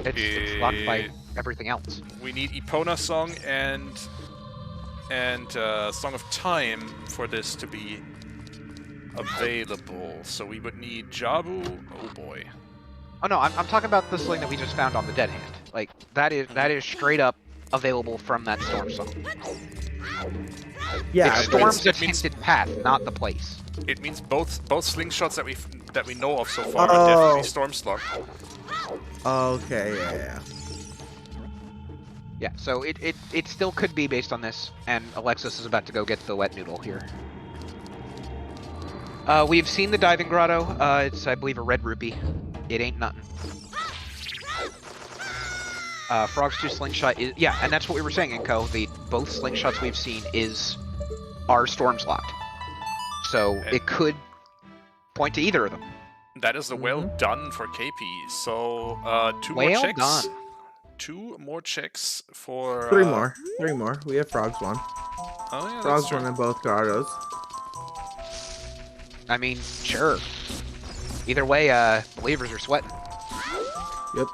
It's locked by everything else. We need Epona Song and Song of Time for this to be available. So we would need Jabu. Oh boy. Oh no, I'm talking about the sling that we just found on the Dead Hand. Like that is straight up available from that Storm Song. Yeah, it storms the tinted path, not the place. It means both slingshots that we know of so far are definitely Stormstock. Okay, yeah. Yeah, so it still could be based on this, and Alexis is about to go get the wet noodle here. We've seen the diving grotto. It's, I believe, a red rupee. It ain't nothing. Frog's 2 slingshot is... Yeah, and that's what we were saying, Inko. Both slingshots we've seen are storms locked. So it could point to either of them. That is a well done for KP. So, two more Well checks. done. 2 more checks for... 3 more. 3 more. We have Frogs 1. Oh, yeah, Frogs that's true. 1 in both Gardos. I mean, sure. Either way, believers are sweating. Yep.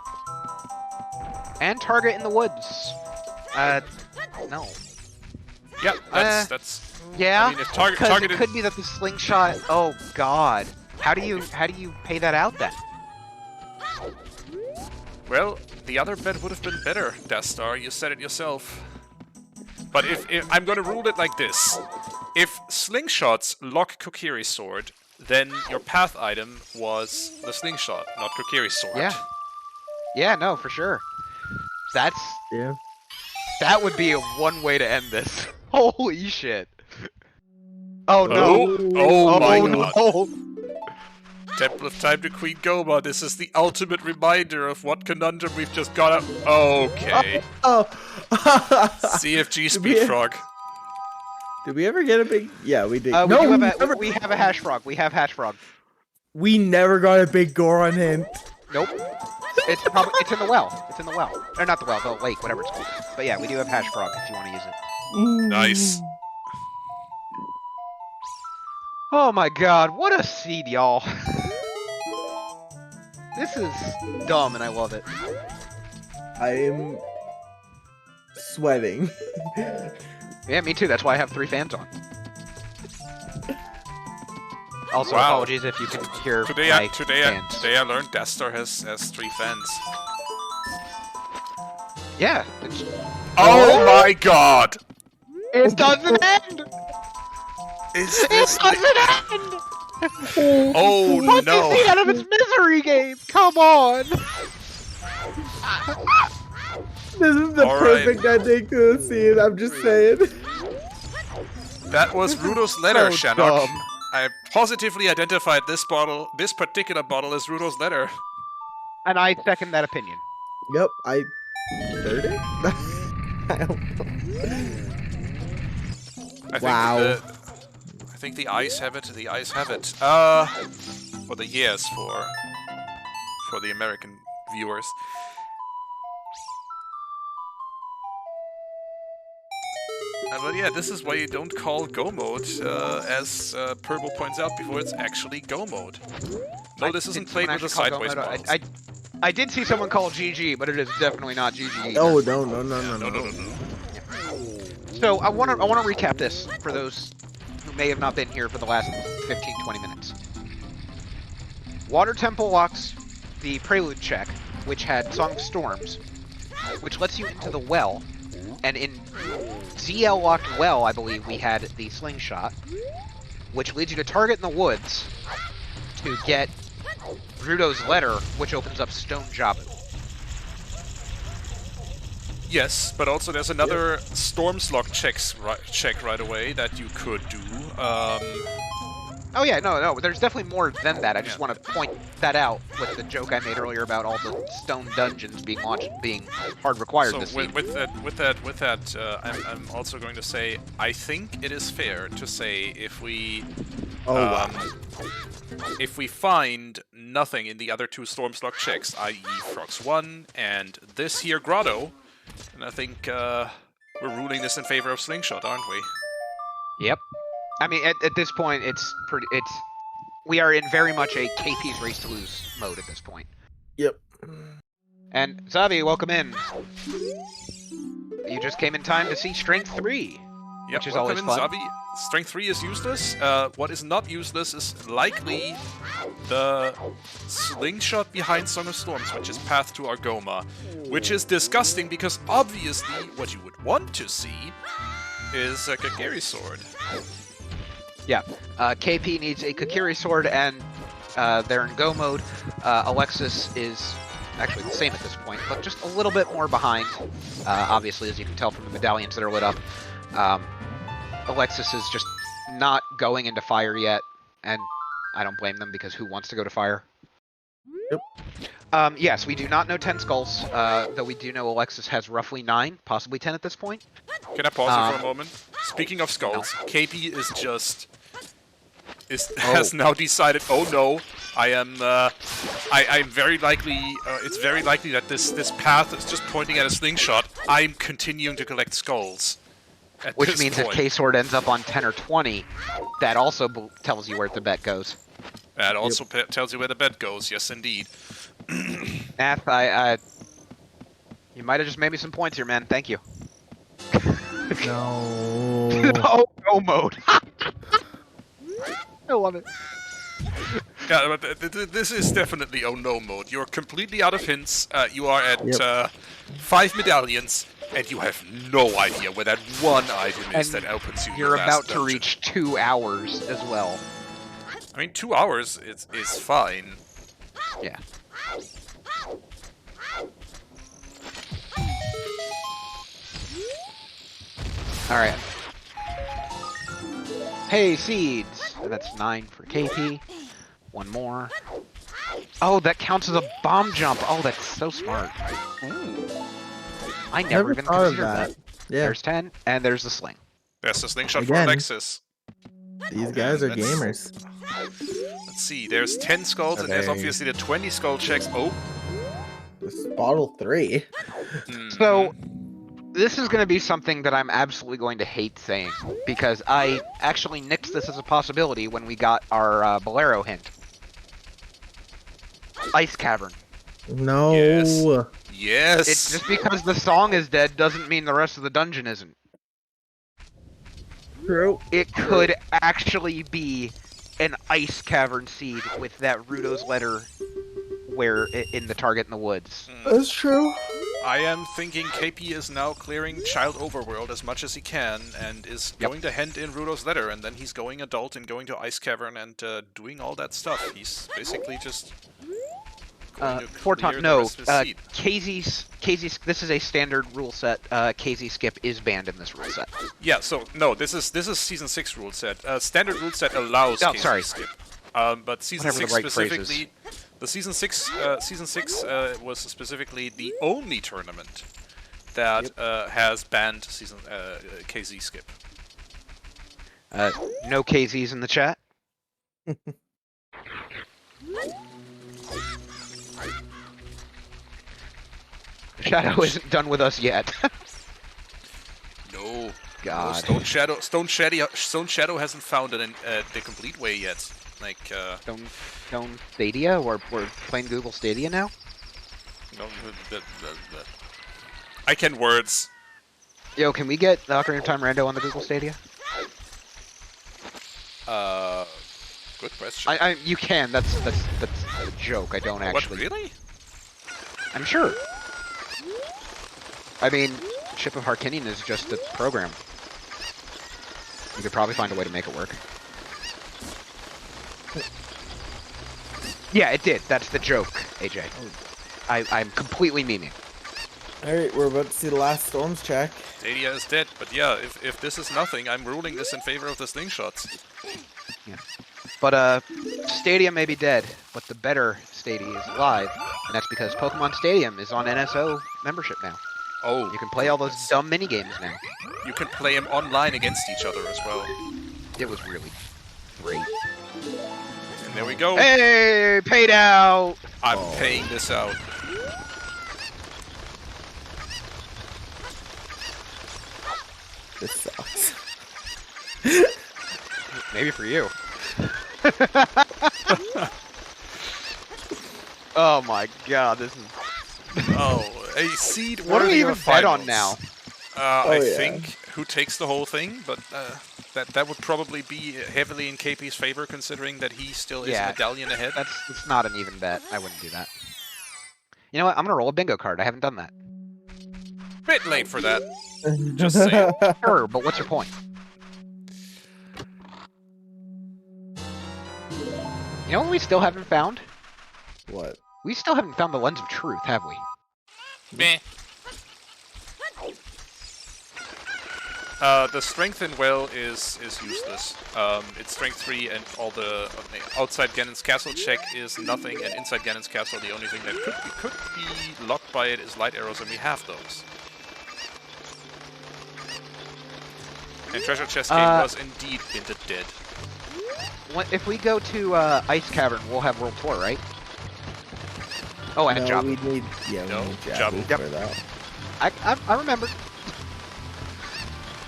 And target in the woods. No. Yeah, that's... Yeah, I mean, if target, because targeted... it could be that the slingshot... Oh, God. How do you pay that out, then? Well, the other bet would have been better, Death Star. You said it yourself. But if I'm gonna rule it like this. If slingshots lock Kokiri's sword, then your path item was the slingshot, not Kokiri's sword. Yeah. Yeah, no, for sure. That's... Yeah. That would be one way to end this. Holy shit. Oh, no. Oh my god. No. Temple of Time to Queen Goma, this is the ultimate reminder of what conundrum we've just got up. Okay. Oh. CFG Speed Frog. Did we ever get a big... Yeah, we did. We have a hash frog. We have hash frog. We never got a big Goron hint. Nope. It's probably in the well. It's in the well. Or not the well, the lake, whatever it's called. But yeah, we do have hash frog if you want to use it. Nice. Oh my god, what a seed, y'all. This is dumb and I love it. I am sweating. Yeah, me too. That's why I have 3 fans on. Also, Wow. apologies if you can hear Today my I fans. learned Death Star has 3 fans. Yeah. Oh my god! It doesn't end! Is It this doesn't end! Oh Put no! this thing out of its misery game! Come on! This is the All perfect ending to the scene, I'm just saying. That was Rudo's letter, So Shannock. dumb. I positively identified this particular bottle as Rudo's letter. And I second that opinion. Yep, I heard it? I don't know. Wow. I think the eyes have it. The eyes have it. Or the years for the American viewers. But yeah, this is why you don't call Go mode, as Purple points out before. It's actually Go mode. No, this isn't played with the sideways models. I did see someone call GG, but it is definitely not GG. Oh, no. No. So I want to recap this for those who may have not been here for the last 15-20 minutes. Water Temple locks the Prelude check, which had Song of Storms, which lets you into the well, and in ZL locked well, I believe we had the Slingshot, which leads you to target in the woods to get Rudo's letter, which opens up Stone Jabu. Yes, but also there's another Storms lock check right away that you could do. Oh yeah, no, there's definitely more than that. I just want to point that out with the joke I made earlier about all the stone dungeons being launched, being hard required this season. with that, I'm also going to say I think it is fair to say if we if we find nothing in the other 2 Stormslock checks, i.e. Frogs 1 and this here Grotto, and I think we're ruling this in favor of Slingshot, aren't we? Yep. I mean, at this point, we are in very much a KP's race to lose mode at this point. Yep. And Zavi, welcome in. You just came in time to see Strength 3, which is always fun. Zavi. Strength 3 is useless. What is not useless is likely the slingshot behind Song of Storms, which is Path to Argoma, which is disgusting because obviously what you would want to see is a Kagiri sword. Yeah, KP needs a Kokiri sword, and they're in go mode. Alexis is actually the same at this point, but just a little bit more behind, obviously, as you can tell from the medallions that are lit up. Alexis is just not going into fire yet, and I don't blame them, because who wants to go to fire? Yep. Yes, we do not know 10 skulls, though we do know Alexis has roughly 9, possibly 10 at this point. Can I pause you for a moment? Speaking of skulls, KP is just... has now decided, oh no, I'm very likely, it's very likely that this path is just pointing at a slingshot. I'm continuing to collect skulls. Which means if K-Sword ends up on 10 or 20, that also tells you where the bet goes. That also tells you where the bet goes, yes indeed. Math, you might have just made me some points here, man. Thank you. No. Oh, no mode. I love it. Yeah, but this is definitely oh no mode. You're completely out of hints. You are at 5 medallions, and you have no idea where that one item is that opens you. You're about to reach 2 hours as well. I mean, 2 hours is fine. Yeah. Alright. Hey, seeds! That's 9 for KP. One more. Oh, that counts as a bomb jump. Oh, that's so smart. Ooh. I never even considered that. Yeah. There's 10, and there's the sling. There's the slingshot for Alexis. These guys are gamers. Let's see, there's 10 skulls, and there's obviously the 20 skull checks. Oh! This bottle 3. So, this is going to be something that I'm absolutely going to hate saying, because I actually nixed this as a possibility when we got our Bolero hint. Ice Cavern. No. Yes. It's just because the song is dead doesn't mean the rest of the dungeon isn't. True. It could actually be an Ice Cavern seed with that Rudo's letter where in the target in the woods. That's true. I am thinking KP is now clearing Child Overworld as much as he can, and is going to hand in Rudo's letter, and then he's going adult and going to Ice Cavern and doing all that stuff. He's basically just going to no, KZ's, this is a standard rule set. KZ skip is banned in this rule set. Yeah, so no, this is season 6 rule set. Standard rule set allows KZ skip. But season 6 specifically, the season 6 was specifically the only tournament that has banned season KZ skip. No KZs in the chat. Shadow isn't done with us yet. No. God. No, Stone Shadow hasn't found it in the complete way yet. Like Stone Stadia? We're playing Google Stadia now? No, I can words. Yo, can we get the Ocarina of Time Rando on the Google Stadia? Good question. You can. That's a joke. I don't actually. What, really? I'm sure. I mean, Ship of Harkinian is just a program. You could probably find a way to make it work. Yeah, it did. That's the joke, AJ. I'm completely memeing. Alright, we're about to see the last Storms check. Stadia is dead, but yeah, if this is nothing, I'm ruling this in favor of the slingshots. Yeah. But Stadia may be dead, but the better Stadia is alive, and that's because Pokemon Stadium is on NSO membership now. Oh. You can play all those dumb minigames now. You can play them online against each other as well. It was really great. And there we go. Hey, paid out! I'm paying this out. This sucks. Maybe for you. Oh my god, this is... Oh, a seed. What do we even bet on now? I think who takes the whole thing, but that would probably be heavily in KP's favor, considering that he still is a medallion ahead. It's not an even bet. I wouldn't do that. You know what? I'm gonna roll a bingo card. I haven't done that. Bit late for that. Just saying. Sure, but what's your point? You know what we still haven't found? What? We still haven't found the Lens of Truth, have we? Meh. The Strength in Well is useless. It's Strength 3 and all the outside Ganon's Castle check is nothing, and inside Ganon's Castle the only thing that could be locked by it is light arrows, and we have those. And Treasure Chest game was indeed in the dead. if we go to Ice Cavern, we'll have World Tour, right? Oh, and No, Jabu. we need Jabu Jabu. for that. I remember.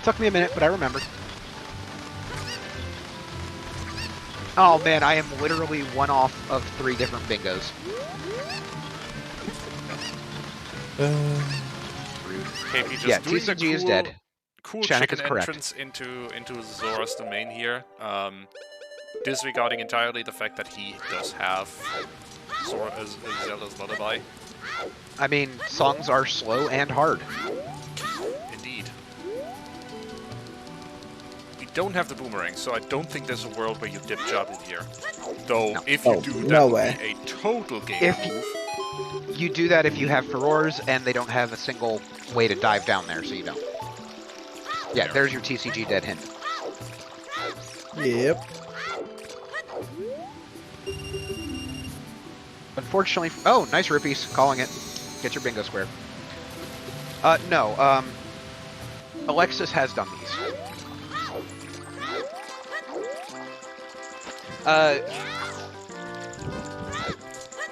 Took me a minute, but I remember. Oh man, I am literally one off of 3 different bingos. KP just Yeah, doing TCG a is dead. cool Shanik chicken is correct. entrance into Zora's domain here. Disregarding entirely the fact that he does have Zelda's Lullaby. I mean, songs are slow and hard. Indeed. We don't have the boomerang, so I don't think there's a world where you dip Jabu here. Though, No. if you Oh, do, that no would way. be a total game If- move. You do that if you have Furores, and they don't have a single way to dive down there, so you don't. Yeah, there's your TCG dead hint. Yep. Unfortunately, oh, nice rupees, calling it. Get your bingo square. No, Alexis has done these.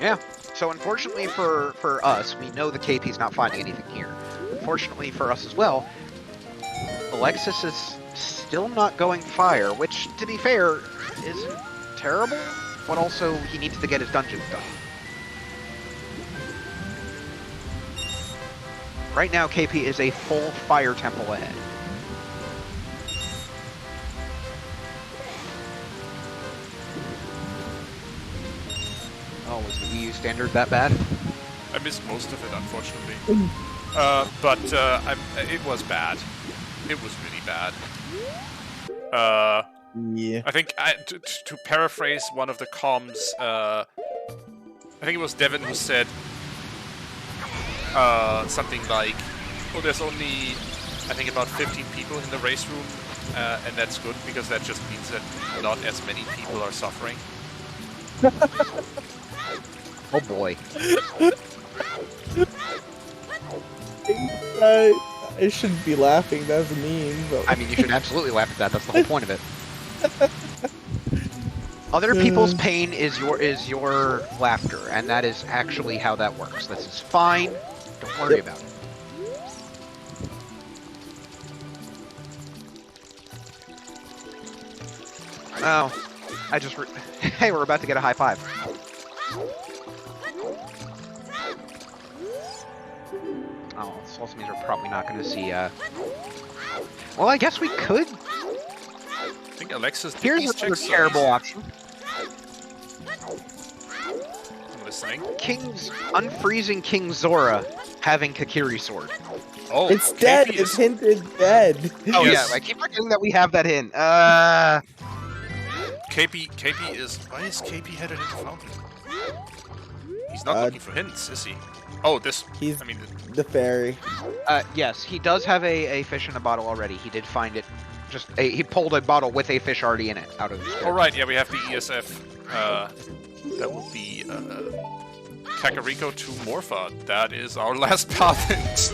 Yeah. So unfortunately for us, we know the KP's not finding anything here. Unfortunately for us as well, Alexis is still not going fire, which, to be fair, isn't terrible, but also he needs to get his dungeons done. Right now, KP is a full fire temple ahead. Oh, was the Wii U standard that bad? I missed most of it, unfortunately. It was bad. It was really bad. Yeah. I think, to paraphrase one of the comms, I think it was Devin who said something like, oh, there's only, I think, about 15 people in the race room, and that's good, because that just means that not as many people are suffering. Oh boy. I shouldn't be laughing, that's mean, but... I mean, you should absolutely laugh at that. That's the whole point of it. Other people's pain is your laughter, and that is actually how that works. This is fine. Don't worry about it. Oh, I just... Hey, we're about to get a high five. Oh, this also means we're probably not going to see, Well, I guess we could. I think Alexis did Here's these another checks, terrible option. I'm listening. Unfreezing King Zora having Kakiri Sword. Oh, It's dead! KP It's hinted dead! Oh Yes. yeah, I keep forgetting that we have that hint. KP is... Why is KP headed into Fountain? He's not looking for hints, is he? Oh, this... He's I mean... the fairy. Yes, he does have a fish in a bottle already. He did find it. He pulled a bottle with a fish already in it out of his Oh, right, yeah, we have the ESF. That will be Kakariko to Morpha. That is our last path hint.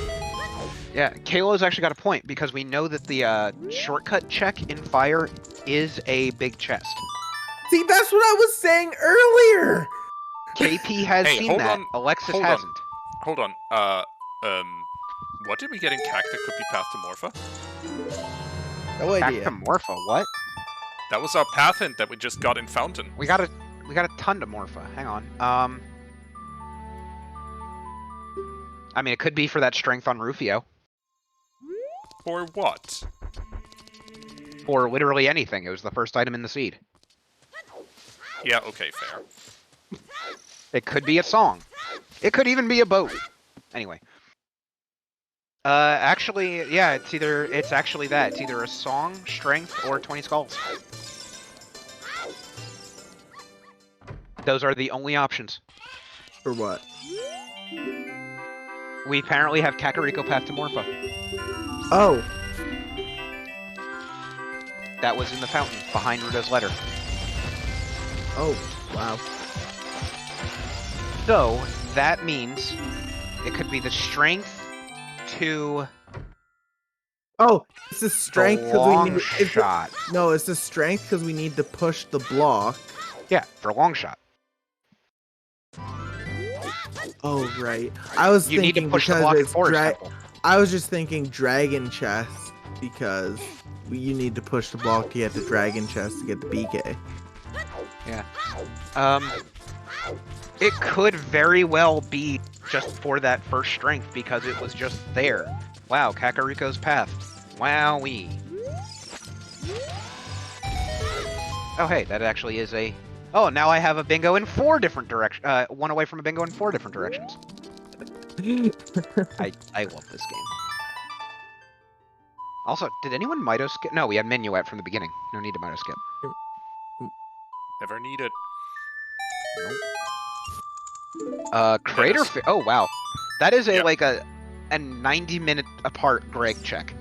Yeah, Kalo's actually got a point, because we know that the shortcut check in Fire is a big chest. See, that's what I was saying earlier! KP has Hey, seen hold that. on, Alexis hold on. hasn't. Hold on, what did we get in Cacta could be path to Morpha? No Back idea. to Morpha, what? That was our path hint that we just got in Fountain. We got a ton to Morpha. Hang on. I mean, it could be for that strength on Rufio. For what? Or literally anything. It was the first item in the seed. Yeah, okay, fair. It could be a song. It could even be a boat. Anyway. Actually, yeah, it's actually that. It's either a song, strength, or 20 skulls. Those are the only options. For what? We apparently have Kakariko Path to Morpha. Oh. That was in the fountain, behind Rudo's letter. Oh, wow. So, that means it could be the strength to Oh, it's a strength The because we long need. shot. No, it's a strength because we need to push the block. Yeah, for long shot. Oh right. I was You need thinking to push the because block in it's Forest Temple. I was just thinking dragon chest because you need to push the block to get the dragon chest to get the BK. Yeah. It could very well be just for that first strength because it was just there. Wow, Kakariko's path. Wowee. Oh hey, that actually is a... Oh, now I have a bingo in 4 different directions. One away from a bingo in 4 different directions. I love this game. Also, did anyone Mito skip? No, we had Minuet from the beginning. No need to Mito skip. Never needed. Crater... Oh, wow. That is Yep. like a 90-minute apart Greg check.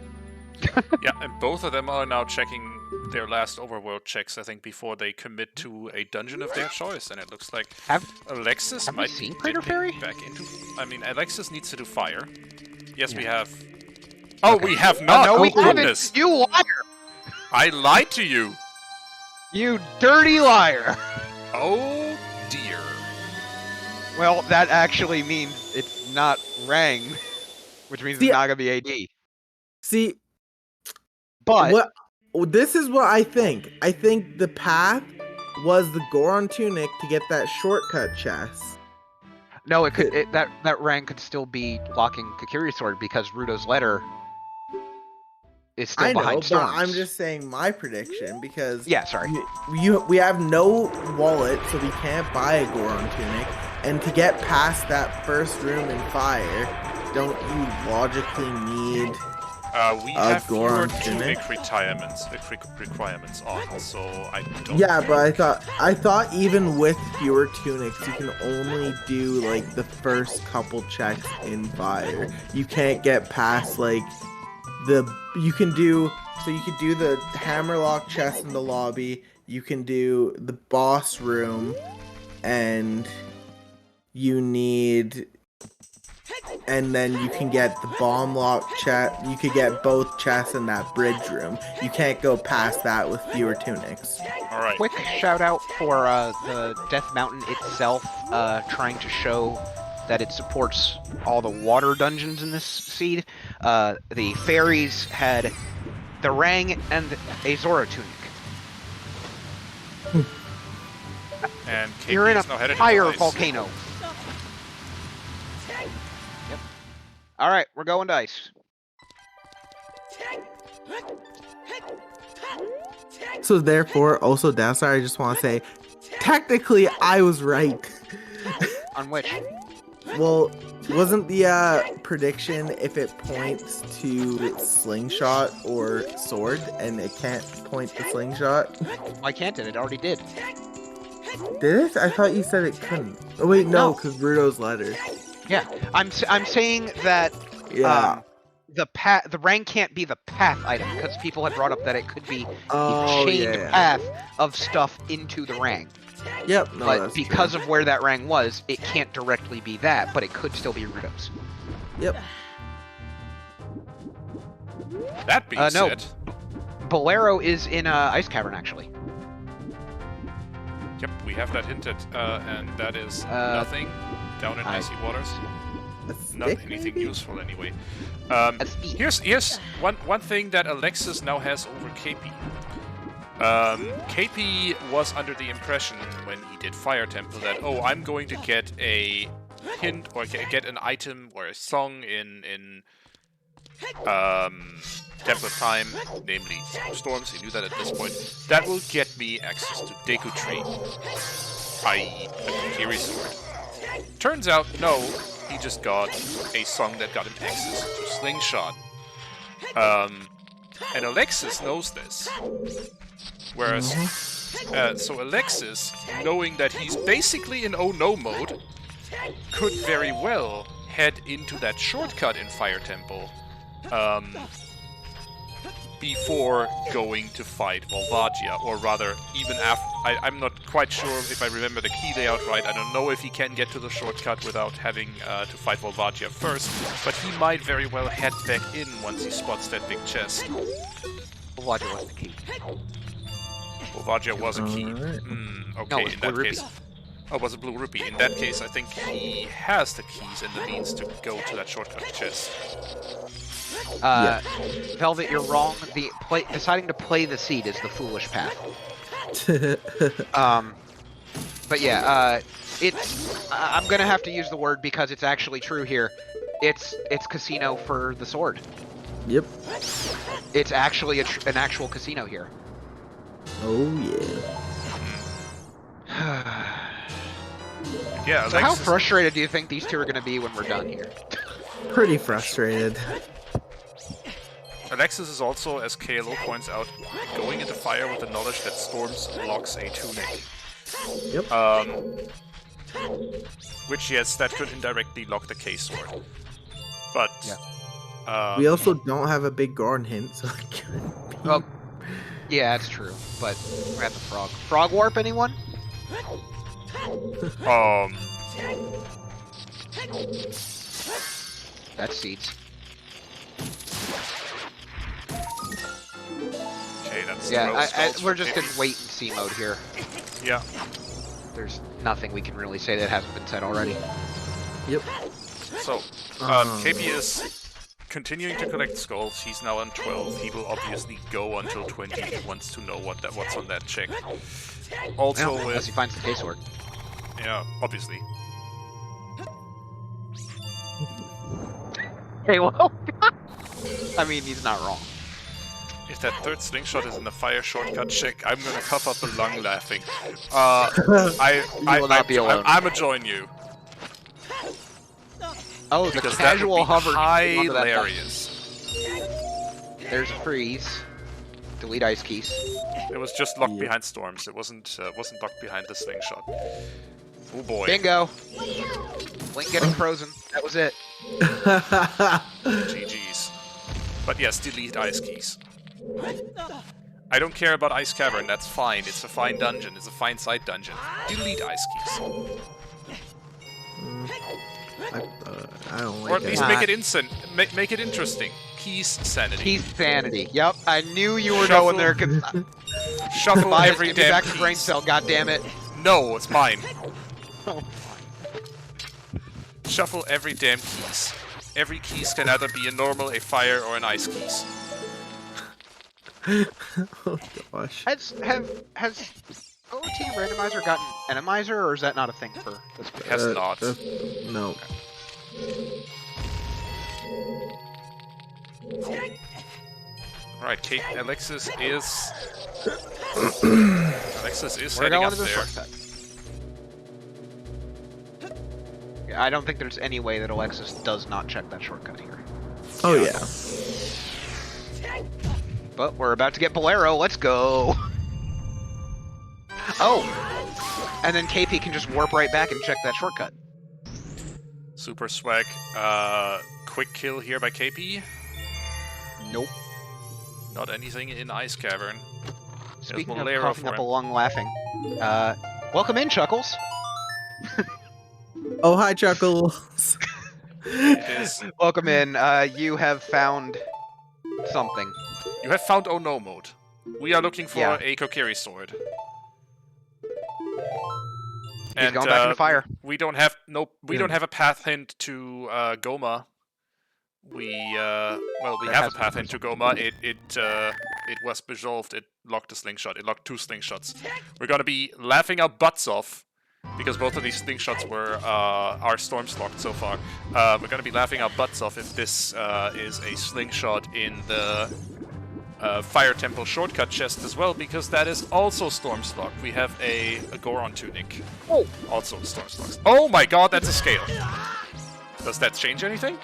Yeah, and both of them are now checking their last overworld checks, I think, before they commit to a dungeon of their choice, and it looks like Alexis might seen be Crater dipping Fairy? back into... I mean, Alexis needs to do fire. Yes, we Yeah. have... Oh, Okay. we have not! No, we Oh, haven't! goodness! You liar! I lied to you! You dirty liar! Oh, dear. Well, that actually means it's not Rang, which means it's not gonna be AD. See, But this is what I think. I think the path was the Goron tunic to get that shortcut chest. no, it could that Rang could still be blocking Kakiri's sword because Rudo's letter is still I know, behind but storms. I'm just saying my prediction because Yeah, sorry. we have no wallet, so we can't buy a Goron tunic. And to get past that first room in fire, don't you logically need We have fewer Goron tunic tunic? requirements on, so I don't... Yeah, but I thought even with fewer tunics, you can only do like the first couple checks in fire. You can't get past like you could do the hammerlock chest in the lobby. You can do the boss room, and and then you can get the bomb lock chest. You could get both chests in that bridge room. You can't go past that with fewer tunics. Alright. Quick shout out for the Death Mountain itself, trying to show that it supports all the water dungeons in this seed. The fairies had the Rang and a Zora tunic. And You're in a is now headed fire into ice. volcano. Yep. Alright, we're going to ice. So therefore, also downside, I just want to say, technically, I was right. On which? Well, wasn't the prediction if it points to slingshot or sword, and it can't point to slingshot? Why can't it? It already did. Did it? I thought you said it couldn't. Oh wait, no, No. because Rudo's letter. Yeah, I'm saying that Yeah. the Rang can't be the path item because people had brought up that it could be Oh, the chained yeah. path of stuff into the Rang. Yep. No, But that's because true. of where that Rang was, it can't directly be that, but it could still be Rudo's. Yep. That being No. said... Bolero is in Ice Cavern, actually. Yep, we have that hinted, and that is nothing down in icy waters. Not anything useful anyway. Here's one thing that Alexis now has over Keipi. Keipi was under the impression when he did Fire Temple that, oh, I'm going to get a hint or get an item or a song in Temple of Time, namely Storms. He knew that at this point. That will get me access to Deku-Tree, i.e. a Kiri sword. Turns out, no, he just got a song that got him access to Slingshot. And Alexis knows this. Whereas, so Alexis, knowing that he's basically in oh no mode, could very well head into that shortcut in Fire Temple. before going to fight Volvagia, or rather, even after. I'm not quite sure if I remember the key layout right. I don't know if he can get to the shortcut without having to fight Volvagia first, but he might very well head back in once he spots that big chest. Volvagia was the key. Volvagia was a key. Alright. Okay, No, it was in that Blue case. Rupee. Oh, it was a blue rupee. In that case, I think he has the keys and the means to go to that shortcut chest. Velvet, you're wrong. Deciding to play the seed is the foolish path. But yeah, I'm gonna have to use the word because it's actually true here. It's casino for the sword. Yep. It's actually an actual casino here. Oh yeah. Yeah, So how Alexis, frustrated do you think these two are gonna be when we're done here? Pretty frustrated. Alexis is also, as KLO points out, going into fire with the knowledge that Storms locks a tunic. Yep. Which, yes, that could indirectly lock the K-sword. But... Yeah. We also don't have a big Gorn hint, so it could be... Well, yeah, that's true. But we're at the frog. Frog warp, anyone? That's seeds. Okay, that's we're just in wait-and-see mode here. Yeah. There's nothing we can really say that hasn't been said already. Yep. So, Keipi is continuing to collect skulls. He's now on 12. He will obviously go until 20. He wants to know what's on that check. Also, Well, unless he finds the K-sword. yeah, obviously. Hey, well, I mean, he's not wrong. If that third slingshot is in the fire shortcut check, I'm gonna cough up a lung laughing. You will not be alone. I'ma join you. Oh, the Because casual that would hover. be onto that button. hilarious. There's a freeze. Delete ice keys. It was just locked Yeah. behind storms. It wasn't locked behind the slingshot. Oh boy. Bingo. Link getting frozen. That was it. GG's. But yes, delete ice keys. I don't care about Ice Cavern, that's fine. It's a fine dungeon, it's a fine side dungeon. Delete ice keys. I don't like Or at least that. make it instant. Make it interesting. Keys sanity. Keys sanity. Yep, I knew you were Shuffle. going there. Cause Shuffle every give me damn back the brain keys. cell. God damn it. No, it's mine. Oh. Shuffle every damn keys. Every keys can either be a normal, a fire, or an ice keys. Oh gosh. Has OoT Randomizer gotten Enemizer, or is that not a thing for this game? It has not. No. Alright, Alexis is... Alexis is We're heading going up to the there. shortcut. Yeah, I don't think there's any way that Alexis does not check that shortcut here. Oh yeah. But we're about to get Bolero. Let's go. Oh, and then KP can just warp right back and check that shortcut. Super swag. Quick kill here by KP. Nope. Not anything in Ice Cavern. Speaking of Bolero coughing for up him. a lung laughing, welcome in, Chuckles. Oh hi, Chuckles. It is. Welcome in. You have found something. You have found Oh No mode. We are looking for Yeah. a Kokiri sword. He's going back into fire. We don't have Yeah. don't have a path hint to Goma. We well we There have has a path been hint to Goma. It was resolved. It locked a slingshot. It locked 2 slingshots. We're gonna be laughing our butts off because both of these slingshots were are storms locked so far. We're gonna be laughing our butts off if this is a slingshot in the Fire Temple shortcut chest as well, because that is also storms locked. We have a Goron tunic. Oh. Also storms locked. Oh my god, that's a scale. Does that change anything?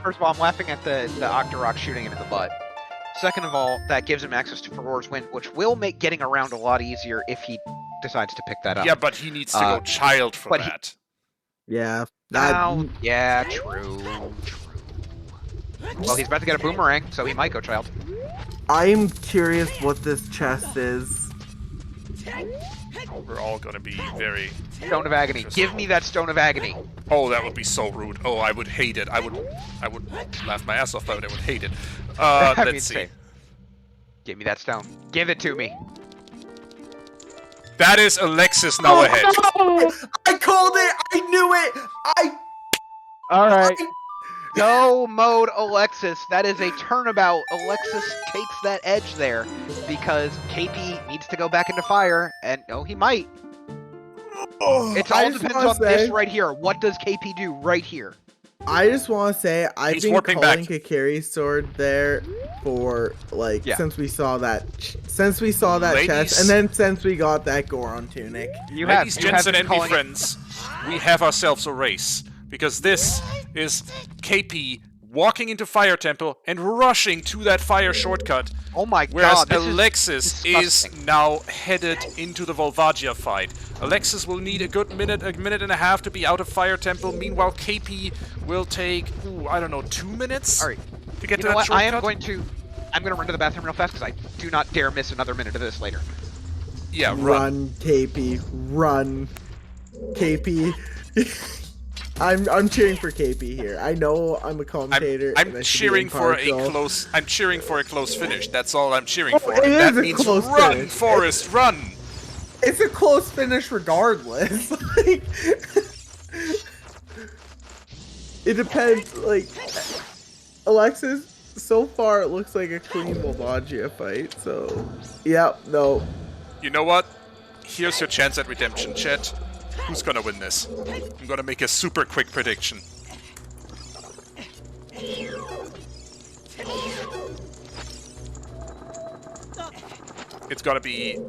First of all, I'm laughing at the Octorok shooting him in the butt. Second of all, that gives him access to Furor's Wind, which will make getting around a lot easier if he decides to pick that up. Yeah, but he needs to go child for but that. Yeah. Now, yeah, true. Well, he's about to get a boomerang, so he might go child. I'm curious what this chest is. We're all gonna be very... Stone of Agony. Give me that Stone of Agony. Oh, that would be so rude. Oh, I would hate it. I would laugh my ass off, but I would hate it. Let's see. Same. Give me that stone. Give it to me. That is Alexis now ahead. I called it! I knew it! Alright. Go mode Alexis. That is a turnabout. Alexis takes that edge there because KP needs to go back into fire, and he might. It all depends on this right here. What does KP do right here? I just want to say I've been calling Keipi3 sword there for since we saw that chest, and then since we got that Goron tunic. Ladies, gents, and envy friends, we have ourselves a race because this is KP walking into Fire Temple and rushing to that fire shortcut. Oh my whereas god, Alexis is now headed into the Volvagia fight. Alexis will need a good minute and a half to be out of Fire Temple. Meanwhile, KP will take, I don't know, 2 minutes to get to that shortcut? I'm going to run to the bathroom real fast because I do not dare miss another minute of this later. Yeah, run KP, run KP. I'm cheering for KP here. I know I'm a commentator. I'm cheering for a close. I'm cheering for a close finish. That's all I'm cheering for. That means run, finish. Forrest, run. It's a close finish regardless. It depends. Alexis. So far, it looks like a clean Volvagia fight. So, yeah, no. You know what? Here's your chance at redemption, chat. Who's gonna win this? I'm gonna make a super quick prediction. It's gonna be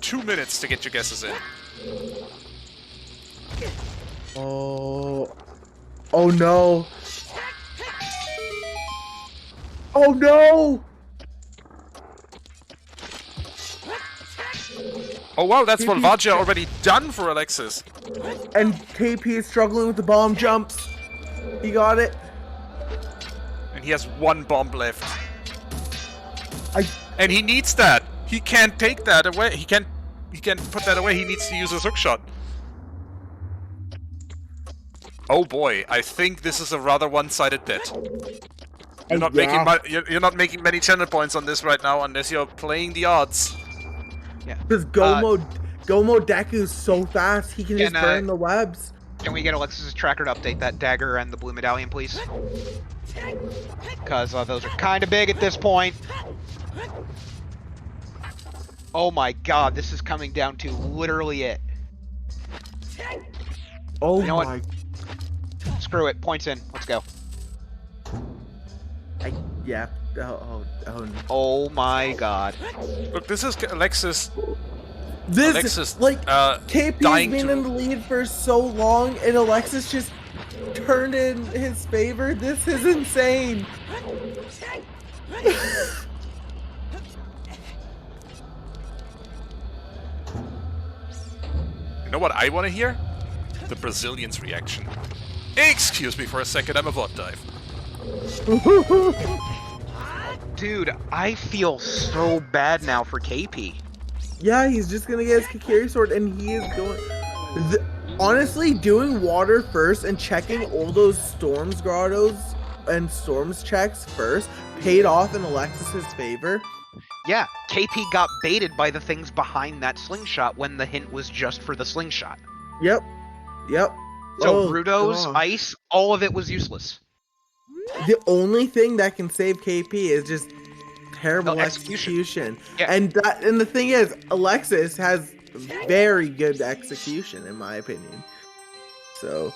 2 minutes to get your guesses in. Oh no. Oh no! Oh wow, that's Volvagia already done for Alexis. And KP is struggling with the bomb jumps. He got it. And he has 1 bomb left. And he needs that. He can't take that away. He can't put that away. He needs to use his hookshot. Oh boy, I think this is a rather one-sided bet. You're not you're not making many channel points on this right now unless you're playing the odds. Yeah. Because Gomo Deku's so fast, he can just burn the webs. Can we get Alexis' tracker to update that dagger and the blue medallion, please? Because those are kind of big at this point. Oh my god, this is coming down to literally it. Oh you know my... What? Screw it, points in, let's go. Yeah. Oh my god. Look, this is Alexis. Alexis, KP's been in the lead for so long, and Alexis just turned in his favor. This is insane. You know what I want to hear? The Brazilians' reaction. Excuse me for a second, I'm a VOD dive. Dude, I feel so bad now for KP. Yeah, he's just gonna get his Keipi3 sword, and he is going... honestly, doing water first and checking all those storms grottos and storms checks first paid off in Alexis's favor. Yeah, KP got baited by the things behind that slingshot when the hint was just for the slingshot. Yep. So Rudo's, ice, all of it was useless. The only thing that can save KP is just terrible execution. Yeah. And the thing is, Alexis has very good execution, in my opinion. So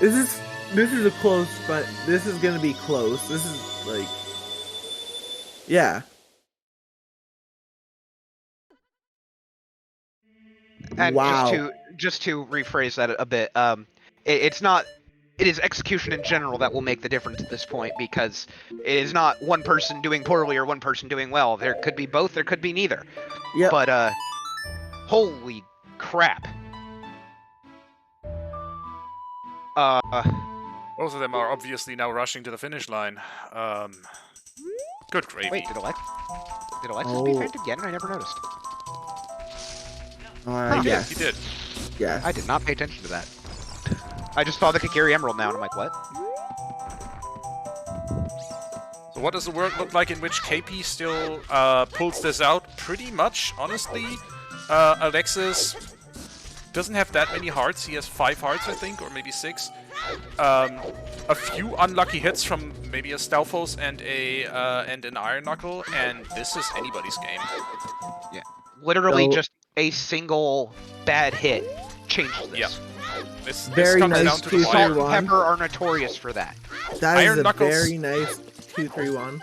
this is a close, but this is gonna be close. This is yeah. And wow. just to rephrase that a bit, it is execution in general that will make the difference at this point, because it is not one person doing poorly or one person doing well. There could be both, there could be neither. Yeah. But holy crap. Both of them are obviously now rushing to the finish line. Good gravy. Wait, did Alexis be faint again? I never noticed. Yes. He did. Yes. I did not pay attention to that. I just saw the Kikiri Emerald now, and I'm like, what? So what does the world look like in which KP still pulls this out? Pretty much, honestly. Alexis doesn't have that many hearts. He has 5 hearts, I think, or maybe 6. A few unlucky hits from maybe a Stalfos and an Iron Knuckle, and this is anybody's game. Yeah. Literally just a single bad hit changes this. Yeah. This Very comes nice down to the 2-3-1. Salt wire. and pepper are notorious for that. That is Iron a Knuckles. very nice 2-3-1.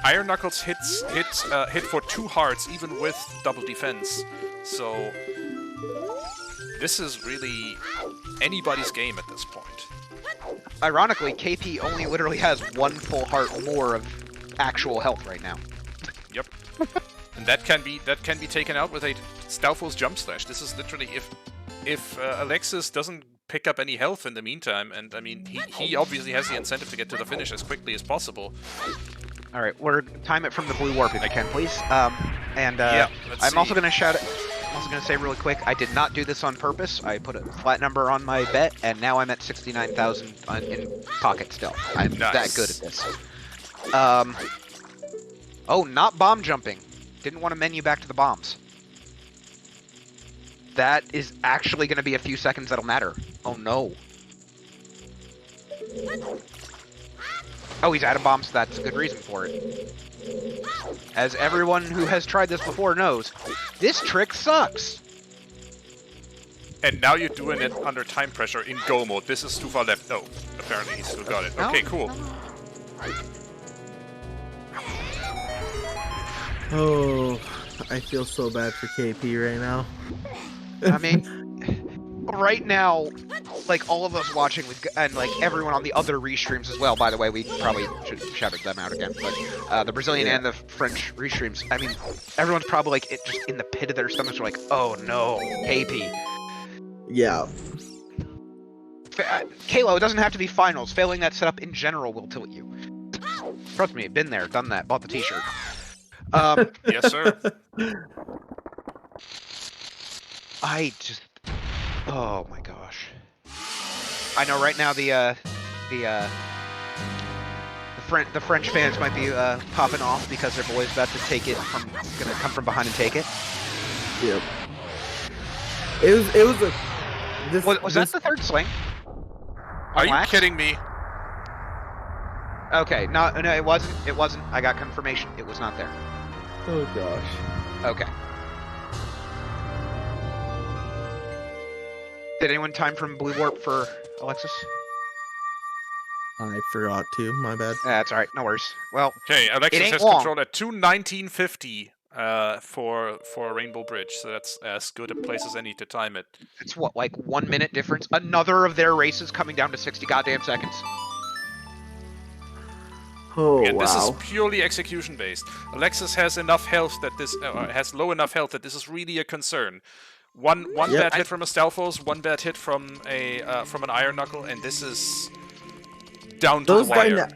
Iron Knuckles hit for 2 hearts, even with double defense. So this is really anybody's game at this point. Ironically, KP only literally has 1 full heart more of actual health right now. Yep. And that can be taken out with a Stalfos jump slash. This is literally if Alexis doesn't pick up any health in the meantime, and I mean he obviously has the incentive to get to the finish as quickly as possible. All right, we're time it from the blue warp if you can, please. Yeah, let's I'm also see. going to I'm also going to say really quick, I did not do this on purpose. I put a flat number on my bet, and now I'm at 69,000 in pocket still. I'm Nice. that good at this. Oh, not bomb jumping. Didn't want to menu back to the bombs. That is actually going to be a few seconds that'll matter. Oh no. Oh, he's out of bombs, so that's a good reason for it. As everyone who has tried this before knows, this trick sucks. And now you're doing it under time pressure in go mode. This is too far left. No, apparently he still got it. No, Okay, cool. Oh, I feel so bad for KP right now. I mean, right now, like all of us watching, and like everyone on the other restreams as well. By the way, we probably should shout them out again. But the Brazilian and the French restreams. I mean, everyone's probably like just in the pit of their stomachs. Are like, oh no, KP. Yeah. Kalo, it doesn't have to be finals. Failing that setup in general will tilt you. Trust me, been there, done that, bought the T-shirt. Yes, sir. I just, oh my gosh. I know right now the French fans might be popping off because their boy's about to take it gonna come from behind and take it. Yep. It was a. Was that the third swing? Are you Wax? kidding me? Okay, no, it wasn't. It wasn't. I got confirmation. It was not there. Oh gosh. Okay. Did anyone time from Blue Warp for Alexis? I forgot to. My bad. That's all right. No worries. Well, Okay, Alexis ain't has long. control at 2:19:50 for Rainbow Bridge, so that's as good a place as any to time it. it's what, like 1 minute difference? Another of their races coming down to 60 goddamn seconds. Oh And this is wow. purely execution based. Alexis has enough health that this has low enough health that this is really a concern. One Yep. bad hit from a Stalfos, one bad hit from an Iron Knuckle, and this is down to Those the wire.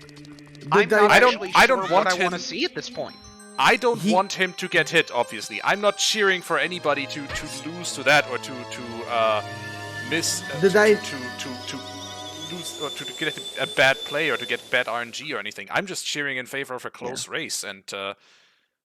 I'm not I don't- actually I don't sure want what I want to him- see at this point. I don't want him to get hit, obviously. I'm not cheering for anybody to lose to that or to miss The dy- to lose or to get a bad play or to get bad RNG or anything. I'm just cheering in favor of a close race and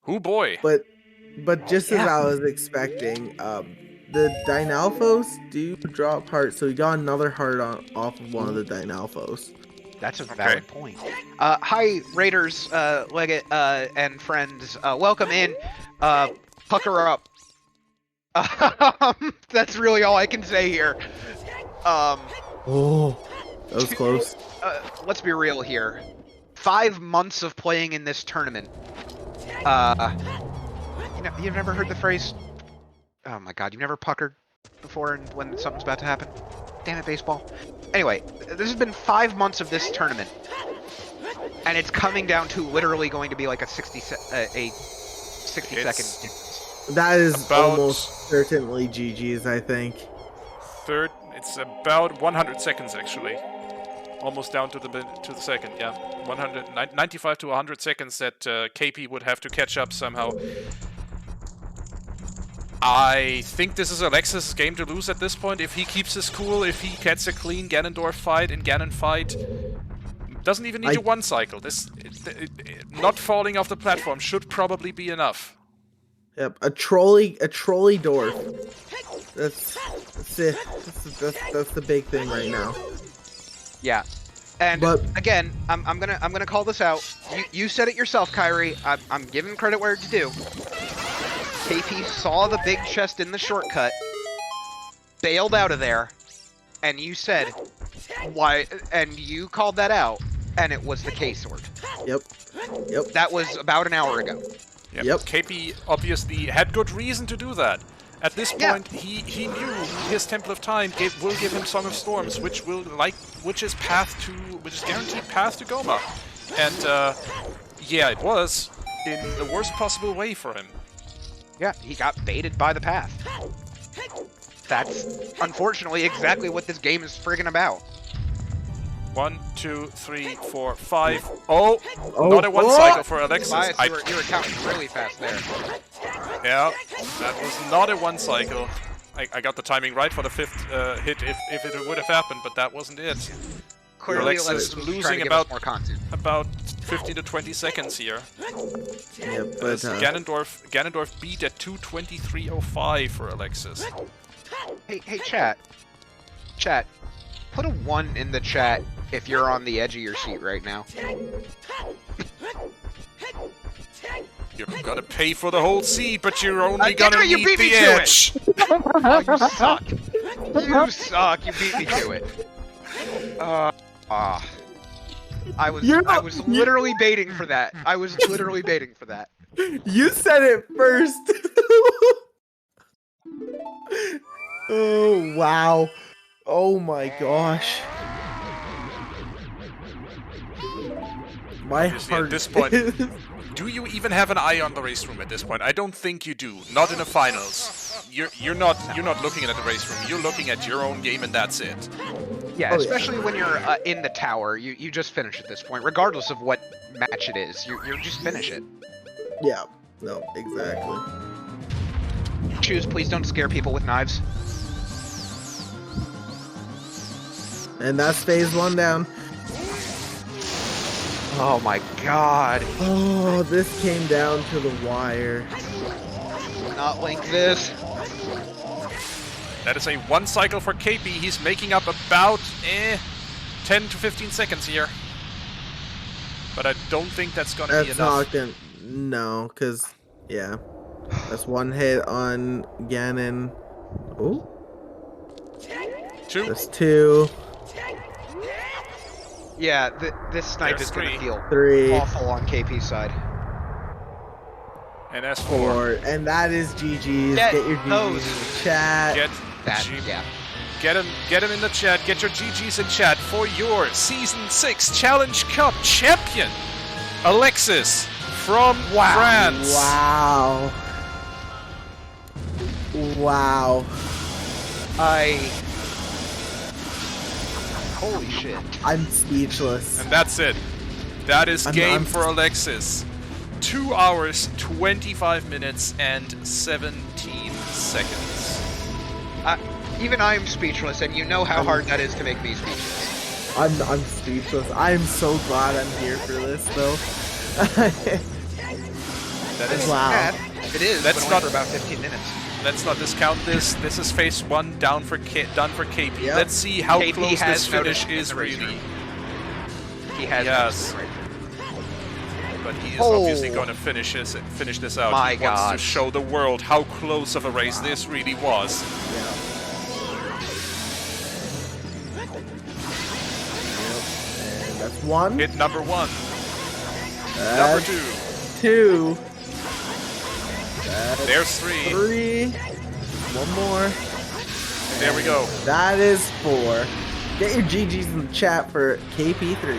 who boy. But just as I was expecting, the Dynalphos do drop hearts, so he got another heart off of one of the Dynalphos. That's a valid point. Hi, Raiders, Leggett, and friends. Welcome in. Pucker up. That's really all I can say here. Oh, that was close. Let's be real here. 5 months of playing in this tournament. You've never heard the phrase, oh my god, you've never puckered before and when something's about to happen? Damn it, baseball. Anyway, this has been 5 months of this tournament. And it's coming down to literally going to be like a 60 second difference. That is About- almost certainly GG's, I think. It's about 100 seconds actually. almost down to the second. Yeah, 95 to 100 seconds that Keipi would have to catch up somehow. I think this is Alexis' game to lose at this point. If he keeps his cool, if he gets a clean Ganondorf fight in Ganon fight, doesn't even need a one cycle. Not falling off the platform should probably be enough. Yep, a trolley dwarf. That's it. That's the big thing right now. Yeah. And again, I'm gonna call this out. You said it yourself, Kyrie. I'm giving credit where it's due. KP saw the big chest in the shortcut, bailed out of there, and you said why, and you called that out, and it was the K-sword. Yep. That was about an hour ago. Yep. KP obviously had good reason to do that. At this point, he knew his Temple of Time will give him Song of Storms, which is guaranteed path to Goma, and yeah, it was in the worst possible way for him. Yeah, he got baited by the path. That's unfortunately exactly what this game is friggin' about. 1, 2, 3, 4, 5. Oh, not a one cycle for Alexis. Tobias, you were counting really fast there. Yeah, that was not a one cycle. I got the timing right for the fifth hit if it would have happened, but that wasn't it. Clearly, Alexis was losing about more content. About 15 to 20 seconds here. Yeah, but Ganondorf beat at 2:23.05 for Alexis. Hey, chat, put a 1 in the chat if you're on the edge of your seat right now. You're gonna pay for the whole seat, but you're only gonna you meet beat me the to edge. Oh, you suck. You suck. You beat me to it. I was literally baiting for that. You said it first. Oh wow. Oh my gosh. My Obviously, heart at this point, do you even have an eye on the race room at this point? I don't think you do. Not in the finals. You're not looking at the race room. You're looking at your own game, and that's it. Yeah, especially when you're in the tower. You just finish at this point, regardless of what match it is. You just finish it. Yeah. No, exactly. Choose, please don't scare people with knives. And that's phase 1 down. Oh my god. Oh, this came down to the wire. Not link this. That is a one cycle for KP. He's making up about 10 to 15 seconds here. But I don't think that's gonna be enough. No, because, yeah. That's one hit on Ganon. Oh. 2. That's 2. Yeah, this snipe is going to feel 3. awful on KP's side. And that's 4. And that is GG's. Get your GG's in the chat. Get him in the chat. Get your GG's in chat for your Season 6 Challenge Cup champion, Alexis from France. Wow. Wow. Holy shit. I'm speechless. And that's it. That is game for Alexis. 2 hours, 25 minutes, and 17 seconds. Even I am speechless, and you know how hard that is to make me speechless. I'm speechless. I'm so glad I'm here for this, though. That is wow. It is. That's not for about 15 minutes. Let's not discount this. This is phase 1 done for KP. Yep. Let's see how KP close has this finish noticed is in the race really. He has. Yes. But he is obviously going to finish this out. My he wants God. to show the world how close of a race this really was. Yeah. And that's 1. Hit number 1. That's Number 2. 2. There's 3. 1 more. And there we go. That is 4. Get your GG's in the chat for Keipi3.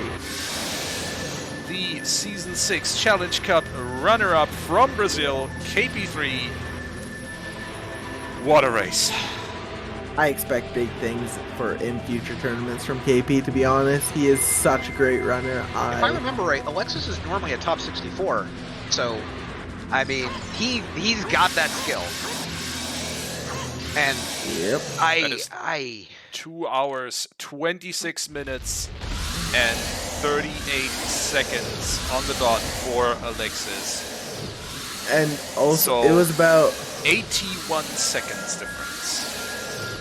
The Season 6 Challenge Cup runner-up from Brazil, Keipi3. What a race. I expect big things in future tournaments from KP. To be honest, he is such a great runner. If I remember right, Alexis is normally a top 64, so I mean he's got that skill. And yep, I 2 hours, 26 minutes, and 38 seconds on the dot for Alexis. And also, So, it was about 81 seconds difference.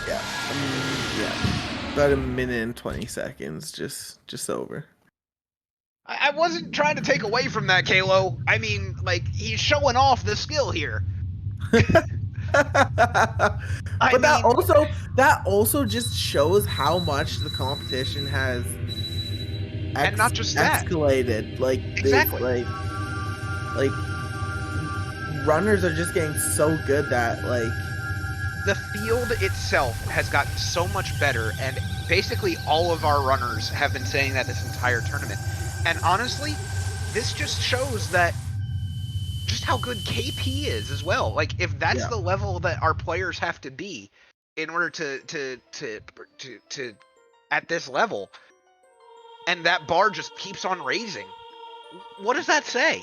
Yeah, yeah, about a minute and 20 seconds, just over. I wasn't trying to take away from that, Kalo. I mean, like, he's showing off the skill here. But that also just shows how much the competition has and not just that, escalated. Like exactly. Like runners are just getting so good that like the field itself has gotten so much better, and basically all of our runners have been saying that this entire tournament. And honestly, this just shows that just how good KP is as well. Like, if that's the level that our players have to be in order to at this level, and that bar just keeps on raising, what does that say?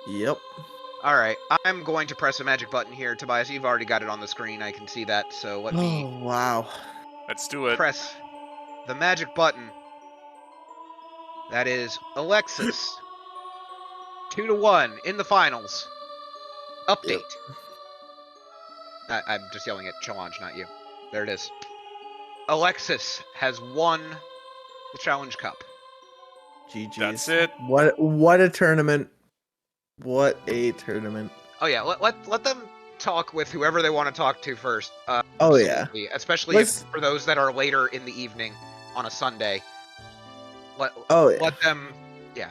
Yep. All right, I'm going to press a magic button here, Tobias. You've already got it on the screen. I can see that. So let me. Oh wow. Let's do it. Press the magic button. That is Alexis. 2-1 in the finals. Update. I'm just yelling at Challenge, not you. There it is. Alexis has won the Challenge Cup. GG's. That's it. What a tournament. What a tournament. Oh yeah, let them talk with whoever they want to talk to first. Oh yeah. Especially for those that are later in the evening on a Sunday. Let them. Yeah.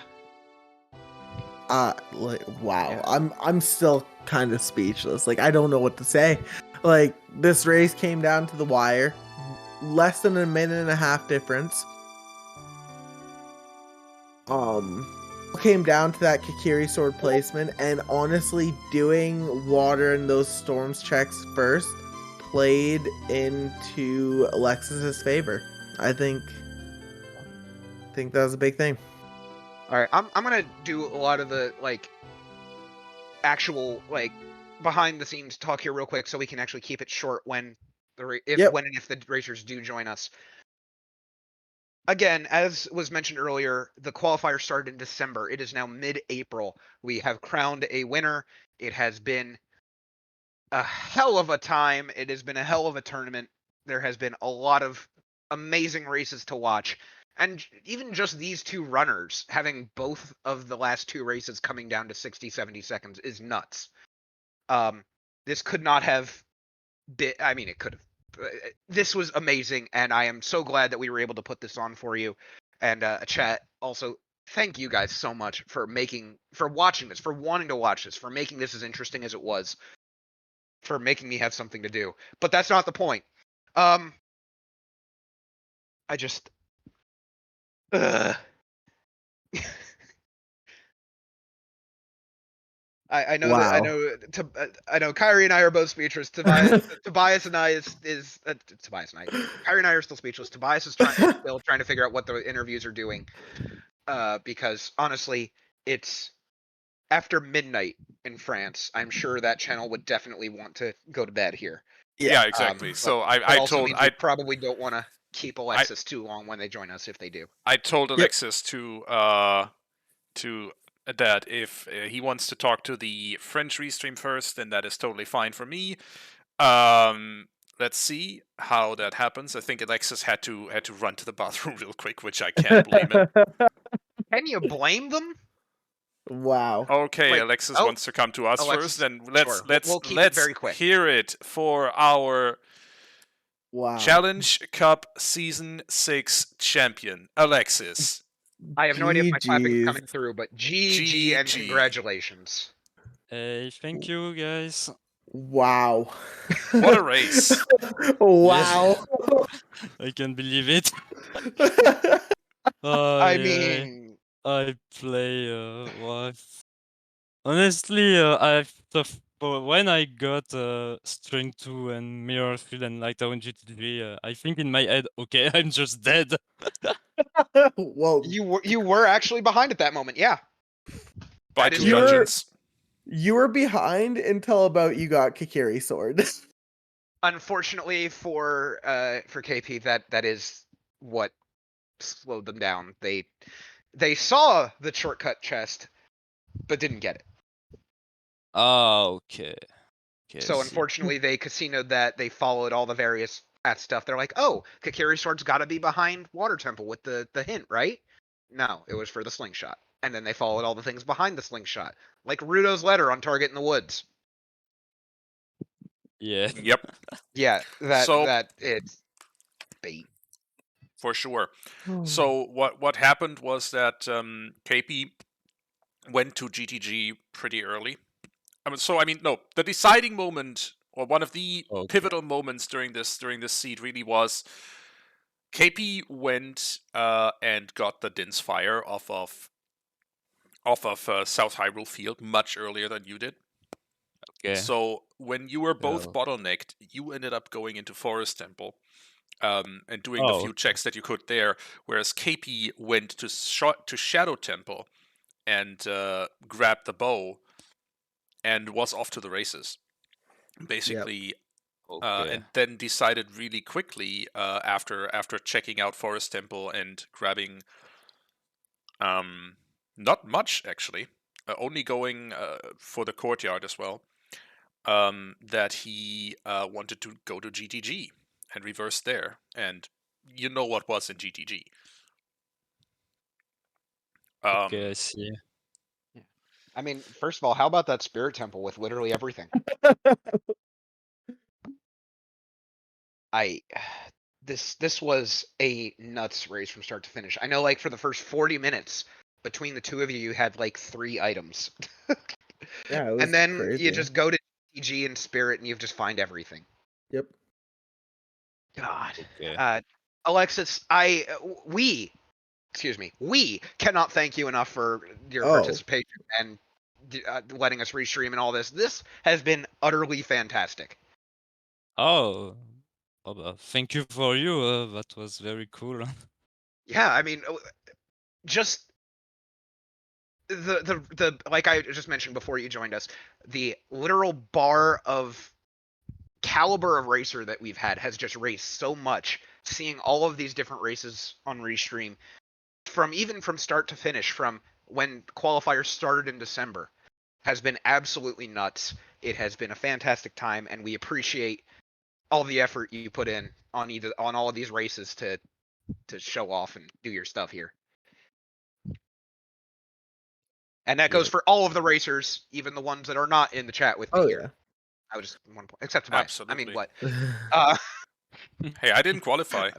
Like wow. Yeah. I'm still kind of speechless. Like I don't know what to say. Like this race came down to the wire. Less than a minute and a half difference. Came down to that Kikiri sword placement, and honestly doing water and those storms checks first played into Alexis's favor. I think that was a big thing. All right, I'm gonna do a lot of the like actual like behind the scenes talk here real quick, so we can actually keep it short when if the racers do join us. Again, as was mentioned earlier, the qualifier started in December. It is now mid-April. We have crowned a winner. It has been a hell of a time. It has been a hell of a tournament. There has been a lot of amazing races to watch. And even just these two runners, having both of the last two races coming down to 60, 70 seconds is nuts. This could not have been, I mean, it could have. This was amazing, and I am so glad that we were able to put this on for you. And chat, also, thank you guys so much for watching this, for wanting to watch this, for making this as interesting as it was, for making me have something to do. But that's not the point. I just... I know that I know Kyrie and I are both speechless. Tobias and I Tobias and I. Kyrie and I are still speechless. Tobias is still trying to figure out what the interviews are doing. Because honestly, it's after midnight in France. I'm sure that channel would definitely want to go to bed here. Yeah, exactly. So I probably don't want to keep Alexis too long when they join us if they do. I told Alexis to that if he wants to talk to the French restream first, then that is totally fine for me. Let's see how that happens. I think Alexis had to run to the bathroom real quick, which I can't blame him. Can you blame them? Wow. Okay, Alexis wants to come to us first. Then let's hear it for our Challenge Cup Season 6 champion, Alexis. I have no idea if my clapping is coming through, but GG and congratulations. Hey, thank you, guys. Wow. What a race. Wow. I can't believe it. I mean... I play, honestly, I have tough But when I got String 2 and Mirror Field and Lightown GTG, I think in my head, okay, I'm just dead. Well, You were actually behind at that moment, yeah. By That is 2 true. dungeons. you were behind until about you got Kikiri sword. Unfortunately for KP, that is what slowed them down. They saw the shortcut chest, but didn't get it. Ah, okay. Okay, I So see. unfortunately, they casinoed that. They followed all the various stuff. They're like, oh, Kakiri Sword's got to be behind Water Temple with the hint, right? No, it was for the slingshot. And then they followed all the things behind the slingshot, like Rudo's letter on Target in the Woods. Yeah. Yep, Yeah, So- that it's bait. for sure. So what happened was that KP went to GTG pretty early. No, the deciding moment, or one of the Okay. pivotal moments during this seed really was KP went and got the Din's Fire off of South Hyrule Field much earlier than you did. Okay. So when you were both Well. bottlenecked, you ended up going into Forest Temple and doing the few Oh, checks that you could there, whereas KP went to Shadow Temple and grabbed the bow and was off to the races, basically. okay. And then decided really quickly after checking out Forest Temple and grabbing not much actually, only going for the courtyard as well. That he wanted to go to GTG and reverse there, and you know what was in GTG. Okay, I see. I mean, first of all, how about that Spirit Temple with literally everything? This was a nuts race from start to finish. I know, like, for the first 40 minutes between the two of you, you had like 3 items. Yeah, it was And then crazy. you just go to GTG and Spirit and you just find everything. Yep. God. Okay. Alexis, we cannot thank you enough for your Oh. participation and letting us restream and all this. This has been utterly fantastic. Oh, thank you for you. That was very cool. Yeah, I mean, just the like I just mentioned before you joined us, the literal bar of caliber of racer that we've had has just raised so much. Seeing all of these different races on Restream, from start to finish, from when qualifiers started in December, has been absolutely nuts. It has been a fantastic time, and we appreciate all the effort you put in on all of these races to show off and do your stuff here. And that goes Yep. for all of the racers, even the ones that are not in the chat with me Oh here. I was just 1 point, except Tobias. I mean, Absolutely. what? yeah. Hey, I didn't qualify.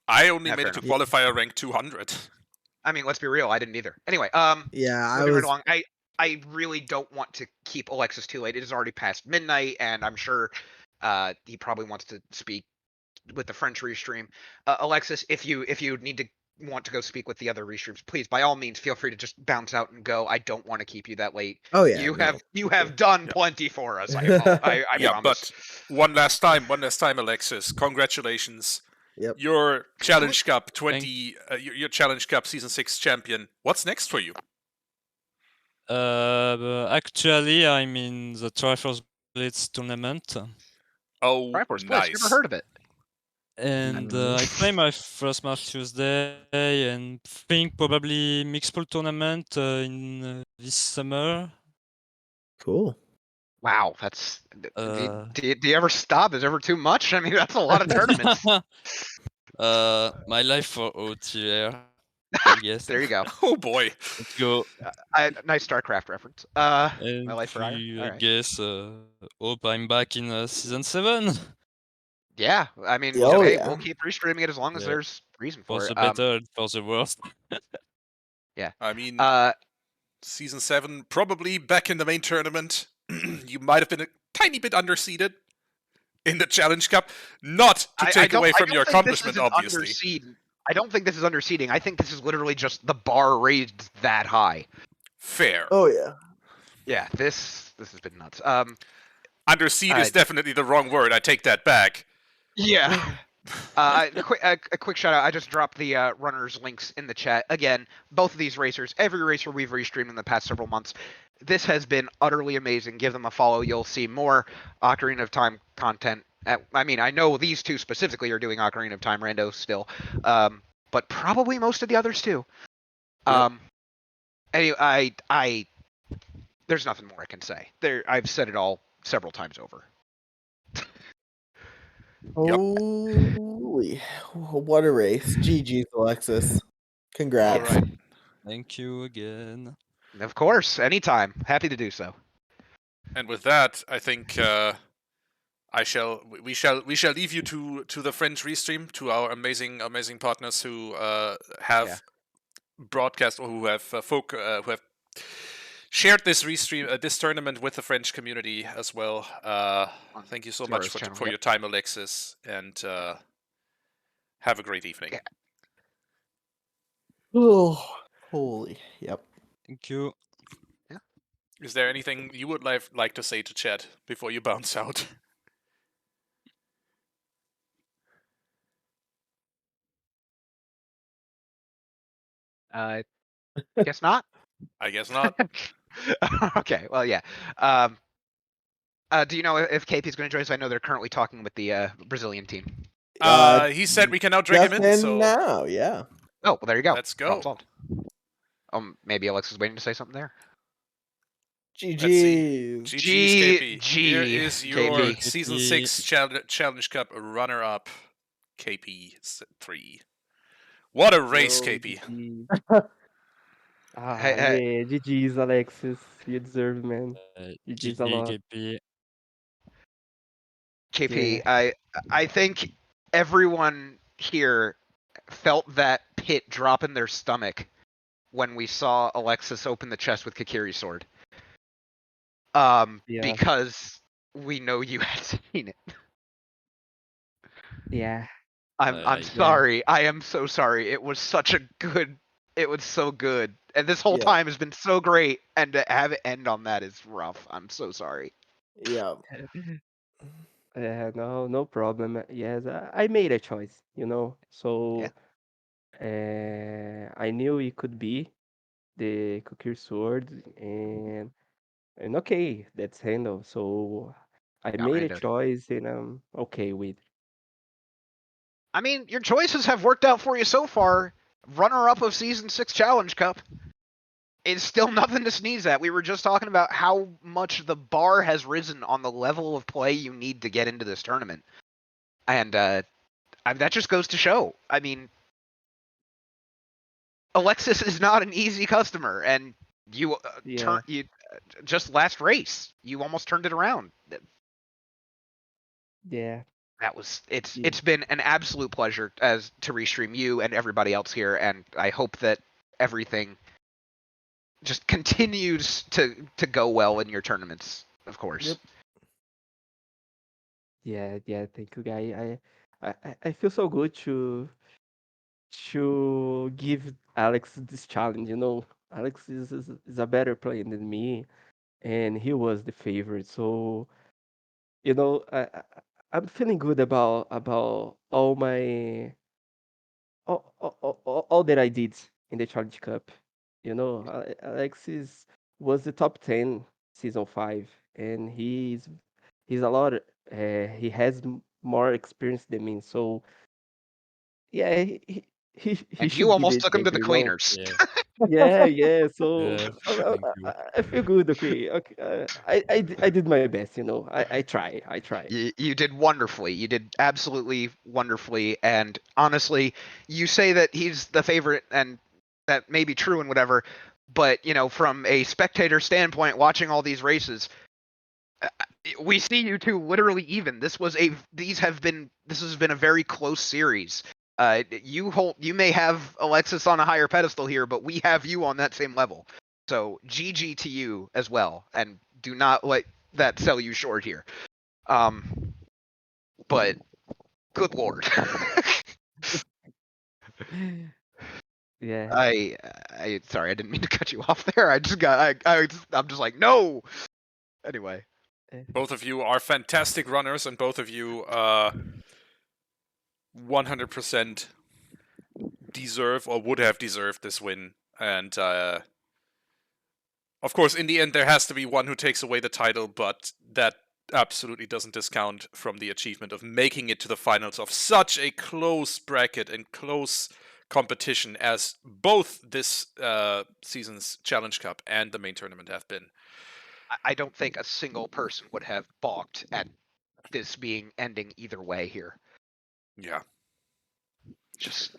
I only Yeah, made fair it to enough. qualifier rank 200. I mean, let's be real. I didn't either. Anyway, Yeah, I moving right was. along. I really don't want to keep Alexis too late. It is already past midnight, and I'm sure he probably wants to speak with the French restream. Alexis, if you want to go speak with the other restreams, please, by all means, feel free to just bounce out and go. I don't want to keep you that late. Oh yeah. You have done plenty for us. I Yeah, promise. but one last time, Alexis. Congratulations. Yep. Your Challenge Cup your Challenge Cup Season 6 champion. What's next for you? Actually, I'm in the Triforce Blitz tournament. Oh, Triforce nice. Blitz, never heard of it. And I play my first match Tuesday, and think probably mixed pool tournament in this summer. Cool. Wow, that's. Uh, Do you ever stop? Is it ever too much? I mean, that's a lot of tournaments. my life for OTR, I guess. There you go. Oh boy. Let's go. Nice StarCraft reference. And My life for Ire. I All right. guess hope I'm back in season 7 Yeah, I mean, Oh, hey, yeah. we'll keep restreaming it as long as Yeah. there's reason for for the it. better and for the worst. Yeah. I mean, Uh, Season 7, probably back in the main tournament. You might have been a tiny bit underseeded in the Challenge Cup. Not to take away from your accomplishment, obviously. Underseed. I don't think this is underseeding. I think this is literally just the bar raised that high. Fair. Oh yeah. Yeah, this has been nuts. Underseed is definitely the wrong word. I take that back. Yeah. A quick shout out. I just dropped the runners links in the chat. Again, both of these racers, every racer we've restreamed in the past several months, this has been utterly amazing. Give them a follow. You'll see more Ocarina of Time content. I mean, I know these two specifically are doing Ocarina of Time rando still, but probably most of the others too. Anyway, I there's nothing more I can say. I've said it all several times over. Holy, what a race. GG's, Alexis. Congrats. All right. Thank you again. Of course, anytime. Happy to do so. And with that, I think we shall leave you to the French restream, to our amazing partners who have broadcast or who have who have shared this restream, this tournament with the French community as well. Thank you so much for your time, Alexis, and have a great evening. Yeah. Oh, holy, yep. Thank you. Is there anything you would like to say to chat before you bounce out? Guess not. I guess not. Okay, well, yeah. Do you know if Keipi is going to join us? I know they're currently talking with the Brazilian team. He said we can now drag him in, so now, yeah. Oh, well, there you go. Let's go. Solved. Maybe Alex is waiting to say something there. GG's. GG's, Keipi. G. Here is your KP. Season 6 Challenge Cup runner-up, Keipi3. What a race, Keipi. Yeah, GG's, Alexis. You deserve, man. GG's a lot. KP. KP, Yeah. I think everyone here felt that pit drop in their stomach when we saw Alexis open the chest with Kakiri's sword. Yeah. Because we know you had seen it. Yeah. I'm sorry. I am so sorry. It was such a good. It was so good, and this whole time has been so great, and to have it end on that is rough. I'm so sorry. Yeah. No problem. Yes, I made a choice, you know. So I knew it could be the Kokir sword, and okay, that's handle. So I Got made a randoed. choice, and I'm okay with. I mean, your choices have worked out for you so far. Runner-up of Season 6 Challenge Cup. It's still nothing to sneeze at. We were just talking about how much the bar has risen on the level of play you need to get into this tournament. And that just goes to show. I mean, Alexis is not an easy customer, and you just last race, you almost turned it around. Yeah. It's been an absolute pleasure to restream you and everybody else here, and I hope that everything just continues to go well in your tournaments, of course. Yep. Yeah, thank you, guy. I feel so good to give Alex this challenge. You know, Alex is a better player than me, and he was the favorite. So you know, I'm feeling good about all my all that I did in the Challenge Cup. You know, Alexis was the top 10 season 5, and he's a lot. He has more experience than me, so yeah, he And you should be almost the took him to the champion, you know? cleaners. Yeah. So Yeah, thank you. I feel good. Okay. I did my best. You know, I try. You did wonderfully. You did absolutely wonderfully. And honestly, you say that he's the favorite, and that may be true and whatever. But you know, from a spectator standpoint, watching all these races, we see you two literally even. This has been a very close series. You may have Alexis on a higher pedestal here, but we have you on that same level. So GG to you as well, and do not let that sell you short here. But good lord. Yeah. I sorry, I didn't mean to cut you off there. I'm just like, no. Anyway. Both of you are fantastic runners, and both of you 100% deserve or would have deserved this win. And of course, in the end, there has to be one who takes away the title, but that absolutely doesn't discount from the achievement of making it to the finals of such a close bracket and close competition as both this season's Challenge Cup and the main tournament have been. I don't think a single person would have balked at this being ending either way here. Yeah. Just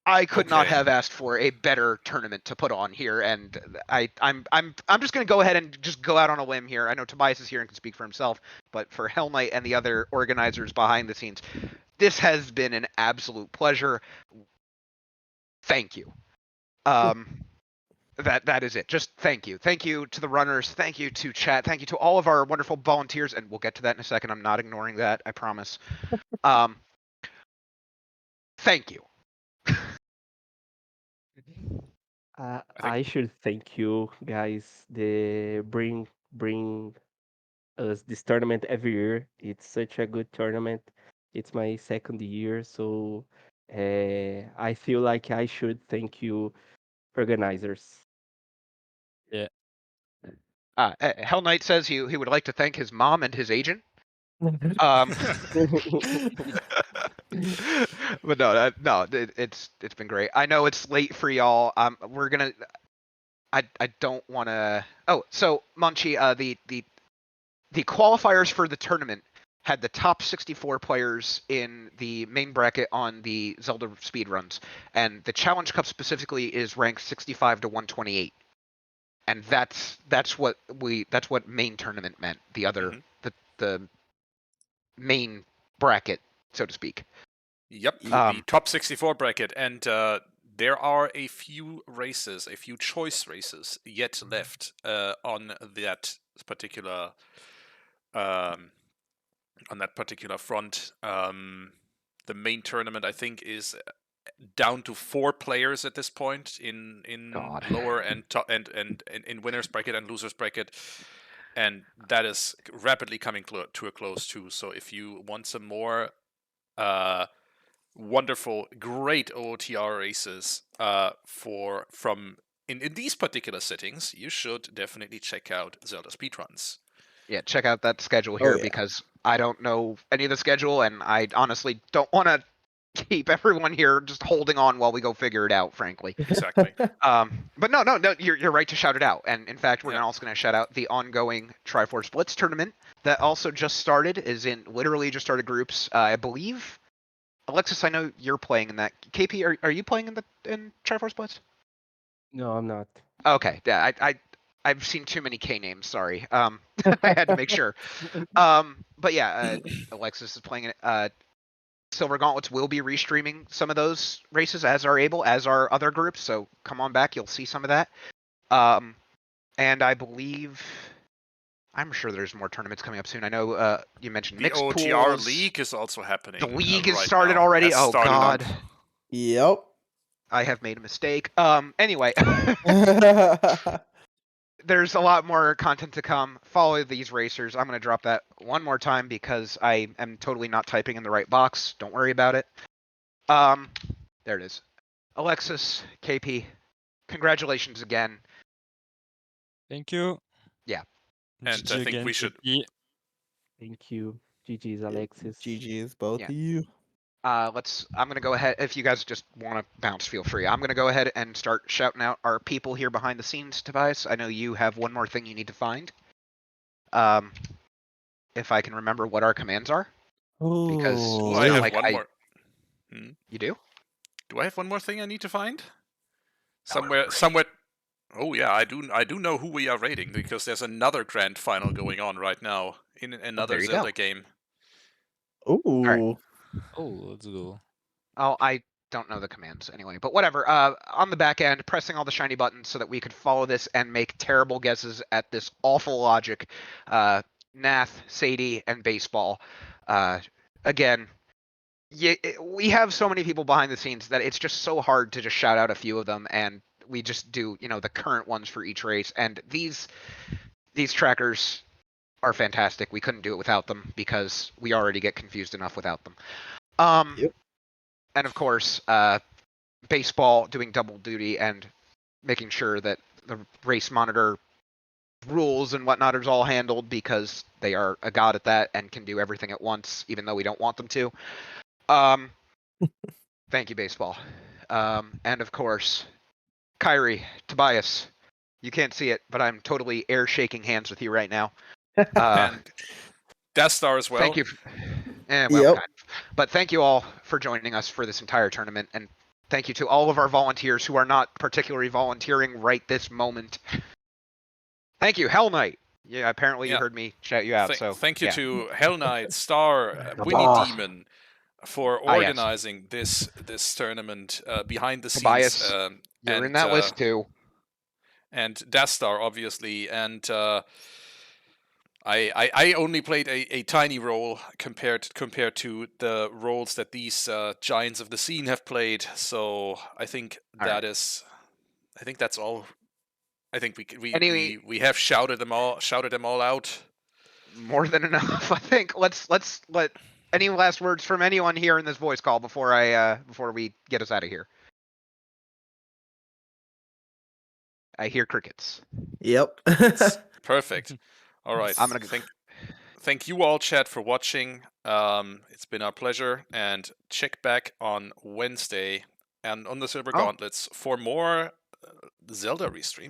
I could not Okay. have asked for a better tournament to put on here, and I'm just gonna go ahead and just go out on a limb here. I know Tobias is here and can speak for himself, but for Hell Knight and the other organizers behind the scenes, this has been an absolute pleasure. Thank you. That is it. Just thank you. Thank you to the runners. Thank you to chat. Thank you to all of our wonderful volunteers, and we'll get to that in a second. I'm not ignoring that. I promise. Thank you. I should thank you guys. They bring us this tournament every year. It's such a good tournament. It's my second year, so I feel like I should thank you, organizers. Yeah. Hell Knight says he would like to thank his mom and his agent. But no, it's been great. I know it's late for y'all. We're gonna. I don't want to. Oh, so Munchie, the qualifiers for the tournament had the top 64 players in the main bracket on the Zelda speedruns, and the Challenge Cup specifically is ranked 65 to 128, and that's what main tournament meant. The other the main bracket, so to speak. Yep, the top 64 bracket, and there are a few races, a few choice races yet left on that particular front. The main tournament, I think, is down to 4 players at this point in God. lower and top and in winners bracket and losers bracket, and that is rapidly coming to a close too. So if you want some more wonderful, great OOTR races from in these particular settings, you should definitely check out Zelda Speedruns. Yeah, check out that schedule here because I don't know any of the schedule, and I honestly don't want to keep everyone here just holding on while we go figure it out, frankly. Exactly. But no, you're right to shout it out. And in fact, we're also going to shout out the ongoing Triforce Blitz tournament that also just started, literally just started groups. I believe, Alexis, I know you're playing in that. KP, are you playing in Triforce Blitz? No, I'm not. Okay, yeah, I've seen too many K names. Sorry. I had to make sure. But yeah, Alexis is playing it. Silver Gauntlets will be restreaming some of those races as our other groups. So come on back, you'll see some of that. And I believe, I'm sure there's more tournaments coming up soon. I know you mentioned the mixed OTR pools. League is also happening. The league is right started now. already. Has started God. Yep. I have made a mistake. Anyway. There's a lot more content to come. Follow these racers. I'm going to drop that one more time because I am totally not typing in the right box. Don't worry about it. There it is. Alexis, KP, congratulations again. Thank you. Yeah. And GG I think again, we should. KP. Thank you. GG's Alexis. GG's both Yeah. of you. I'm going to go ahead. If you guys just want to bounce, feel free. I'm going to go ahead and start shouting out our people here behind the scenes, Tobias. I know you have one more thing you need to find. If I can remember what our commands are. Because Oh, I have like one more. You do? Do I have one more thing I need to find? Somewhere. Oh yeah, I do know who we are raiding because there's another grand final going on right now in another Zelda game. Ooh. Right. Oh, let's go. Oh, I don't know the commands anyway, but whatever. On the back end, pressing all the shiny buttons so that we could follow this and make terrible guesses at this awful logic. Nath, Sadie, and Baseball. Again, we have so many people behind the scenes that it's just so hard to just shout out a few of them, and we just do, the current ones for each race. And these trackers, are fantastic. We couldn't do it without them because we already get confused enough without them. Yep. And of course, baseball doing double duty and making sure that the race monitor rules and whatnot is all handled because they are a god at that and can do everything at once, even though we don't want them to. Thank you, baseball. And of course, Keipi3, Tobias, you can't see it, but I'm totally air shaking hands with you right now. And Death Star as well. Thank you. Well, Yep. kind of. But thank you all for joining us for this entire tournament, and thank you to all of our volunteers who are not particularly volunteering right this moment. Thank you, Hell Knight. Yeah, apparently you heard me shout you out. So thank you yeah. to Hell Knight, Star, The Winnie boss. Demon for Ah, yes. organizing this tournament behind the Tobias, scenes. you're in that list too. And Death Star, obviously, and I only played a tiny role compared to the roles that these giants of the scene have played. So I think that's all. I think we have shouted them all out. More than enough, I think. Let's let any last words from anyone here in this voice call before we get us out of here. I hear crickets. Yep. Perfect. All right. I'm gonna thank you all, chat, for watching. It's been our pleasure, and check back on Wednesday and on the Silver Gauntlets for more Zelda restream.